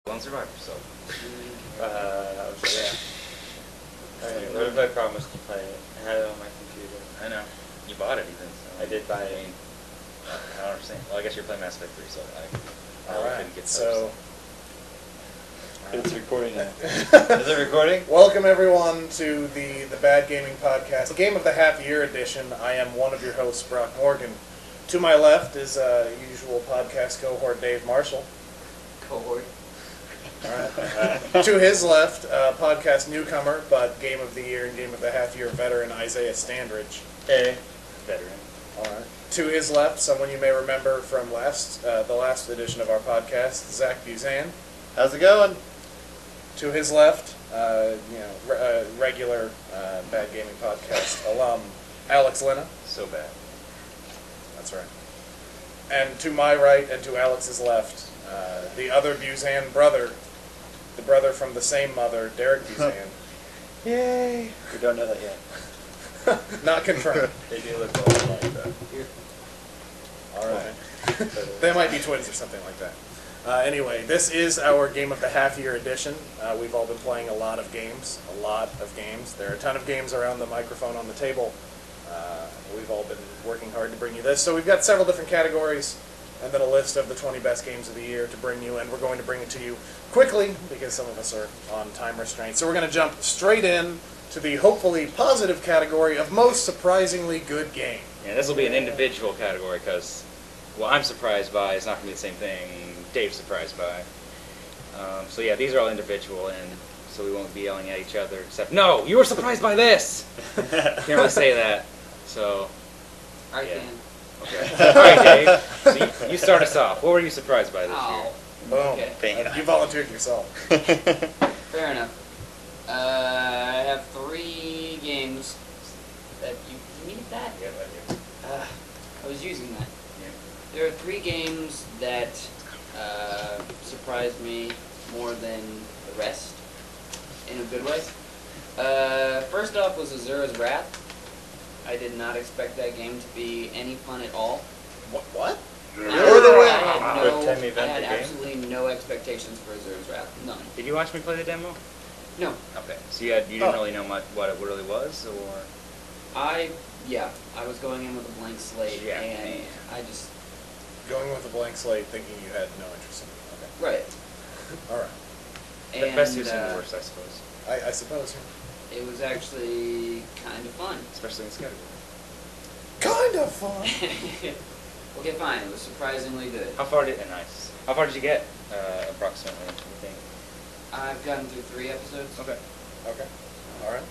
Lone Survivor, so. Yeah. Alright, my problem was to play it. I had it on my computer. I know. You bought it even, so. I did buy it. I mean, I don't understand. Well, I guess you're playing Mass Effect 3, so I Alright, couldn't get so... It's recording now. Is it recording? Welcome everyone to the Bad Gaming Podcast, Game of the Half Year edition. I am one of your hosts, Brock Morgan. To my left is usual podcast cohort Dave Marshall. Cohort. Alright. To his left, podcast newcomer, but Game of the Year and Game of the Half Year veteran Isaiah Standridge. Hey. Veteran. Alright. To his left, someone you may remember from the last edition of our podcast, Zach Buzan. How's it going? To his left, regular Bad Gaming Podcast alum, Alex Lina. So bad. That's right. And to my right and to Alex's left, the other Buzan brother, the brother from the same mother, Derek Buzan. Yay! We don't know that yet. Not confirmed. They do look a lot like that. All right. They might be twins or something like that. Anyway, this is our Game of the Half Year edition. We've all been playing a lot of games. There are a ton of games around the microphone on the table. We've all been working hard to bring you this. So we've got several different categories and then a list of the 20 best games of the year to bring you, and we're going to bring it to you quickly because some of us are on time restraints. So we're going to jump straight in to the hopefully positive category of most surprisingly good game. Yeah, this will be an individual category because what I'm surprised by is not going to be the same thing Dave's surprised by. So yeah, these are all individual, and so we won't be yelling at each other except, no, you were surprised by this! Can't really say that. So, I yeah. can. Okay. Alright, Dave. So you start us off. What were you surprised by this year? Boom. Okay. You volunteered yourself. Fair enough. I have 3 games that you need that? Yeah, I do. I was using that. Yeah. There are 3 games that surprised me more than the rest, in a good way. First off was Azura's Wrath. I did not expect that game to be any fun at all. What? I had absolutely no expectations for Azura's Wrath. None. Did you watch me play the demo? No. Okay. So you didn't really know much what it really was, or? I was going in with a blank slate, Yeah. and I just... Going with a blank slate, thinking you had no interest in it. Okay. Right. All right. And, Best who's seen the worst, I suppose. I suppose. it was actually kind of fun. Especially in this category. Kind of fun. Okay, fine. It was surprisingly good. How far did you get, approximately, you think? I've gotten through 3 episodes. Okay. Okay. All right.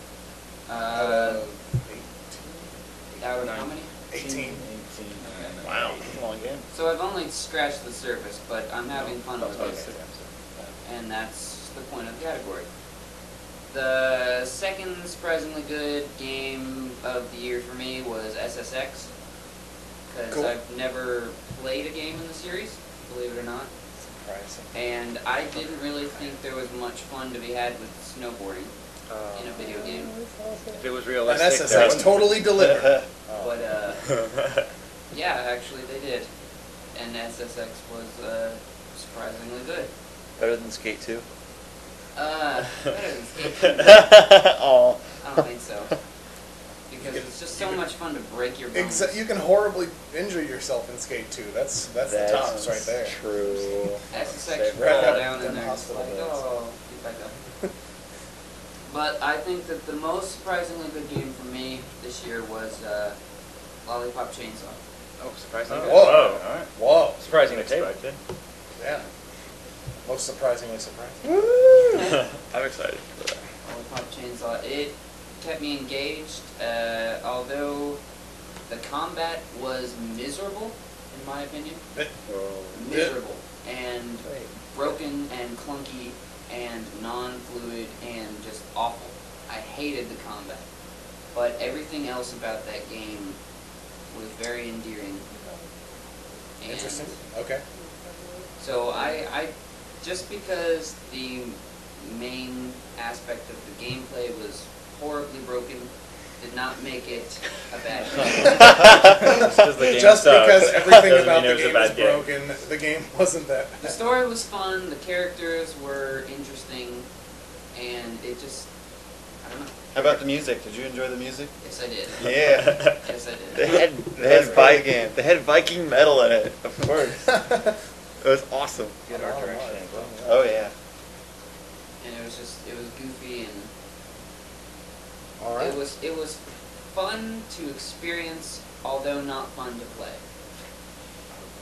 Out of how many? 18. Wow. Long game. So I've only scratched the surface, but I'm having fun with Okay. it. And that's the point of the category. The second surprisingly good game of the year for me was SSX. Because Cool. I've never played a game in the series, believe it or not. Surprising. And I didn't really think there was much fun to be had with snowboarding in a video game. If it was And realistic, SSX totally delivered. But, yeah, actually they did. And SSX was surprisingly good. Better than Skate 2? Better than Skate 2. Oh. I don't think so. Because it's just so much fun to break your bones. You can horribly injure yourself in Skate 2. That's the tops right there. True. SSX Right fall up down in in the there. It's hospital like, beds. oh, get back up. But I think that the most surprisingly good game for me this year was Lollipop Chainsaw. Oh, surprisingly Whoa. good. All right. Whoa. Surprising to table. Yeah. Most surprisingly surprising. I'm excited for that. Lollipop Chainsaw. It kept me engaged, although the combat was miserable, in my opinion. Miserable. And broken and clunky and non-fluid and just awful. I hated the combat. But everything else about that game was very endearing. And Interesting. Okay. so I just because the main aspect of the gameplay was horribly broken did not make it a bad game. Just because everything doesn't about mean the it was a game was bad game. broken, the game wasn't that bad. The story was fun, the characters were interesting, and it just, I don't know. How about the music? Did you enjoy the music? Yes, I did. Yeah. Yes, I did. They had Viking metal in it, of course. It was awesome. Good art direction as well. Oh yeah. And it was goofy, and All right. it was fun to experience, although not fun to play.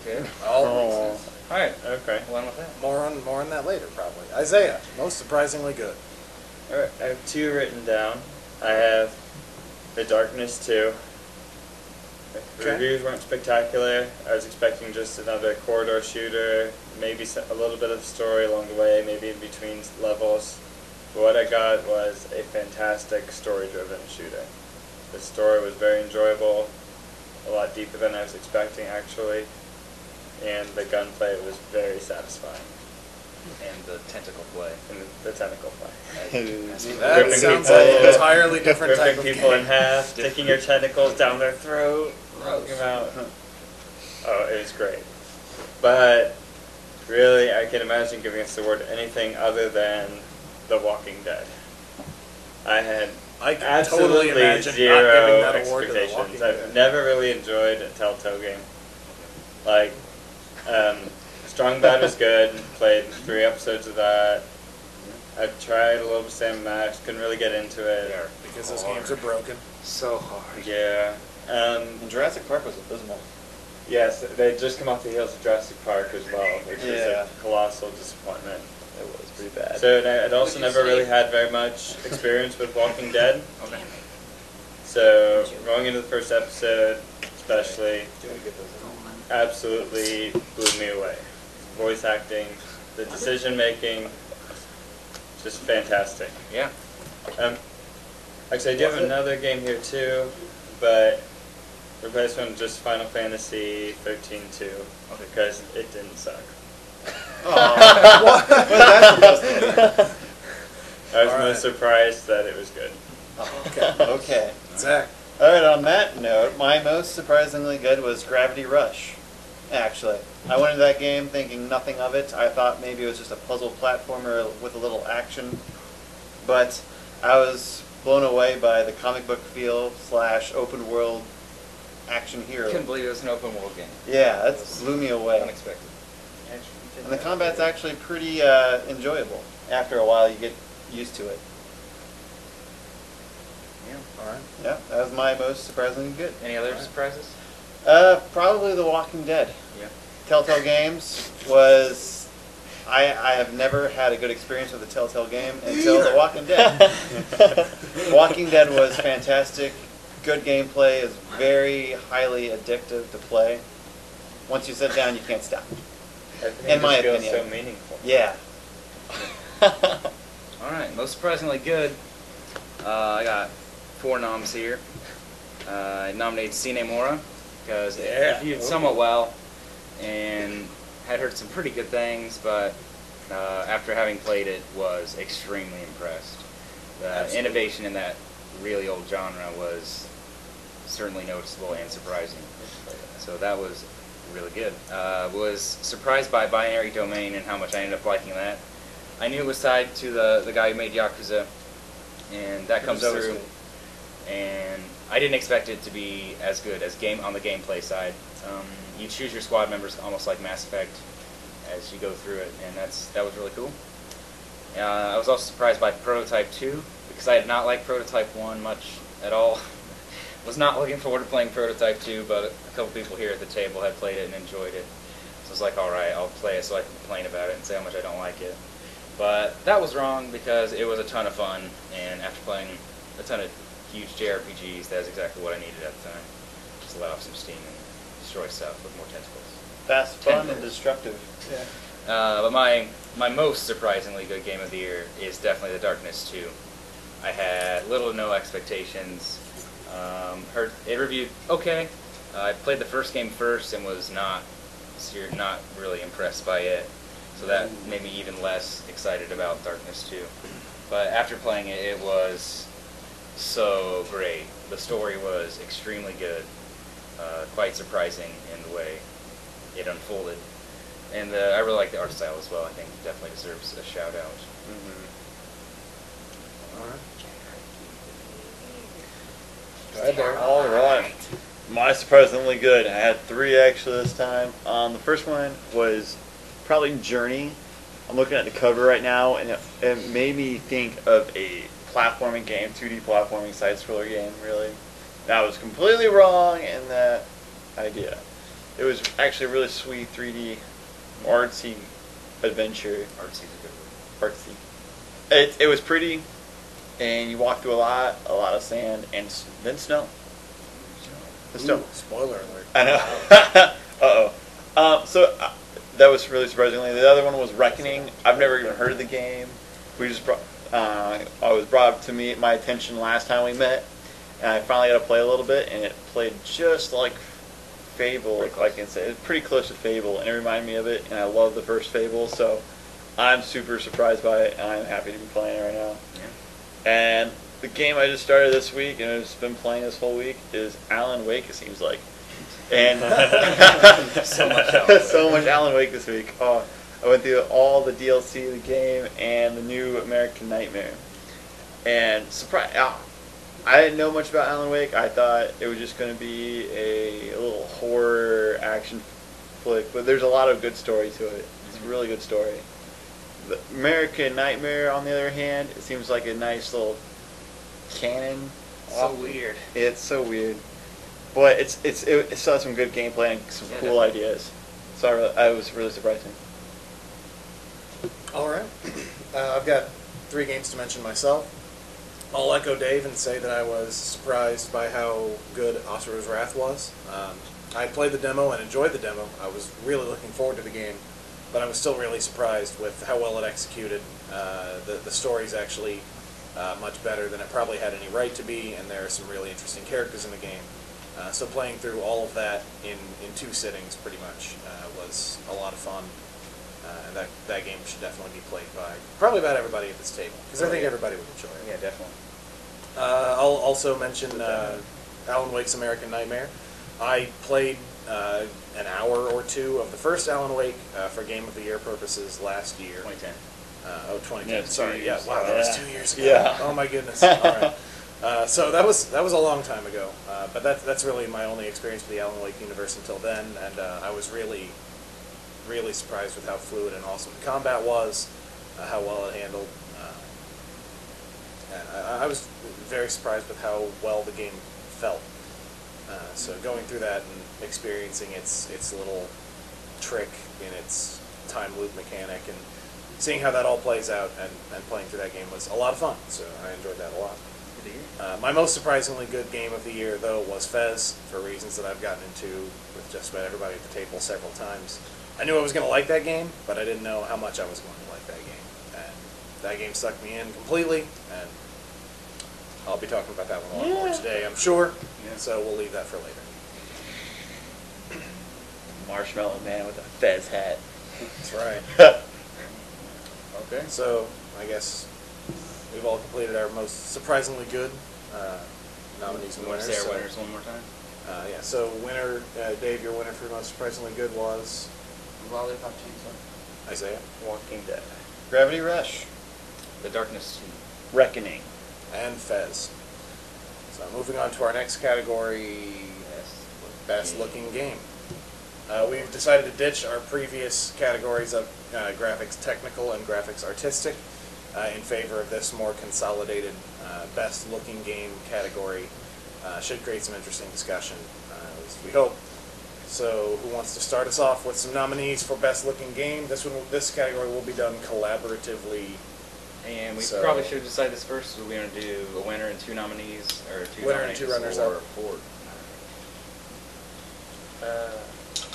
Good. Oh. All right. Okay. One with that. More on that later, probably. Isaiah, most surprisingly good. Alright, I have 2 written down. I have The Darkness 2. The Okay. reviews weren't spectacular. I was expecting just another corridor shooter, maybe a little bit of story along the way, maybe in between levels. But what I got was a fantastic story-driven shooter. The story was very enjoyable, a lot deeper than I was expecting actually, and the gunplay was very satisfying. And the tentacle play. And the tentacle play. That Ripping sounds people- like an entirely different type ripping of people game. in half, sticking your tentacles down their throat, Gross. knocking them out. Oh, it was great. But really, I can imagine giving this award to anything other than The Walking Dead. I had I can absolutely totally imagine not zero giving that award to The expectations. Walking I've Dead. never really enjoyed a Telltale game. Like, Strong Bad was good. Played 3 episodes of that. I tried a little bit of Sam Max. Couldn't really get into it. They are Because those hard. games are broken. So hard. Yeah. And Jurassic Park was abysmal. Yes, they just come off the heels of Jurassic Park as well, which was Yeah. a colossal disappointment. It was pretty bad. So I'd also Would you never say- really had very much experience with Walking Dead. Okay. So going into the first episode, especially, Go on. absolutely blew me away. Voice acting, the decision making, just fantastic. Yeah. Actually, I do have another game here too, but replace one with just Final Fantasy 13-2 because it didn't suck. What was that supposed to be? I was All right. most surprised that it was good. Okay. Zach. Alright, on that note, my most surprisingly good was Gravity Rush. Actually, I went into that game thinking nothing of it. I thought maybe it was just a puzzle platformer with a little action. But I was blown away by the comic book feel / open world action hero. Couldn't believe it was an open world game. Yeah, that blew me away. Unexpected. And the combat's actually pretty enjoyable. After a while, you get used to it. Yeah. All right. Yeah, that was my most surprisingly good. Any other surprises? Probably The Walking Dead. Yeah. Telltale Games was... I have never had a good experience with a Telltale game until The Walking Dead. Walking Dead was fantastic. Good gameplay. Is very highly addictive to play. Once you sit down, you can't stop. Everything In my just feels opinion. so meaningful. Yeah. All right. Most surprisingly good. I got 4 noms here. I nominated Cine Mora because it Yeah. reviewed somewhat well and had heard some pretty good things, but after having played it, was extremely impressed. The Absolutely. innovation in that really old genre was certainly noticeable and surprising. So that was really good. Was surprised by Binary Domain and how much I ended up liking that. I knew it was tied to the guy who made Yakuza, and that comes always through. good. And I didn't expect it to be as good as on the gameplay side. You choose your squad members almost like Mass Effect as you go through it, and that was really cool. I was also surprised by Prototype 2 because I did not like Prototype 1 much at all. Was not looking forward to playing Prototype 2, but a couple people here at the table had played it and enjoyed it. So I was like, alright, I'll play it so I can complain about it and say how much I don't like it. But that was wrong because it was a ton of fun, and after playing a ton of huge JRPGs, that's exactly what I needed at the time. Just let off some steam and destroy stuff with more tentacles. Fast, fun, and Tentacles. destructive. Yeah. But my most surprisingly good game of the year is definitely The Darkness 2. I had little to no expectations. Heard it reviewed okay. I played the first game first and was not really impressed by it. So that made me even less excited about Darkness 2. But after playing it, it was so great. The story was extremely good, quite surprising in the way it unfolded. And I really like the art style as well. I think it definitely deserves a shout out. All right. Go ahead, Derek. All right. My surprisingly good. I had 3 actually this time. The first one was probably Journey. I'm looking at the cover right now, and it made me think of a platforming game, 2D platforming side-scroller game, really. And I was completely wrong in that idea. It was actually a really sweet 3D artsy adventure. Artsy's a good word. Artsy. It was pretty, and you walk through a lot of sand, and then snow. The snow. Ooh, spoiler alert. I know. So that was really surprisingly. The other one was Reckoning. I've never even heard of the game. We just I was brought up to my attention last time we met, and I finally got to play a little bit, and it played just like Fable, if I can say. It's pretty close to Fable, and it reminded me of it, and I love the first Fable, so I'm super surprised by it, and I'm happy to be playing it right now. Yeah. And the game I just started this week, and I've been playing this whole week, is Alan Wake, it seems like. And So much Alan Wake this week. Oh, I went through all the DLC of the game and the new American Nightmare. And I didn't know much about Alan Wake. I thought it was just going to be a little horror action flick, but there's a lot of good story to it. It's a really good story. The American Nightmare, on the other hand, it seems like a nice little canon. So weird. It's so weird, but it still has some good gameplay and some cool ideas. So I was really surprised. All right. I've got 3 games to mention myself. I'll echo Dave and say that I was surprised by how good Asura's Wrath was. I played the demo and enjoyed the demo. I was really looking forward to the game, but I was still really surprised with how well it executed. The story's actually much better than it probably had any right to be, and there are some really interesting characters in the game. So playing through all of that in 2 sittings pretty much was a lot of fun. And that game should definitely be played by probably about everybody at this table, because I think everybody would enjoy it. Yeah, definitely. I'll also mention Alan Wake's American Nightmare. I played an hour or 2 of the first Alan Wake for Game of the Year purposes last year. 2010. 2010. Yeah, Sorry, 2 yeah, years. wow, that was 2 years ago. Yeah. Oh my goodness. All right. So that was a long time ago, but that's really my only experience with the Alan Wake universe until then, and I was really surprised with how fluid and awesome the combat was, how well it handled, and I was very surprised with how well the game felt. So going through that and experiencing its little trick in its time loop mechanic and seeing how that all plays out and playing through that game was a lot of fun, so I enjoyed that a lot. My most surprisingly good game of the year, though, was Fez, for reasons that I've gotten into with just about everybody at the table several times. I knew I was going to like that game, but I didn't know how much I was going to like that game. And that game sucked me in completely, and I'll be talking about that one a lot more today, I'm sure. Yeah. So we'll leave that for later. Marshmallow Man with a Fez hat. That's right. Okay. So I guess we've all completed our most surprisingly good nominees and You want winners. to say our so- winners one more time? Yeah, so winner, Dave, your winner for most surprisingly good was Lollipop Chainsaw. Isaiah. Walking Dead. Gravity Rush. The Darkness. Reckoning. And Fez. So moving on to our next category, best looking game. We've decided to ditch our previous categories of graphics technical and graphics artistic in favor of this more consolidated best looking game category. Should create some interesting discussion, at least we hope. So who wants to start us off with some nominees for best looking game? This category will be done collaboratively. And we So- probably should have decided this first. We're going to do a winner and 2 nominees, or 2 Winner and nominees 2 runners or up. 4.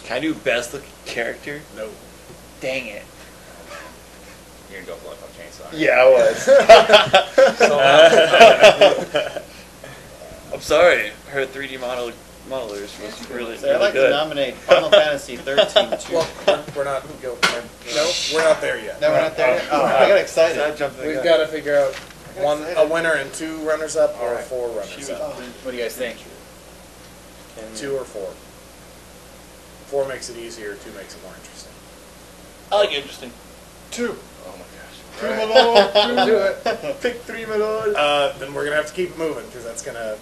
Can I do best looking character? No. Dang it. You're going to go with Lollipop Chainsaw. Yeah, I was. I'm sorry. Her 3D modelers was really, So I'd like good. to nominate Final Fantasy 13 too. Well, we're not. No, we're not there yet. No, we're not there yet? Oh, I got excited. I jumped the We've gun. got to figure out A winner and 2 runners-up, or Alright. 4 runners-up? What do you guys think? 2 or 4? 4 makes it easier, 2 makes it more interesting. I like interesting. 2. Oh my gosh. 2, my lord. Do it. Pick 3, my lord. Then we're gonna have to keep it moving, because that's gonna...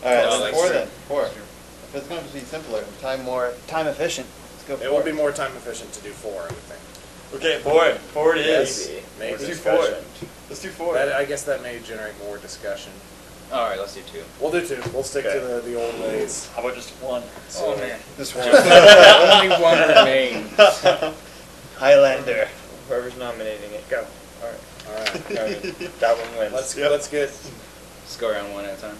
Alright, No, so that's 4 true. then. 4. If it's going to be simpler, time efficient, let's go 4. It will be more time efficient to do 4, I would think. Okay, 4. 4 it is. Maybe. Let's do Discussion. 4. Let's do 4. I guess that may generate more discussion. Alright, let's do 2. We'll do 2. We'll stick Okay. to the old ways. How about just 1? Oh man. This one. Only one remains. Highlander. Whoever's nominating it, go. Alright. Alright. That one wins. Let's get... Let's go around one at a time.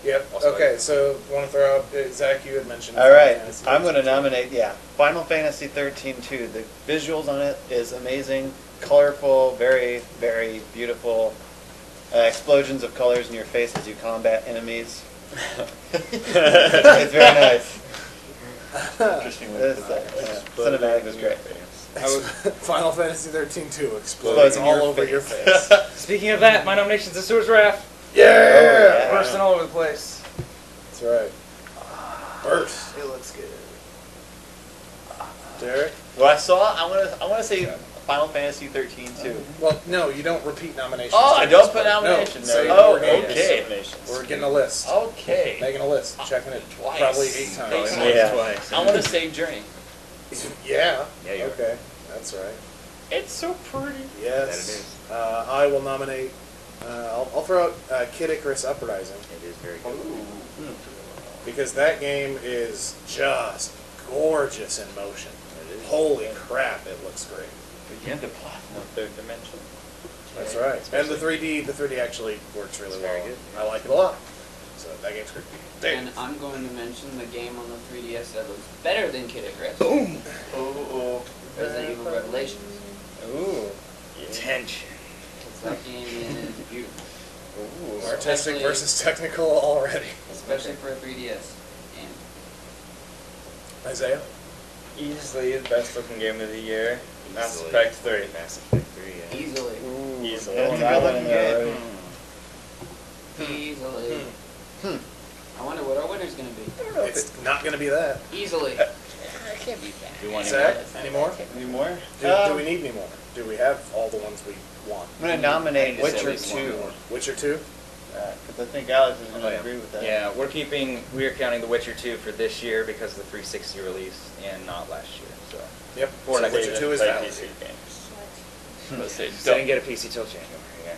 Yep. Also, Okay, so want to throw out... Zach, you had mentioned... Alright, Final Fantasy I'm going to 13. nominate, Final Fantasy 13 2. The visuals on it is amazing, colorful, very, very beautiful. Explosions of colors in your face as you combat enemies. It's very nice. Interesting way to This, put that. cinematic was great. Final Fantasy 13 2 explodes Explodes in all your over face. your face. Speaking of that, my nomination's The Sewer's Wrath. Yeah! Bursting all over the place. That's right. Burst. It looks good. Derek? What I saw, I want to say Final Fantasy 13 2. Well, no, you don't repeat nominations. Oh, I to don't this put part. nominations. No, say Oh, more games. okay. We're getting a list. Okay. Making a list. Checking it Twice. probably 8 times. Yeah. Twice. I want to say Journey. Yeah. Yeah, you are. Okay. That's right. It's so pretty. Yes. That it is. I will nominate... I'll throw out Kid Icarus Uprising. It is very good. Because that game is just gorgeous in motion. Holy crap, it looks great. Begin to platinum. Third dimension. That's right. And the 3D actually works really It's well. very good. I like it a lot. So that game's great. And I'm going to mention the game on the 3DS that looks better than Kid Icarus. Oh, Resident Evil Revelations. Ooh. Tension. That game is beautiful, Ooh. Artistic Especially- versus technical already. especially for a 3DS. And Isaiah? Easily the best looking game of the year. Mass Easily. Effect 3. Mass Effect 3, yeah. easily. Easily. That's a good looking game. Easily. Hmm. I wonder what our winner's going to be. It's not going to be that. Easily. Do you want any Zach, more? any more? Any more? Do we need any more? Do we have all the ones we want? I'm going to nominate I think it's at Witcher least one 2. more. Witcher 2? Because I think Alex is going Oh, to yeah. agree with that. Yeah, we're counting The Witcher 2 for this year because of the 360 release and not last year. So Yep. Or So next Witcher year. 2 is Play valid. PC games. let's say So I didn't get a PC till January. Yeah.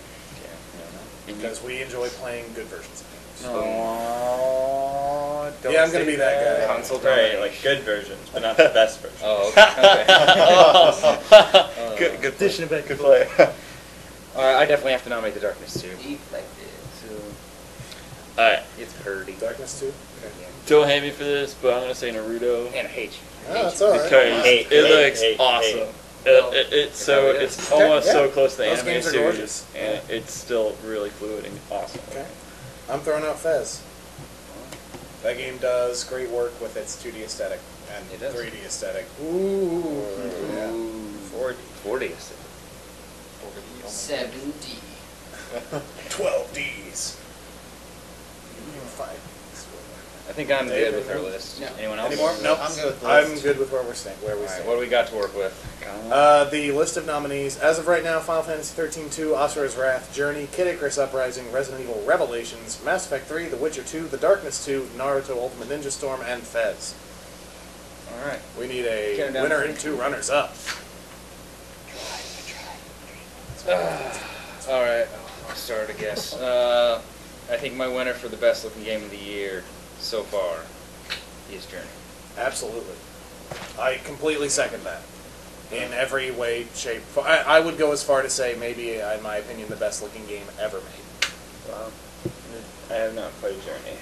Because we enjoy playing good versions of games. Oh, Yeah, I'm gonna be that guy. Console Right, domination. like good versions, but not the best version. Oh, okay. Good Edition of that. Good play. I definitely have to nominate The Darkness 2. Deflected. Alright, It's pretty. Darkness 2? Okay. don't hate me for this, but I'm going to say Naruto. And I hate you. Oh, that's alright. Because Hate, it hate, looks hate, awesome. hate. It's so it is. it's almost Yeah, so close to the those anime games are series, gorgeous. and it's still really fluid and awesome. Okay. I'm throwing out Fez. That game does great work with its 2D aesthetic and It does. 3D aesthetic. Ooh. Yeah. 40 is 7D. 12 Ds. Fine. I think I'm good with our list. No. Anyone else? Any more? Nope. I'm good with the I'm list. good with where we're staying. Where we Alright, stand. what do we got to work with? The list of nominees, as of right now, Final Fantasy 13 2, Asura's Wrath, Journey, Kid Icarus Uprising, Resident Evil Revelations, Mass Effect 3, The Witcher 2, The Darkness 2, Naruto Ultimate Ninja Storm, and Fez. Alright. We need Get a it down winner to and 2 runners up. Alright, I'll start, I guess. I think my winner for the best looking game of the year so far is Journey. Absolutely. I completely second that. In every way, shape, I would go as far to say maybe, in my opinion, the best looking game ever made. Wow. I have not played Journey.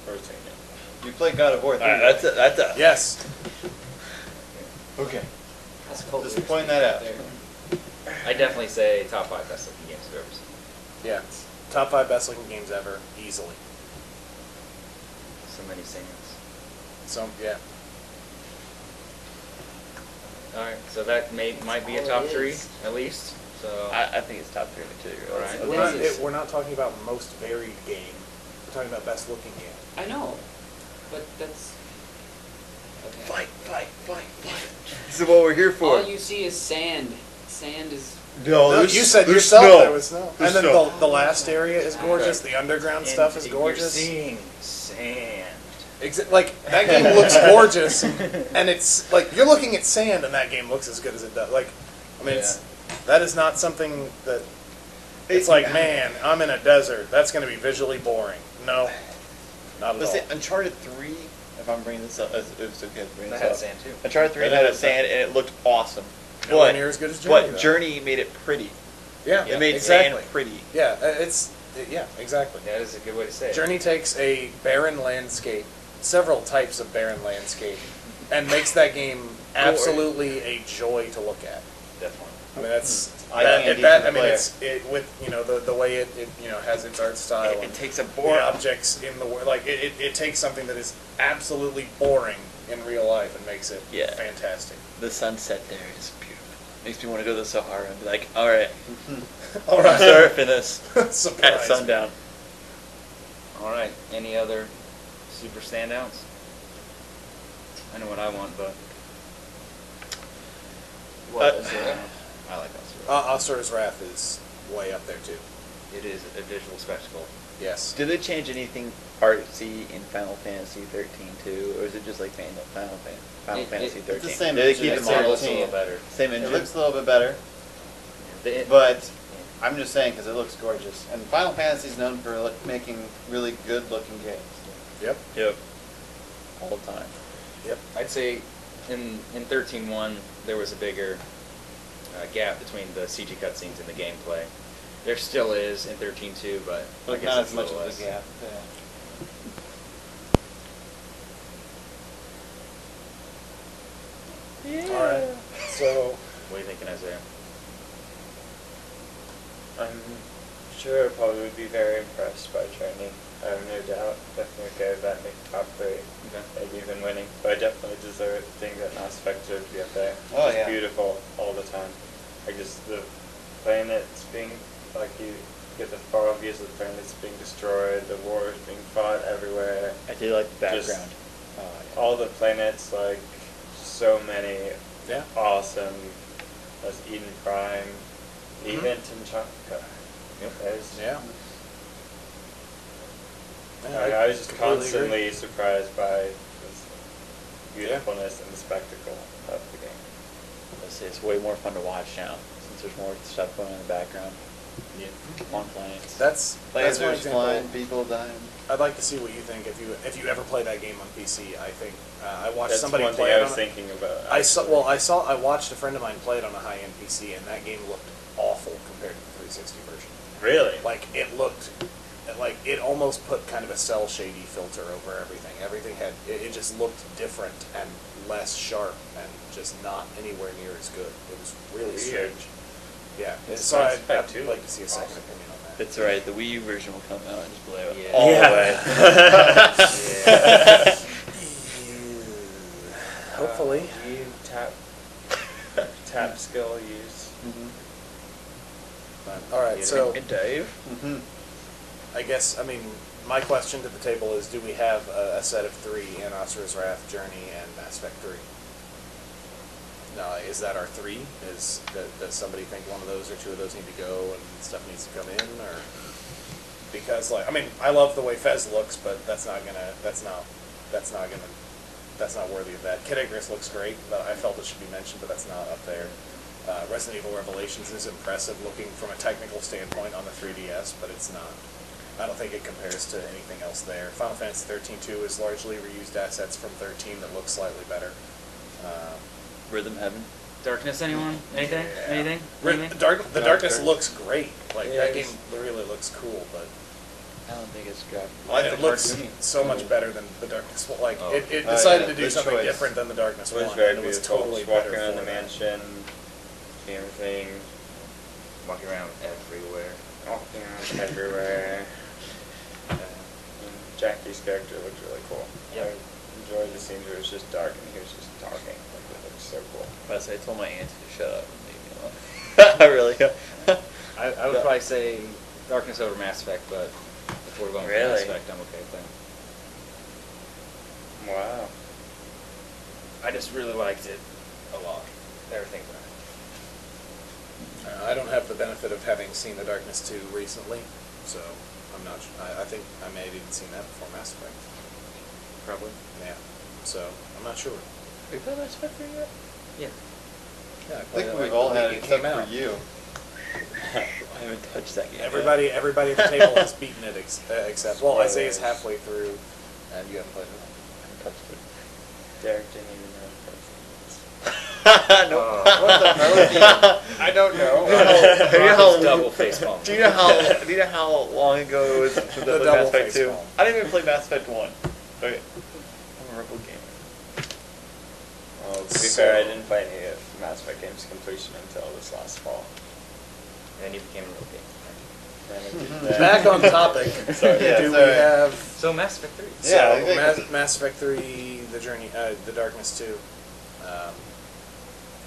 Or seen it. You played God of War 3. Alright, that's a Yes. Okay. That's cool. Just point that out. There. I definitely say top 5 best looking games I've ever seen. Yeah. Top 5 best looking games ever, easily. So many singers. So, yeah. Alright, so that might be a All it top 3, is. at least. So I think it's top 3 material. Alright. We're not talking about most varied game. We're talking about best looking game. I know, but that's okay. Fight. This is what we're here for. All you see is sand. Sand is. No, you said there's yourself snow. there was snow. There's And then snow. the last area is gorgeous. The underground stuff is gorgeous. You're seeing sand. Like, that game looks gorgeous, and it's, like, you're looking at sand, and that game looks as good as it does. Like, I mean, that is not something that, it's like, man, I'm in a desert. That's going to be visually boring. No, not at all. Uncharted 3, if I'm bringing this up, it was okay to bring That this had up. sand too. Uncharted 3 had sand, and it looked awesome. Nowhere near as good as Journey, But though. Journey made it pretty. Yeah, It made exactly. sand pretty. Yeah, yeah, exactly. That is a good way to say it. Journey takes a barren landscape, several types of barren landscape, and makes that game absolutely a joy to look at. Definitely. I mean, that's Eye that. candy that for I the mean, player. it's with the way it has its art style. It and takes a the boring. objects in the world. Like it takes something that is absolutely boring in real life and makes it fantastic. The sunset there is beautiful. Makes me want to go to the Sahara and be like, all right, All I'm right, surfing this at surprise. sundown. All right. Any other super standouts? I know what I want, but What is it? I like Oscar. Asura's Wrath is way up there too. It is a visual spectacle. Yes. Did they change anything artsy in Final Fantasy 13 too, or is it just like Final Fantasy 13? It's the same Did they engine, keep it's the the model same a little better. Same It engine. looks a little bit better, but I'm just saying because it looks gorgeous. And Final Fantasy is known for making really good-looking games. Yep. Yep. All the time. Yep. I'd say in 13.1 there was a bigger gap between the CG cutscenes and the gameplay. There still is in 13.2, but I But guess not it's as much a little of a less. gap. Yeah. All right. So What are you thinking, Isaiah? I'm sure I probably would be very impressed by Journey. I have no doubt. Definitely okay with that, make top 3. Okay. Maybe even winning. But I definitely deserve think that Mass Effect deserves to be up there. Oh, It's yeah. beautiful all the time. Like just the planets being, like you get the far views of the planets being destroyed, the wars being fought everywhere. I did like the Just background. all the planets, like so many yeah. awesome. There's Eden Prime, Mhm. Event and Chaka. Yep. There's, Yeah. I was just completely constantly agree. surprised by this beautifulness and the spectacle of the game. Let's say it's way more fun to watch now since there's more stuff going on in the background Yeah. on planets. That's one Lasers example. flying, people dying. I'd like to see what you think if you ever play that game on PC. I think I watched That's somebody one thing play I it was on. thinking about. I watched a friend of mine play it on a high-end PC, and that game looked awful compared to the 360 version. Really? Like it almost put kind of a cell shady filter over everything. Everything had it just looked different and less sharp and just not anywhere near as good. It was really Weird. strange. Yeah, It's so Mass I'd Effect 2 like to see a second awesome. opinion on that. That's right. The Wii U version will come out and just blow it Yeah. all Yeah. the way. Yeah. Hopefully. You tap skill use. All right, so Dave. Mm-hmm. I guess, I mean, my question to the table is, do we have a set of 3 in Asura's Wrath, Journey, and Mass Effect 3? Now, is that our 3? Does somebody think one of those or 2 of those need to go and stuff needs to come in, or because like I mean, I love the way Fez looks, but that's not worthy of that. Kid Icarus looks great, but I felt it should be mentioned, but that's not up there. Resident Evil Revelations is impressive looking from a technical standpoint on the 3DS, but it's not. I don't think it compares to anything else there. Final Fantasy 13-2 is largely reused assets from 13 that look slightly better. Rhythm Heaven. Darkness, anyone? Anything? Yeah. Anything? The Darkness Dark. looks great. Like Yeah, that game it's- really looks cool, but I don't think it's grabbed. it looks so much better than the Darkness. Like Oh. it Oh, decided yeah, to do good something choice. different than the Darkness It was 1, very and it was beautiful. totally Just walking better around for the that. mansion, seeing everything, Walking around everywhere. walking around everywhere. And Jackie's character looked really cool. Yep. I enjoyed the scenes where it was just dark and he was just talking. Like, it looked so cool. I told my aunt to shut up and leave me alone. I really. I would probably say Darkness over Mass Effect, but if we're going for Really? Mass Effect, I'm okay with that. Wow. I just really liked it a lot. Everything about it. I don't have the benefit of having seen The Darkness 2 recently, so I'm not. I think I may have even seen that before Mass Effect. Probably. Yeah. So I'm not sure. Have you played Mass Effect 3 yet? Yeah. Yeah, I think we've all had it except for you. I haven't touched that game. Everybody at the table has beaten it except Isaiah's halfway through, and you haven't played it. I haven't touched it. Derek didn't even know Nope. I don't know. Do you know how Double face palm. Do you know how long ago it was for The the double Mass Effect face 2? palm. I didn't even play Mass Effect 1. Okay. I'm a rebel gamer. Well, to be fair, I didn't play any of Mass Effect games completion until this last fall. And then you became a real game. And I did that. Back on topic. Sorry. Yeah, Do we sorry. have So Mass Effect 3. so Yeah, I think- Mass Effect 3, The Journey, The Darkness 2?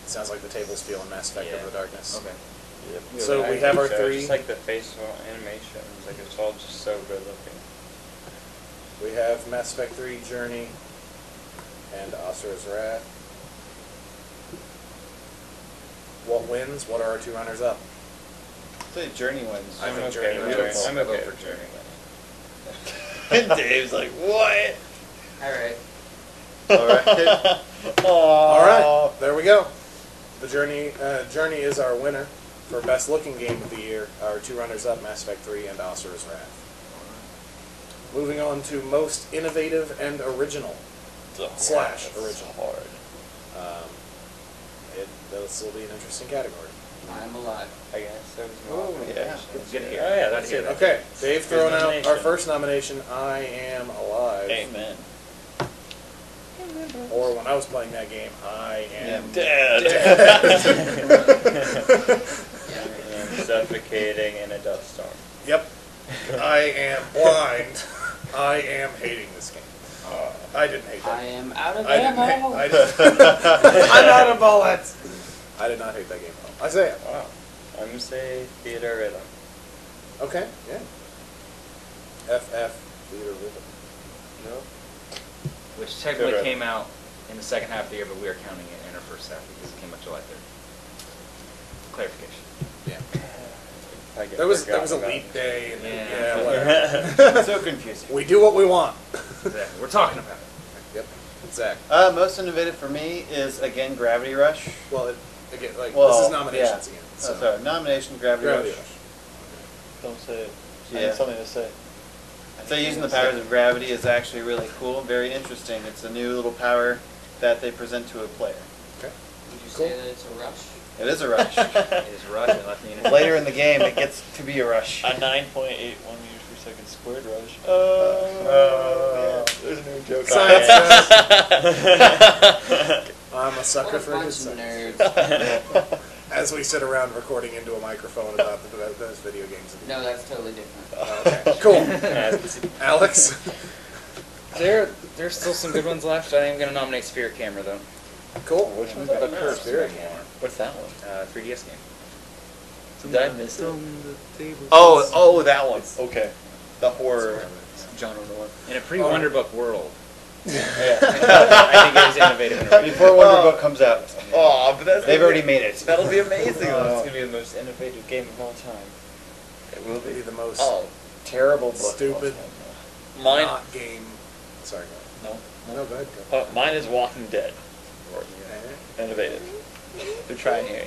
Sounds like the table's feeling Mass Effect Yeah. over The Darkness. Okay. So I we have think our so. three. Just like the facial animations, like it's all just so good looking. We have Mass Effect 3, Journey, and Asura's Wrath. What wins? What are our two runners up? I'd say Journey wins. I I'm think okay Journey with wins. Journey. I'm I'll go okay for with Journey. And Dave's like, what? Alright. Alright. All right, there we go. The Journey is our winner for best looking game of the year. Our two runners up, Mass Effect 3 and Asura's Wrath. Moving on to most innovative and original slash original. Hard. This will be an interesting category. I'm alive. I guess there was more. Oh, yeah. It's good to hear. Oh yeah, Glad that's to hear it. that. Okay, Dave throwing out our nomination. first nomination, I Am Alive. Amen. Or when I was playing that game, I Am Dead. And suffocating in a dust storm. Yep. I am blind. I am hating this game. I didn't hate I that. am out of I didn't hate. ammo. I'm out of bullets. I did not hate that game at all. Isaiah. Wow. I'm gonna say theater rhythm. Okay. Yeah. FF Theater Rhythm. No. Which technically Good. came out in the second half of the year, but we are counting it in our first half because it came out July 3rd. Clarification. Yeah. I get There was forgotten a about leap it. day and Yeah. whatever. So confusing. We do what we want. Exactly. We're talking about it. Yep. Zach. Most innovative for me is again Gravity Rush. Well, again, like Well, this is nominations yeah. again. Oh, So. sorry, nomination Gravity, Gravity Rush. Rush. Don't say it. I Yeah. have something to say. So using the powers of gravity is actually really cool and very interesting. It's a new little power that they present to a player. Okay. Would you Cool. say that it's a rush? It is a rush. It is Rush and left me in Later in the game, it gets to be a rush. A 9.81 meters per second squared rush. Oh. There's no joke. Science I'm a sucker What a for bunch his of science. nerds. As we sit around recording into a microphone about the best video games. No, that's totally different. Okay. Cool. Alex. There's still some good ones left. I am going to nominate Spirit Camera, though. Cool. Which one's The that? Curse Spirit Camera. What's that one? 3DS game. Did I miss it? Oh, that one. Okay. The horror genre one. In a pre-Wonder Book world. Yeah. I think it is innovative and original. Before Wonder Book comes out, Oh, but that's they've already made it. That'll be amazing. Oh, it's gonna be the most innovative game of all time. It will Be be. the most Terrible book. stupid Mine. not game. Sorry. No. No, go ahead. Go. Mine is Walking Dead. Okay. Innovative. They're trying here.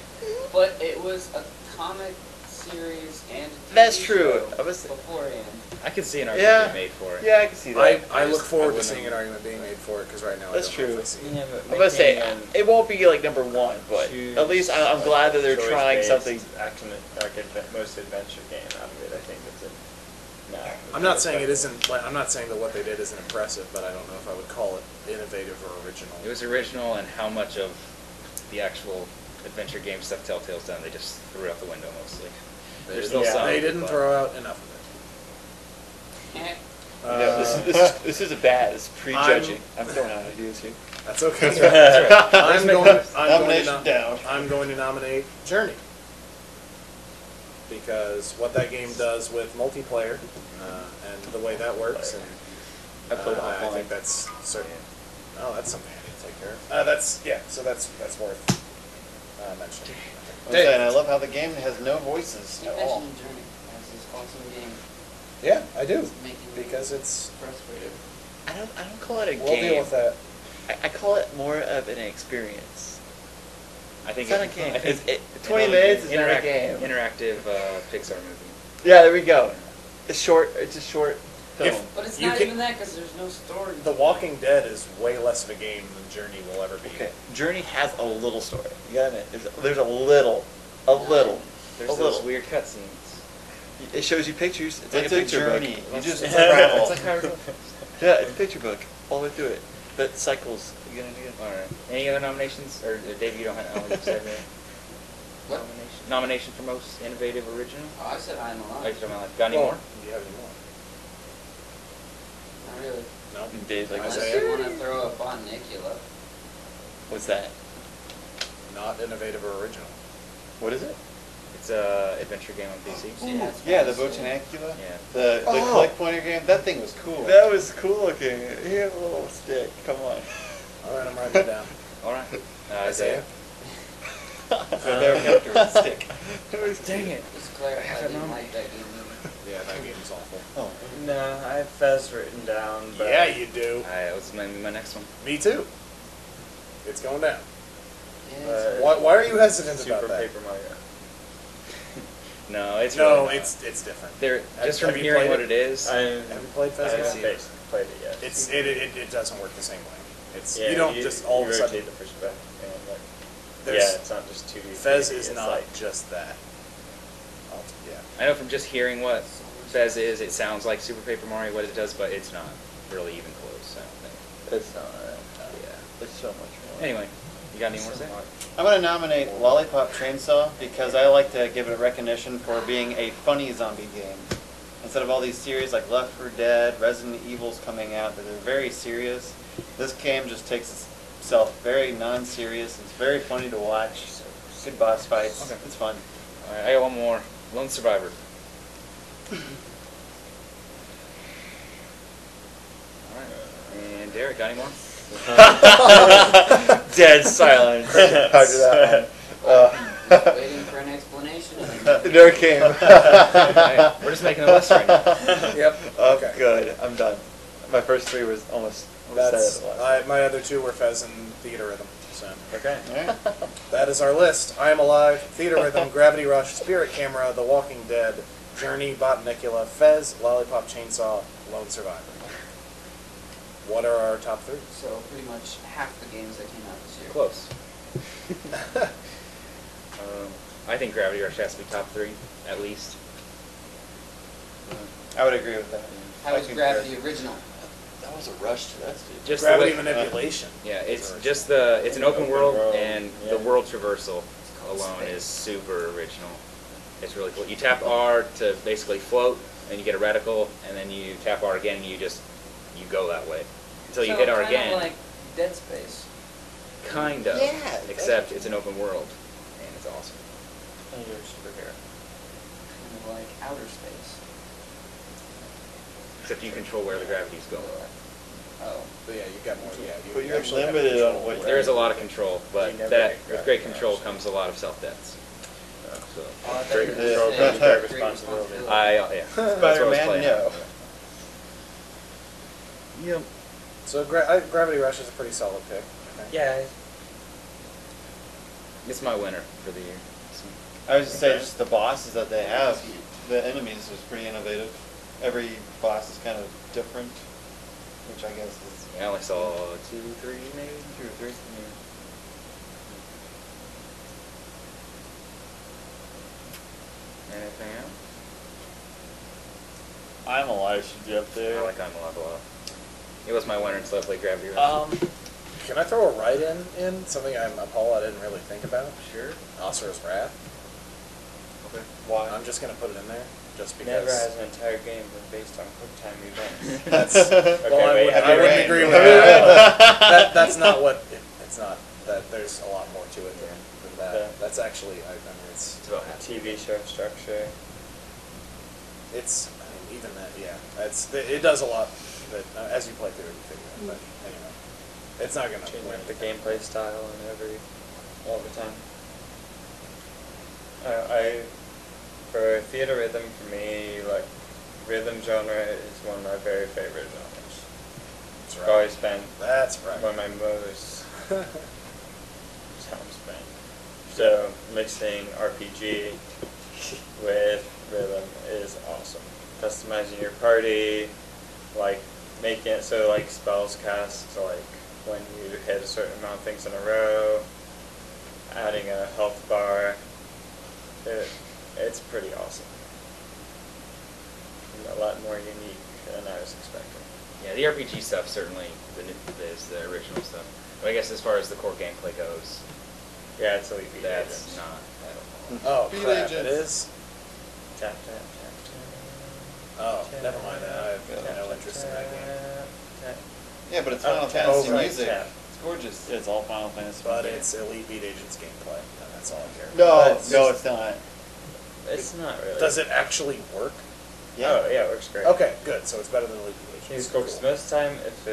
But it was a comic series and a TV That's true. show I was- beforehand. I could see an argument Yeah. being made for it. Yeah, I can see that. I look forward to wouldn't- seeing an argument being made for it because right now That's I don't know true. if I see it. Yeah, but I'm gonna say making it won't be like number one, but at least I'm glad that they're trying choice-based something. Action, like most adventure game out of it. I think it's a. No. I'm not saying it isn't. I'm not saying that what they did isn't impressive, but I don't know if I would call it innovative or original. It was original, and how much of the actual adventure game stuff Telltale's done, they just threw out the window mostly. There's still some. They didn't but- throw out enough of Eh, it. This is a bad. This is prejudging. I'm throwing out ideas here. That's okay. That's right. I'm Let's make going. those. I'm going Nomination to down. I'm going to nominate Journey. because what that game does with multiplayer and the way that works, and I played I offline. think that's certain. Oh, that's something I need to take care of. So that's worth mentioning. I'm saying, I love how the game has no voices You at all. mentioned Journey as this awesome game. Yeah, I do, It's making me because it's. frustrated. I don't call it a We'll game. deal with that. I call it more of an experience. I think It's not a game. I think 20 minutes is not a game. Interactive Pixar movie. Yeah, there we go. It's short. It's a short film. But it's You not can- even that because there's no story. The Walking Dead is way less of a game than Journey will ever be. Okay, Journey has a little story. You gotta admit, there's a little. There's A those little. weird cutscenes. It shows you pictures. It's like It's a a picture journey. book. You just It's travel. like how yeah, it's a picture book all the way through it. That cycles again and again. All right. Any other nominations? Or Dave, you don't have you said What? nomination for most innovative original? Oh, I said I'm Oh, alive. you talking about like, got any Well, more? Do you have any more? Not really. No. Dave's like, I Unless say you want to throw a Botanicula. what's that? Not innovative or original. What is it? It's a adventure game on PC. See, that's Yeah, the what I said. Botanicula. Yeah. The Oh. click pointer game. That thing was cool. That was cool looking. He had a little stick. Come on. All right, I'm writing it down. All right. Isaiah? Their character was a stick. Dang it. Just clarify, I have didn't no- like that game either. Yeah, that game's awful. Oh. No, I have Fez written down. But Yeah, you do. That was my next one. Me too. It's going down. Yeah, Why are you hesitant Super about that? Paper Mario. No, it's No, really not. it's different. There, just from have you hearing played what it? it is. Have you played I Fez haven't yet? basically played it yet. It doesn't work the same way. It's Yeah, you don't just all of a rotate sudden. the perspective. And like, There's- yeah, it's not just 2D. Fez 3D, is it's not like, just that. Yeah. I know from just hearing what Fez is, it sounds like Super Paper Mario, what it does, but it's not really even close. I don't think. It's not. Yeah. It's so much more. Anyway, you got any more to say? I'm going to nominate Lollipop Chainsaw because I like to give it recognition for being a funny zombie game. Instead of all these series like Left 4 Dead, Resident Evil's coming out that are very serious, this game just takes itself very non-serious. It's very funny to watch. Good boss fights. Okay. It's fun. All right, I got one more. Lone Survivor. All right. And Derek, got any more? Dead silence after that one. waiting for an explanation. There came. Hey, we're just making a list right now. Yep. Oh, Okay. good. I'm done. My first three was almost That's said it last. my other two were Fez and Theater Rhythm. So okay. Alright. that is our list. I Am Alive, Theater Rhythm, Gravity Rush, Spirit Camera, The Walking Dead, Journey, Botanicula, Fez, Lollipop Chainsaw, Lone Survivor. What are our top three? So pretty much half the games that came out this year. Close. I think Gravity Rush has to be top 3, at least. I would agree with that. How was Gravity original? That was a rush to that dude. Just Gravity the way, Manipulation. yeah, it's Or- just the it's an open world, and yeah. the world traversal called alone space. is super original. It's really cool. You tap R to basically float, and you get a reticle, and then you tap R again, and you go that way until you So hit R kinda again. like Dead Space. Kind of. Yeah, Except it's an open world, and it's awesome. And you're a superhero. Kind of like Outer Space. Except you control where the gravity's going. Oh. But yeah, you got more. Yeah, you But you're actually have limited control on what over There it. is a lot of control, but You never that get with great gravity control rush. comes a lot of self-deaths. So, Oh, I thought Great you were control saying comes great great responsibility. responsibility. yeah. That's what I was Spider-Man, playing. no. Yep. So Gravity Rush is a pretty solid pick. I think. Yeah. It's my winner for the year. I was just say just the bosses that they have, the enemies was pretty innovative. Every boss is kind of different, which I guess is I only saw 2, 3, maybe. 2 or 3. Anything else? I'm Alive should be up I there. like I'm Alive a lot. It was my winner until I played Gravity Rush. Can I throw a write-in in something I didn't really think about? Sure. Asura's Wrath. Okay. Why? I'm just gonna put it in there just because. Never has an entire game been based on quick time events. That's Okay, well, wait, I have you wouldn't ran? agree with Have you that. That's not what. It's not that. There's a lot more to it than That's actually, I mean, it's It's about half. TV show structure. I mean, even that, yeah. It does a lot, but as you play through it, you figure it out. But anyway, it's not going to Changing win the gameplay style and all the time. For theater rhythm, for me, like, rhythm genre is one of my very favorite genres. That's It's right. always been That's right. one of my most time spent. So mixing RPG with rhythm is awesome. Customizing your party, like making it so like spells cast like when you hit a certain amount of things in a row, adding a health bar. It's pretty awesome. And a lot more unique than I was expecting. Yeah, the RPG stuff certainly is the original stuff. But I guess as far as the core gameplay goes, Yeah, it's Elite Beat that's Agents. not at all. Oh, Beat crap, it Agents. is? Tap, tap, tap, tap. Oh, Tap, never mind that. I have tap, no tap, interest in that game. tap. Yeah, but it's Oh, Final tap, Fantasy right, music. tap. It's gorgeous. It's all Final Fantasy. But music. it's Elite Beat Agents gameplay, and that's all I care about. No, But no, it's not. It's not really. Does it actually work? Oh, yeah, it works great. Okay, good. So it's better than Elite Beat Agents. It's cool, 'cause most of the time, if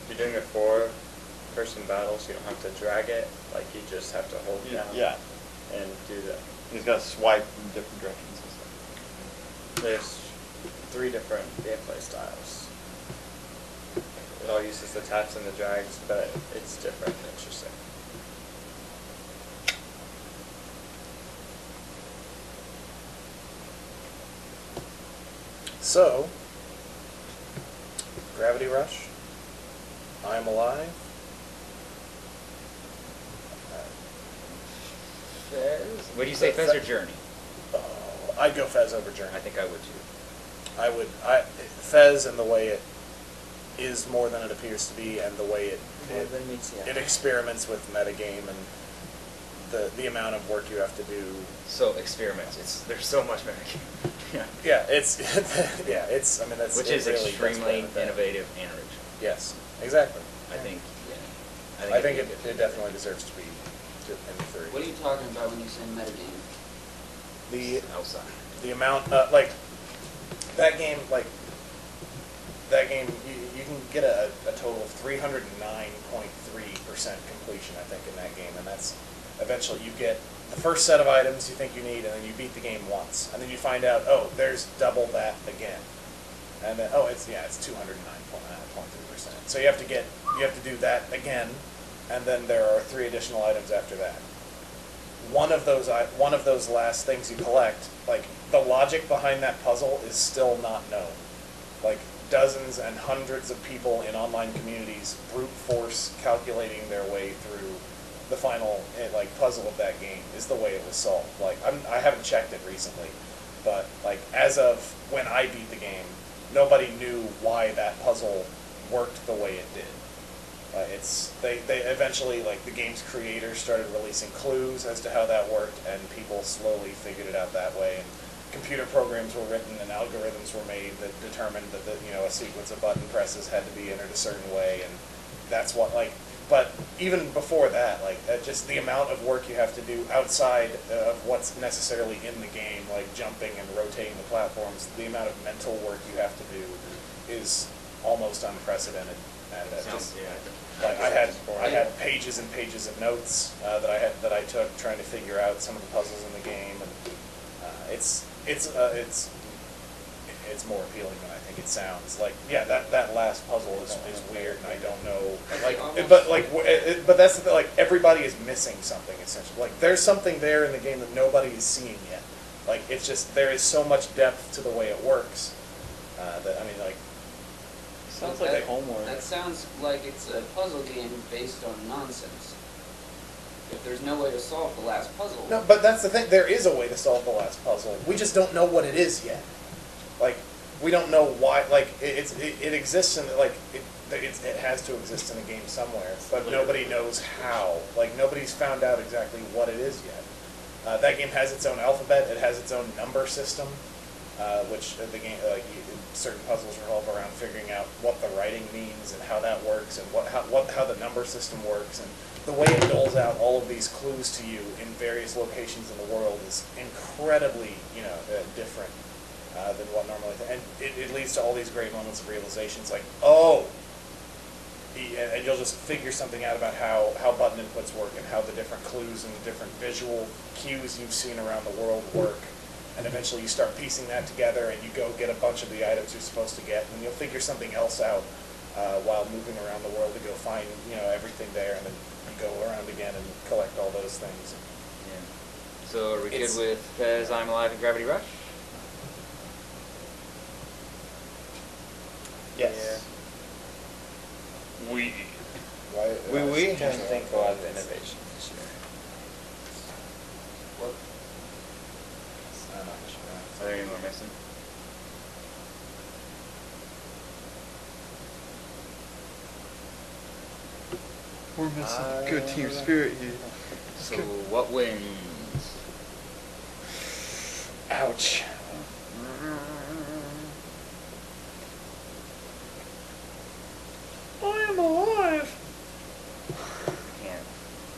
you're doing a 4-person battle, so you don't have to drag it, like you just have to hold down Yeah. and do that. He's got to swipe in different directions and stuff. There's 3 different gameplay styles. It all uses the taps and the drags, but it's different and interesting. So, Gravity Rush, I Am Alive. Fez? Would you say Fez or Journey? I'd go Fez over Journey. I think I would too. Fez and the way it is more than it appears to be, and the way it experiments with metagame and the amount of work you have to do. So experiments. There's so much metagame. Yeah. Yeah, it's I mean that's Which it is really does extremely play with that. innovative and original. Yes, exactly. I think. Yeah. I think it'd be a good it definitely deserves to be in the 3. What are you talking about when you say metagame? The outside. the amount that game you can get a total of 309.3% completion, I think, in that game, and that's eventually you get the first set of items you think you need, and then you beat the game once, and then you find out, oh, there's double that again, and then it's 209.3%. So you have to do that again, and then there are 3 additional items after that. One of those last things you collect, like the logic behind that puzzle is still not known. Like dozens and hundreds of people in online communities brute force calculating their way through the final puzzle of that game is the way it was solved. Like I haven't checked it recently, but like as of when I beat the game, nobody knew why that puzzle worked the way it did. They eventually, like, the game's creators started releasing clues as to how that worked, and people slowly figured it out that way. And computer programs were written and algorithms were made that determined that a sequence of button presses had to be entered a certain way, and that's what But even before that, just the amount of work you have to do outside of what's necessarily in the game, like jumping and rotating the platforms, the amount of mental work you have to do is almost unprecedented. And I had pages and pages of notes that I took trying to figure out some of the puzzles in the game, and it's more appealing than I think it sounds. That last puzzle is weird, and I don't know. But that's the thing, everybody is missing something essentially. Like there's something there in the game that nobody is seeing yet. It's just there is so much depth to the way it works that Sounds like homework. That sounds like it's a puzzle game based on nonsense. If there's no way to solve the last puzzle... No, but that's the thing. There is a way to solve the last puzzle. We just don't know what it is yet. We don't know why... It exists in... It has to exist in a game somewhere, but nobody knows how. Nobody's found out exactly what it is yet. That game has its own alphabet. It has its own number system. which the game certain puzzles revolve around figuring out what the writing means and how that works and how the number system works, and the way it doles out all of these clues to you in various locations in the world is incredibly different than what normally, and it leads to all these great moments of realizations like, oh, and you'll just figure something out about how button inputs work and how the different clues and the different visual cues you've seen around the world work. And eventually you start piecing that together and you go get a bunch of the items you're supposed to get, and you'll figure something else out while moving around the world to go find everything there, and then you go around again and collect all those things. Yeah. So are we good with Fez, I'm Alive, and Gravity Rush? Yes. Yeah. We. Why, We- I don't think a lot of innovation this year. What? Are there any more missing? We're missing good team spirit here. So what wins? Ouch. I'm alive.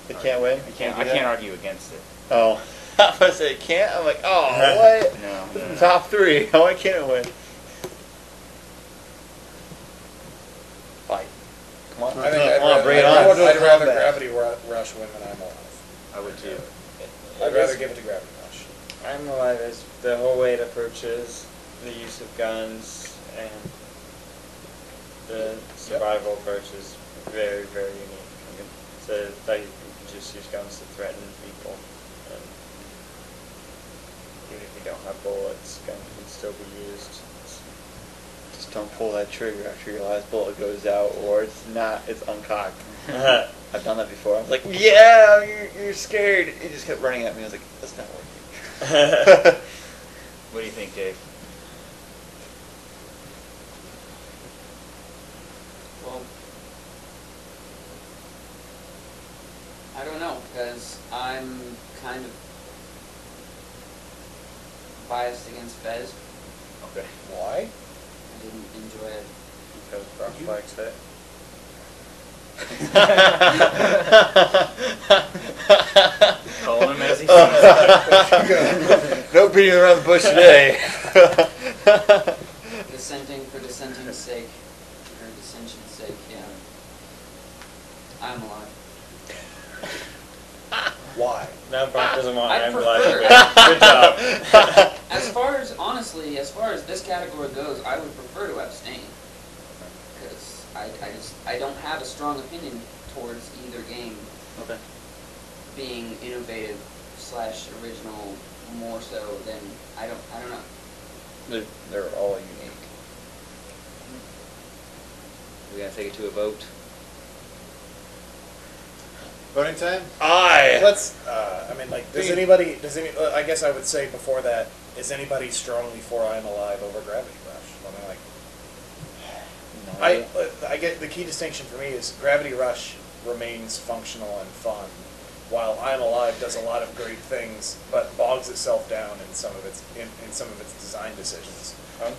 I It can't win? can't. I can't argue against it. Oh. I was going to say it can't? I'm like, oh, what? No. Top 3. Why can't it win? Fight. Come on. I think Come on, bring it on. I'd rather Gravity Rush win than I'm Alive. I would too. I'd rather give it to Gravity Rush. I'm Alive is the whole way it approaches the use of guns and the survival approach is very, very unique. So that you can just use guns to threaten people. And even if you don't have bullets, guns can still be used. Just don't pull that trigger after your last bullet goes out, or it's uncocked. I've done that before. I was like, yeah, you're scared. It just kept running at me. I was like, that's not working. What do you think, Dave? Well, I don't know, because I'm kind of biased against Fez. Okay. Why? I didn't enjoy it. Because Brock likes it. Calling him as he sees it. No beating around the bush today. Dissenting for dissenting's sake, or dissension's sake, yeah. I'm alive. Why? Now Brock doesn't want I I'm prefer Alive to it. win. Good job. As far as, honestly, as far as this category goes, I would prefer to abstain. Because I don't have a strong opinion towards either game Okay. being innovative / original more so than, I don't know. They're all unique. We gotta take it to a vote. Voting time? Aye. Let's. I guess I would say before that, is anybody strongly for I'm Alive over Gravity Rush? I mean, I get the key distinction for me is Gravity Rush remains functional and fun, while I'm Alive does a lot of great things, but bogs itself down in some of its design decisions.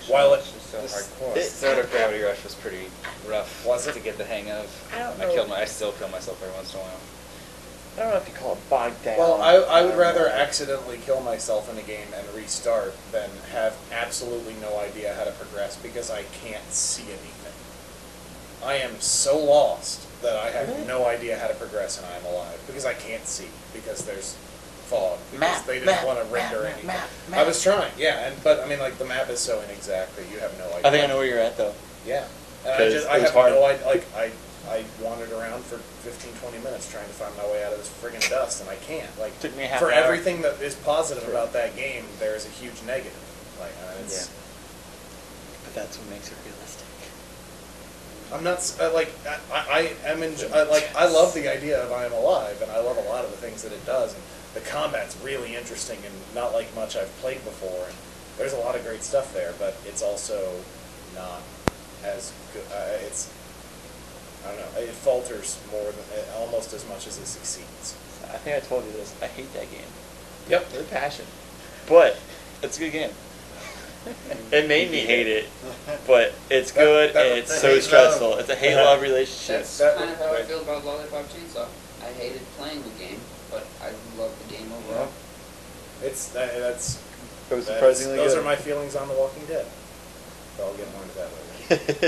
While it It's so this- hardcore. Third of Gravity Rush was pretty rough. Was it? To get the hang of? I don't know. I still kill myself every once in a while. I don't know if you call it bogged down. Well, I would rather accidentally kill myself in a game and restart than have absolutely no idea how to progress because I can't see anything. I am so lost that I have no idea how to progress in I'm Alive because I can't see because there's fog because they didn't want to render anything. I was trying, yeah, but I mean, like the map is so inexact that you have no idea. I think I know where you're at, though. Yeah, and 'Cause I it was have hard. no idea. Like I wandered around for 15, 20 minutes trying to find my way out of this friggin' dust, and I can't. Like, Took me a half for an hour. everything that is positive about that game, there is a huge negative. Like, it's. But that's what makes it realistic. I'm not I am I love the idea of I Am Alive, and I love a lot of the things that it does. And the combat's really interesting and not like much I've played before. And there's a lot of great stuff there, but it's also not as good. I don't know. It falters more than almost as much as it succeeds. I think I told you this. I hate that game. Yep. With passion. But it's a good game. It made me hate it, but it's good That- and it's that's so a hate stressful. love. It's a hate-love relationship. That's That- kind of how I wait. feel about Lollipop Chainsaw. I hated playing the game, but I love the game overall. That's It was those surprisingly are good. my feelings on The Walking Dead. But I'll get more into that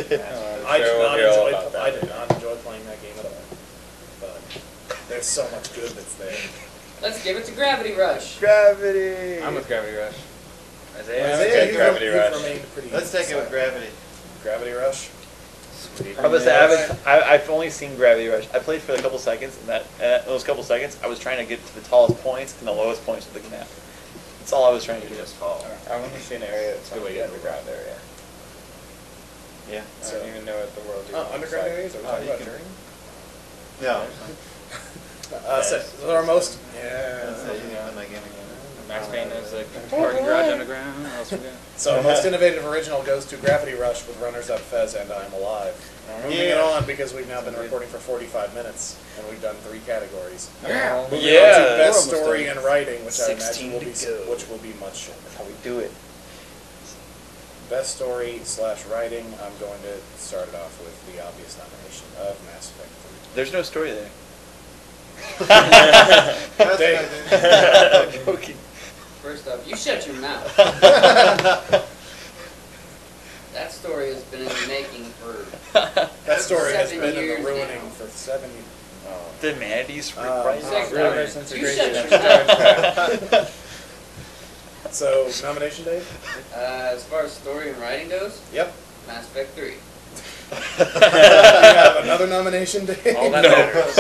later. I'm sure we'll hear all about that I did later. not enjoy playing that game at all. But there's so much good that's there. Let's give it to Gravity Rush. Gravity. I'm with Gravity Rush. Isaiah? Yeah, Isaiah, okay, Gravity you've Rush. remained pretty Let's take it with silent. Gravity. Gravity Rush. Sweet. I was I've only seen Gravity Rush. I played for a couple seconds, and those couple seconds, I was trying to get to the tallest points and the lowest points of the map. That's all I was trying to do. Just fall. I've only seen an area that's Good on way the to underground area. Yeah. I don't even know what the world is. Underground areas? Are we talking you about can- during? No. So our most... Yeah. That's it, you know, in my gaming. Max Payne is a parking garage underground. What else we got? So most innovative original goes to Gravity Rush with runners-up Fez and I Am Alive. Moving it Yeah. on because we've now been recording for 45 minutes and we've done 3 categories. Yeah. Moving Yeah, on to we're best almost story done. and writing, which I 16 imagine will to be go. which will be much shorter. How we do it. Best story / writing. I'm going to start it off with the obvious nomination of Mass Effect 3. There's no story there. That's Dave. Joking. First off, you shut your mouth. That story has been in the making for That story has 7 been in the years ruining now. for 7 years. The humanities Oh, rising. Second Ever off, since the you creation shut of your Star mouth. Trek. So, nomination, Dave? As far as story and writing goes, Yep. Mass Effect 3. You have another nomination, Dave? All that No. matters.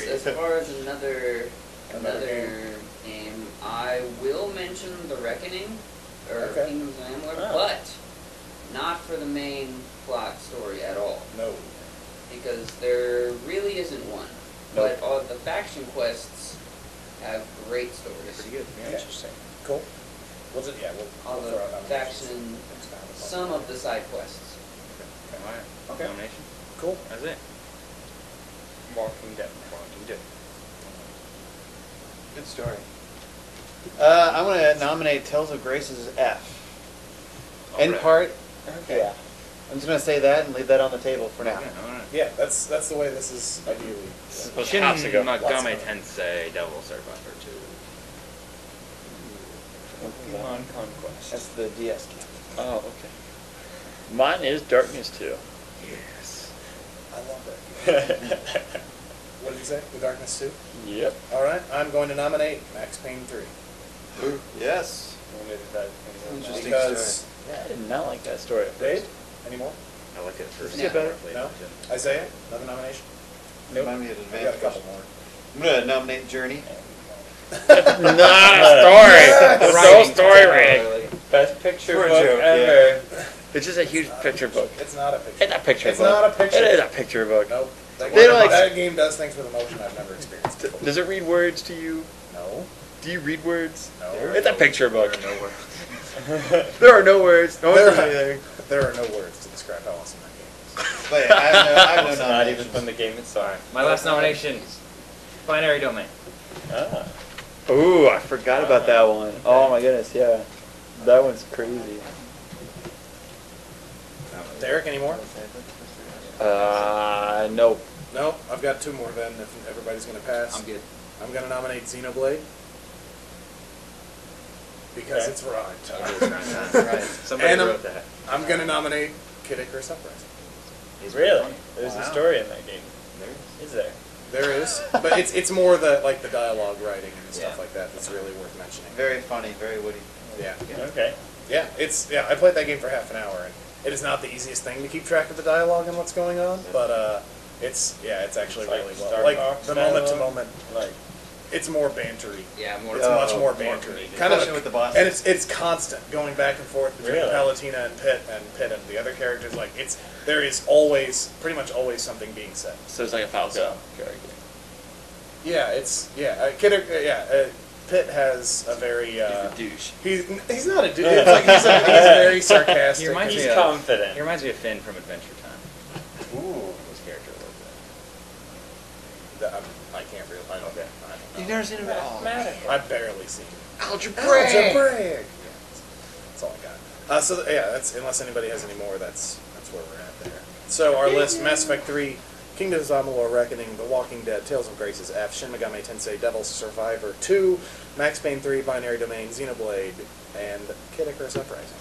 As far as another Another game, I will mention The Reckoning, or Okay. Kingdoms of Amalur, Oh. but not for the main plot story at all, No. because there really isn't one. Nope. But all the faction quests have great stories. Pretty good. Yeah. Okay. Interesting. Cool. We'll just, yeah, All we'll the throw out nominations. faction, Next time. some of the side quests. Alright. Okay. Nomination. Cool. That's it. Walking Dead. Walking Dead. Good story. I'm going to nominate Tales of Grace's F. In Alright. part, Okay. yeah. I'm just going to say that and leave that on the table for now. Okay, alright. Yeah, that's the way this is ideally. This is Yeah. supposed to Shin have to go. Megami Tensei Devil Survivor 2. Pokemon Conquest. That's the DS game. Oh, okay. Mine is Darkness 2. Yes. I love that game. What did you say? The Darkness 2? Yep. Alright, I'm going to nominate Max Payne 3. Yes. When did that Interesting Because, I did not like that story. at Dave, first. any more? I like it first. Yeah, better. No? Isaiah, another nomination? Remind me of I got a couple advanced. more. I'm going to nominate Journey. Not a story. So story rating. Best picture For a book joke, ever. It's just a huge picture book. It's not a picture. It's a picture It's book. not a picture. It is a picture book. Nope. That They game, don't like- that game does things with emotion I've never experienced before. Does it read words to you? No. Do you read words? No. It's a picture book. No words. There are no words. No one There says are- anything. There are no words to describe how awesome that game is. But yeah, I have no It's not even nominations. from the game itself. Alright. My last nomination. Binary Domain. Ah. Ooh, I forgot about that one. Oh my goodness, yeah. That one's crazy. Derek, any more? Nope. No, I've got 2 more then, if everybody's going to pass. I'm good. I'm going to nominate Xenoblade. Because Okay. it's rhymed. It is right. Right. Somebody And wrote that. I'm going to nominate Kid Icarus Uprising. He's Really? There's Wow. a story in that game. Is there? There is, but it's more the dialogue writing and stuff Yeah. like that that's really worth mentioning. Very funny, very witty. Yeah, Okay. yeah. I played that game for half an hour, and it is not the easiest thing to keep track of the dialogue and what's going on, but it's actually It's like really well. Star Like Fox the moment to dialogue? moment, Like, it's more bantery. Yeah, more. It's Oh, much more more bantery, comedic. kind of, Especially with the bosses. and it's constant going back and forth between Really? Palutena and Pitt and the other characters. Like there is always pretty much always something being said. So it's like a Falco character. Yeah, Pitt has a very He's a douche. he's not a dude. It's like he's very sarcastic. He reminds he's me of- confident. He reminds me of Finn from Adventure Time. Ooh, His character a little bit. I can't really. I don't. Okay. I don't know. You've never seen him at all. I've barely seen Algebra. Algebraic. Yeah, that's all I got. That's unless anybody has any more. That's where we're at there. So our list: Mass Effect 3, Kingdoms of Amalur: Reckoning, The Walking Dead, Tales of Graces F, Shin Megami Tensei: Devil's Survivor 2, Max Payne 3, Binary Domain, Xenoblade, and Kid Icarus Uprising.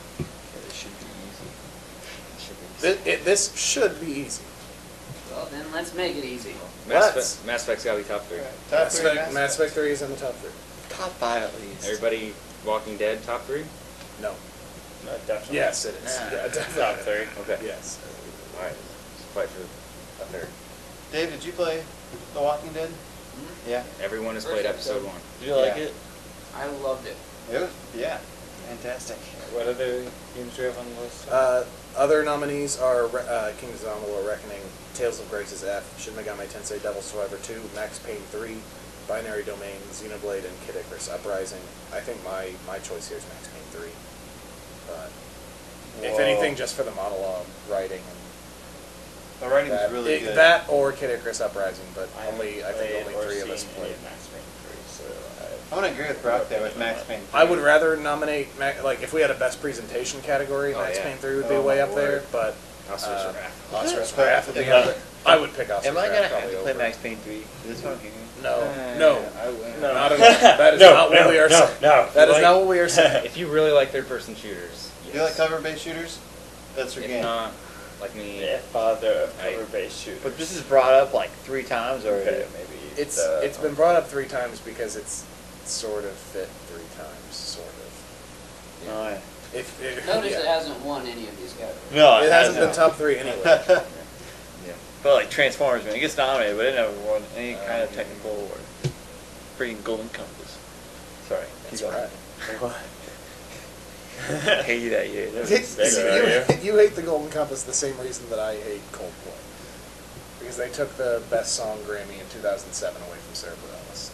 This should be easy. This should be easy. Well, then let's make it easy. Mass Effect's got to be top 3. Mass Effect 3 is in the top 3. Top 5 at least. Everybody, Walking Dead, top 3? No. Definitely. Yes, it is. Yeah. Yeah, definitely. Top 3. Okay. Yes. All right. Let's fight for a third. Dave, did you play The Walking Dead? Yeah. Everyone has First played episode 1. Did you like Yeah. it? I loved it. It was, yeah. Fantastic. What other games do you have on the list? Other nominees are Kingdoms of Amalur: Reckoning, Tales of Graces F, Shin Megami Tensei: Devil's Survivor 2, Max Payne 3, Binary Domain, Xenoblade, and Kid Icarus Uprising. I think my choice here is Max Payne 3. But if Whoa. anything, just for the monologue writing and The writing that, was really good. that or Kid Icarus Uprising, but I only I think only 3 of us played. Max Payne 3, so I'm going to agree with Brock there with Max Payne 3. I would rather nominate like if we had a best presentation category, Oh, Max yeah. Payne 3 would be Oh, way my up there, word. but Oscar's Wrath. Oscar's Wrath would be Am I- up there. I would pick Oscar's Am I Wrath gonna have probably to play over. Max Payne 3? Is this fucking No, I no, win. not at all. That is not what we are saying. No, That is not what we are saying. If you really like third-person shooters, yes. Do you like cover-based shooters? That's your If game. not, like me, Yeah, father of cover-based shooters. But this is brought up like 3 times already. Okay, maybe. It's been brought up 3 times because it's sort of fit 3 times, sort of. Oh, yeah. If Notice yeah. it hasn't won any of these categories. No, It hasn't been top 3 anyway. yeah. But like Transformers, man, it gets nominated, but it never won any kind of technical award. Freaking Golden Compass. Sorry. That's keep going. right. I hate that year. You hate the Golden Compass the same reason that I hate Coldplay. Because they took the Best Song Grammy in 2007 away from Sarah Bareilles.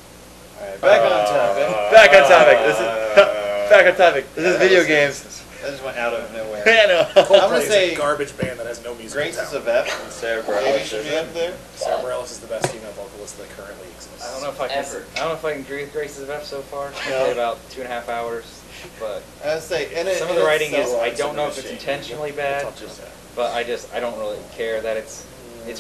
Alright, back on topic. Back on topic. This is back on topic. This is video games. That just went out of nowhere. I know. Coldplay is say a garbage band that has no musical Graces talent. of F. Sarah Maybe Bareilles should be is up there. Sarah Bareilles is the best female vocalist that currently exists. I don't know if I can. Ever. I don't know if I can agree with Graces of F so far. I No. played about 2.5 hours, but I would say, and some of the writing is. I so don't know if it's machine. intentionally bad, but I don't really care that it's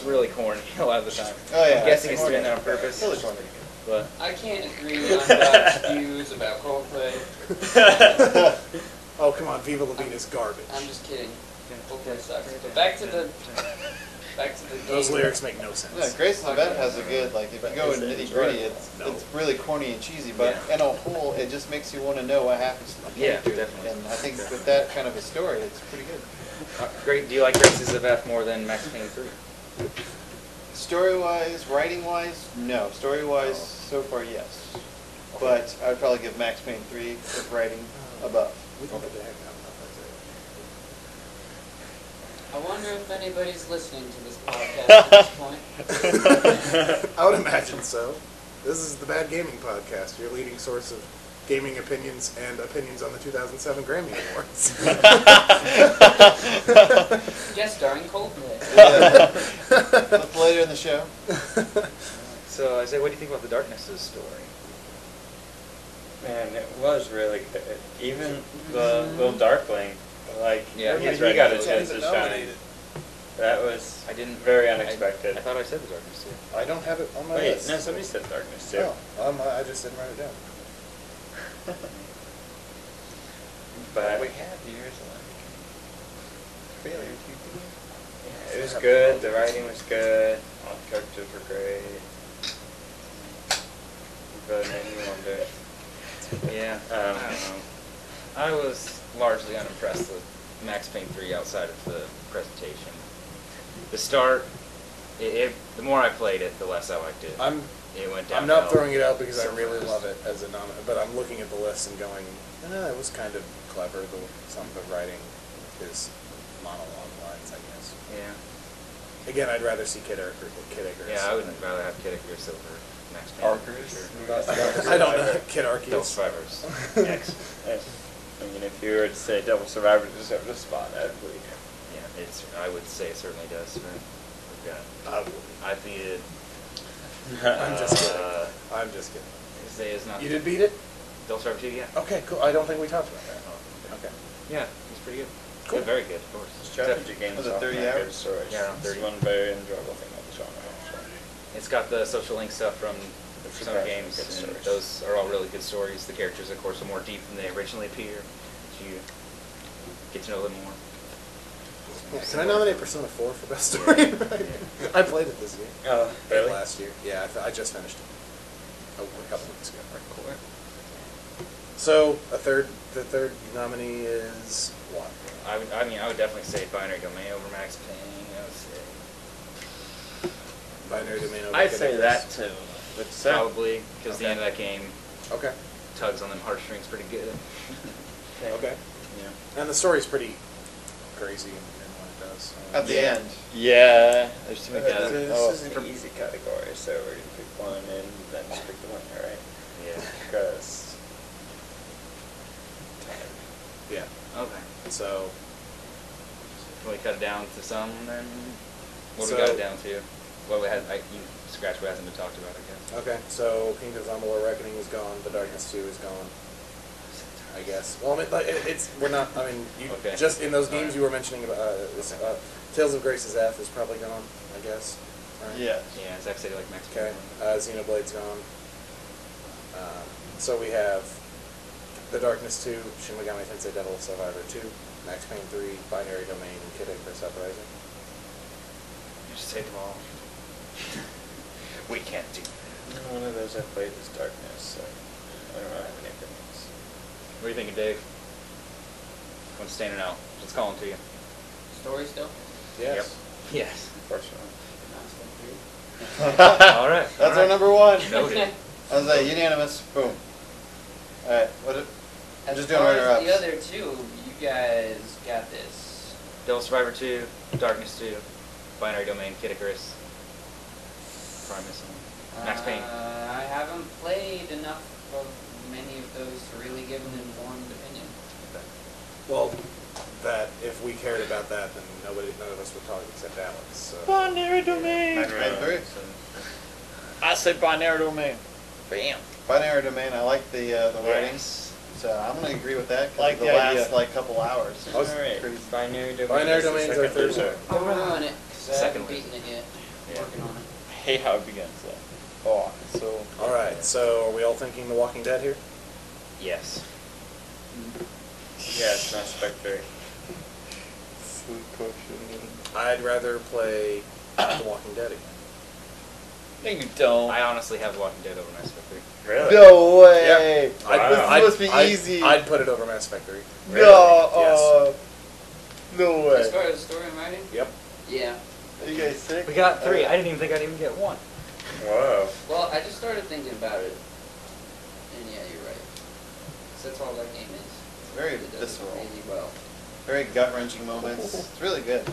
really corny a lot of the time. Oh, yeah. I'm guessing it's doing that on purpose. Really corny. But I can't agree on Doc's views about Coldplay. Oh, come on, Viva La Vida is garbage. I'm just kidding. Coldplay sucks. But back to the game. Those lyrics make no sense. Yeah, Graces of F has a good, like, if you go in nitty gritty, it's really corny and cheesy, but in a whole, it just makes you want to know what happens to the Yeah, character. definitely. And I think with that kind of a story, it's pretty good. great. Do you like Graces of F more than Max Payne 3? Story-wise, writing-wise, no. Story-wise, so far, yes. But I would probably give Max Payne 3 with writing above. We can put the heck out I wonder if anybody's listening to this podcast at this point. I would imagine so. This is the Bad Gaming Podcast, your leading source of gaming opinions and opinions on the 2007 Grammy Awards. Guest starring Coldplay. Look later in the show. So I say, what do you think about the Darkness' story? Man, it was really good. Even the little Darkling, like, Yeah, he he's got a right. chance to shine. That was very unexpected. I thought I said the Darkness too. I don't have it on my Wait, list. no, somebody said Darkness too. Oh, I just didn't write it down. But We have years like failure TV. yeah, it was good. The writing was good. All the characters were great. It really made me wonder. Yeah, I don't know. I was largely unimpressed with Max Payne 3 outside of the presentation. The start, the more I played it, the less I liked it. It went down. I'm not throwing it out because I really love it as a but I'm looking at the list and going, it was kind of clever. Some of the writing is monologue lines, I guess. Yeah. Again, I'd rather see Kid Icarus. Yeah, I would rather have Kid Icarus over Max Payne. Arcus? Sure. I don't know. Kid Devil Arceus. Survivors. I mean, if you were to say Devil Survivor deserved a spot, I'd believe you. Yeah, I would say it certainly does. We've got. I beat it. I'm just kidding. I'm just kidding. Say is not. You did beat it? Devil Survivor 2, yeah. Okay, cool. I don't think we talked about that. Okay. Yeah, it's pretty good. Cool. Yeah, very good, of course. Strategy games Was it often 30 have hours? good stories. Yeah, around 30. It's one very enjoyable thing about the genre. Actually. It's got the social link stuff from It's some got games, good and stories. those are all really good stories. The characters, of course, are more deep than they originally appear. You get to know them more. Yeah, can I nominate Persona 4 for best story? I played it this year. Oh, really? Last year. Yeah, I just finished it a couple weeks ago. Cool. So the third nominee is what? I would definitely say Binary Domain over Max Payne. I would say Binary Domain over I'd say Kid that Icarus. too. But probably because the Okay. end of that game Okay. tugs on them heartstrings pretty good. Okay. Yeah. And the story's pretty crazy in what it does. At the end. Yeah, there's too many Yeah. guys. This Oh, is an easy category, so we're gonna pick one and then just pick the winner, right? Yeah. Because Yeah. Okay. So Can we cut it down to some then? What do So- we got it down to? What we had? You scratch what hasn't been talked about, I guess. okay. So Kingdoms Amalur Reckoning is gone. The Darkness 2 is gone. I guess. Well, I mean, it's we're not. I mean, you Okay. just in those games Alright. you were mentioning about Tales of Grace's F is probably gone. I guess. Right? Yes. Yeah, Zack said he liked Max Okay. Payne. Xenoblade's gone. So we have The Darkness 2, Shin Megami Tensei Devil Survivor 2, Max Payne 3, Binary Domain, and Kid Icarus Uprising. You just take them all. We can't do that. one of those I played was Darkness, so I don't really have any opinions. What are you thinking, Dave? What's standing out? Let's call him to you. Story still? Yes. Yes. Unfortunately. All right. That's our number one. Noted. I was like, unanimous. Boom. Alright, As just doing far as runner-ups. the other two, you guys got this. Devil Survivor 2, Darkness 2, Binary Domain, Kid Icarus. Probably missing one. Max Payne. I haven't played enough of many of those to really give an informed opinion. Well, that if we cared about that, then none of us would talk except Alex. So. Binary Domain. Max Payne 3. I say Binary Domain. Bam. Binary Domain, I like the writing. Yes. So I'm going to agree with that. 'Cause Like the the last idea. like couple hours. Alright, Crazy. Binary Domain. Binary is the Domain's our second third loser. one. Don't ruin it, because I Second haven't beaten it yet. Yeah. Working on it. I hate how it begins though. Oh, so. All right. So are we all thinking The Walking Dead here? Yes. Yeah, it's Mass Effect 3. I'd rather play The Walking Dead again. No, you don't. I honestly have Walking Dead over Mass Effect 3. Really? No way. Yeah. Wow. This must be easy. I'd put it over Mass Effect 3. No. No As way. far as story and writing? Yep. Yeah. Are you guys sick? We got 3. I didn't even think I'd even get 1. Whoa. Well, I just started thinking about it, and yeah, you're right. 'Cause that's all that game is. It's very It does it visceral. really well. Very gut wrenching moments. It's really good.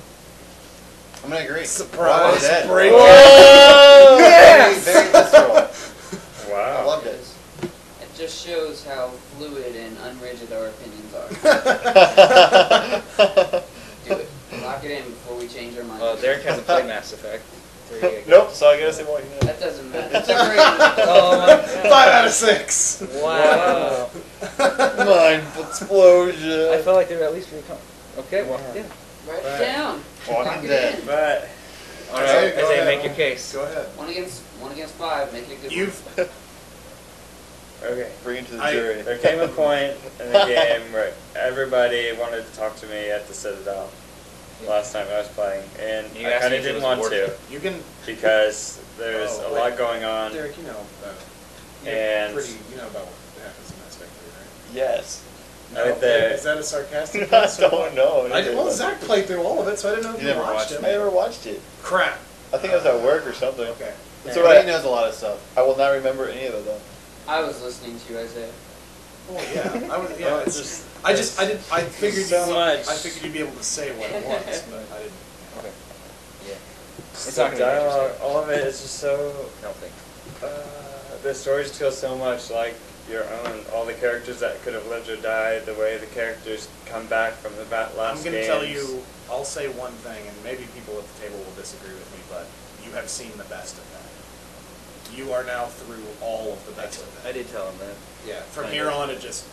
I'm gonna agree. Surprise Walking Dead. break. Very, very visceral. I Wow. loved it. It just shows how fluid and unrigid our opinions are. Do it. Lock it in before we change our minds. Well, Derek hasn't played Mass Effect 3. Nope, so I gotta say Walking Dead. That doesn't matter. It's a great. Oh my god. 5 out of 6. Wow. Mind explosion. I felt like they were at least recon. Okay, well, yeah. Write Right. it down. Walking Lock it Dead. in. But All Isaiah, right, go Isaiah, ahead. make your case. Go ahead. One against 5. Make it a good You've okay. Bring it to the I- jury. There came a point in the game where everybody wanted to talk to me at the Citadel last time I was playing, and You I asked kind me of if it didn't was want to worth you can because there's Oh, a wait. lot going on. Derek, you know And- pretty you know about what happens in Mass Effect 3, Yes. right? Right there. Is that a sarcastic I answer? don't know. Well, Zach played through all of it, so I didn't know if You you never watched watched it. I never watched it. Crap. I think I was at work or something. Okay. It's So alright. he knows a lot of stuff. I will not remember any of it though. I was listening to you, Isaiah. Well, yeah. I was. Yeah. Well, It's it's just. I didn't. I figured. so you, much. I figured you'd be able to say what it was, but I didn't. Okay. Yeah. It's It's not gonna be dialogue. interesting. All of it is just so. I don't think. The story just feels so much like your own. All the characters that could have lived or died, the way the characters come back from the last I'm going to games. tell you. I'll say one thing, and maybe people at the table will disagree with me, but you have seen the best of that. You are now through all of the best of I that. did tell him that. Yeah. From I here did. on, it just.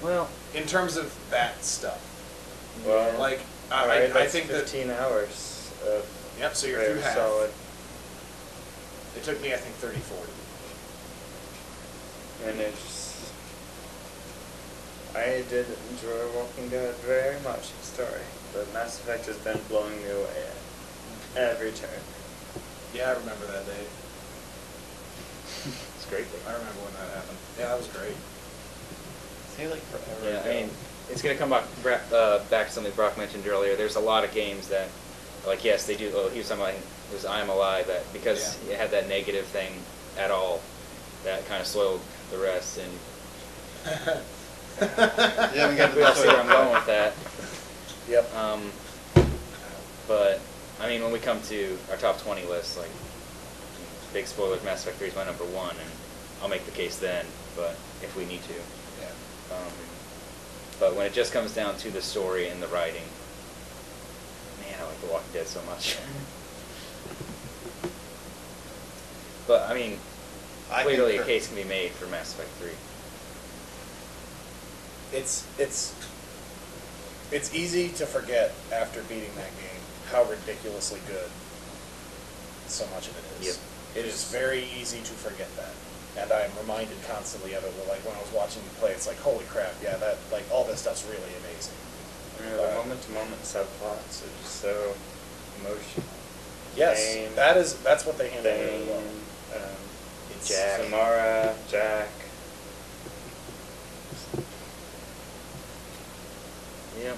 Well, in terms of that stuff. Well, Like, alright, I that's think that. 15 hours of Yep. So you're very through half. solid. It took me, I think, 30, 40. And I did enjoy Walking Dead very much, the story, but Mass Effect has been blowing me away at every turn. Yeah, I remember that day. it's great. I remember when that happened. Yeah, that was great. See, like forever Yeah, ago. I mean, it's going to come back to something Brock mentioned earlier. There's a lot of games that, like, yes, they do. He was talking about was I Am Alive, that because it had that negative thing at all, that kind of soiled the rest. And Yeah, we got we all see where I'm going with that. Yep. But I mean, when we come to our top 20 list, like, big spoilers, Mass Effect 3 is my number 1, and I'll make the case then. But if we need to. Yeah. But when it just comes down to the story and the writing, man, I like The Walking Dead so much. But, I mean, I clearly a concur. case can be made for Mass Effect 3. It's easy to forget after beating that game how ridiculously good so much of it is. Yep. It is very easy to forget that. And I am reminded constantly of it. Like when I was watching you play, it's like, holy crap, yeah, that, like, all this stuff's really amazing. The moment-to-moment subplots are just so emotional. Yes, Thane, that's what they handle really well. It's Jack. Samara, Jack. Yep.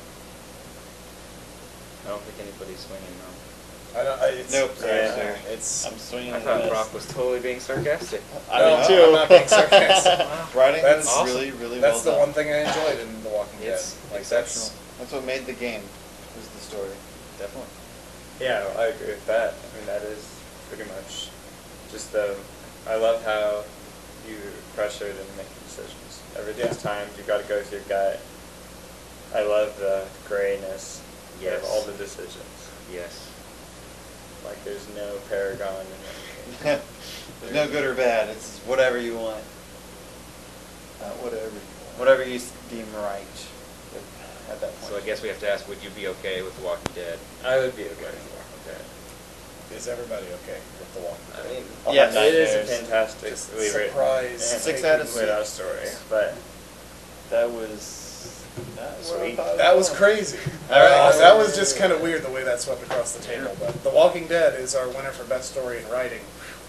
I don't think anybody's swinging, no. I don't. It's, Nope, yeah, it's. I'm swinging I on thought this. Brock was totally being sarcastic. I No, do too. I'm not being sarcastic. Writing That's was awesome. really well That's the done. one thing I enjoyed in The Walking Dead. It's Like exceptional. That's what made the game, was the story. Definitely. Yeah, I agree with that. I mean, that is pretty much just the. I love how you're pressured into making decisions. Everything's timed. You got to go with your gut. I love the grayness Yes. of all the decisions. Yes. Like there's no paragon in it. There's no good or bad. It's whatever you want. Whatever you want. Whatever you deem right at that point. So I guess we have to ask, would you be okay with The Walking Dead? I would be okay with Walking Dead. Is everybody okay with The Walking I Dead? mean, Yes. it is a There's fantastic just written surprise and 6 out of without 6. story, but That was Sweet. That was crazy. Alright. That was just kind of weird the way that swept across the table. But The Walking Dead is our winner for best story and writing.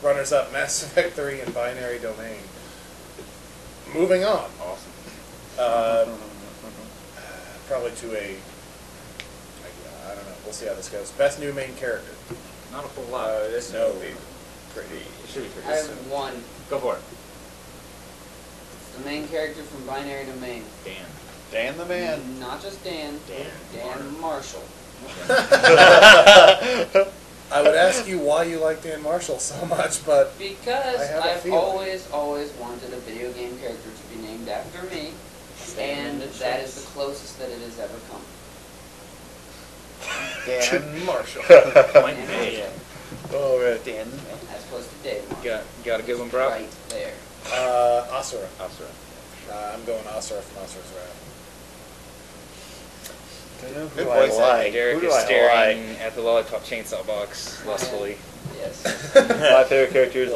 Runners up: Mass Effect 3 and Binary Domain. Moving on. Awesome. Probably to I don't know. We'll see how this goes. Best new main character. Not a whole lot. this No. will be pretty. It should be pretty I have simple. one. Go for it. The main character from Binary Domain. Dan. Dan the man. Not just Dan. Dan. Marshall. I would ask you why you like Dan Marshall so much, but Because I have a I've feeling. always wanted a video game character to be named after me, and that is the closest that it has ever come. Dan Marshall. Point made. Oh, right. Dan the man. As close to Dave Marshall. Got a good one, bro? Right there. Asura. Asura. I'm going Asura from Asura's Wrath. Who Good do I voice like? acting. Derek Who do is I staring like? at the lollipop chainsaw box lustfully. Yes. My favorite character is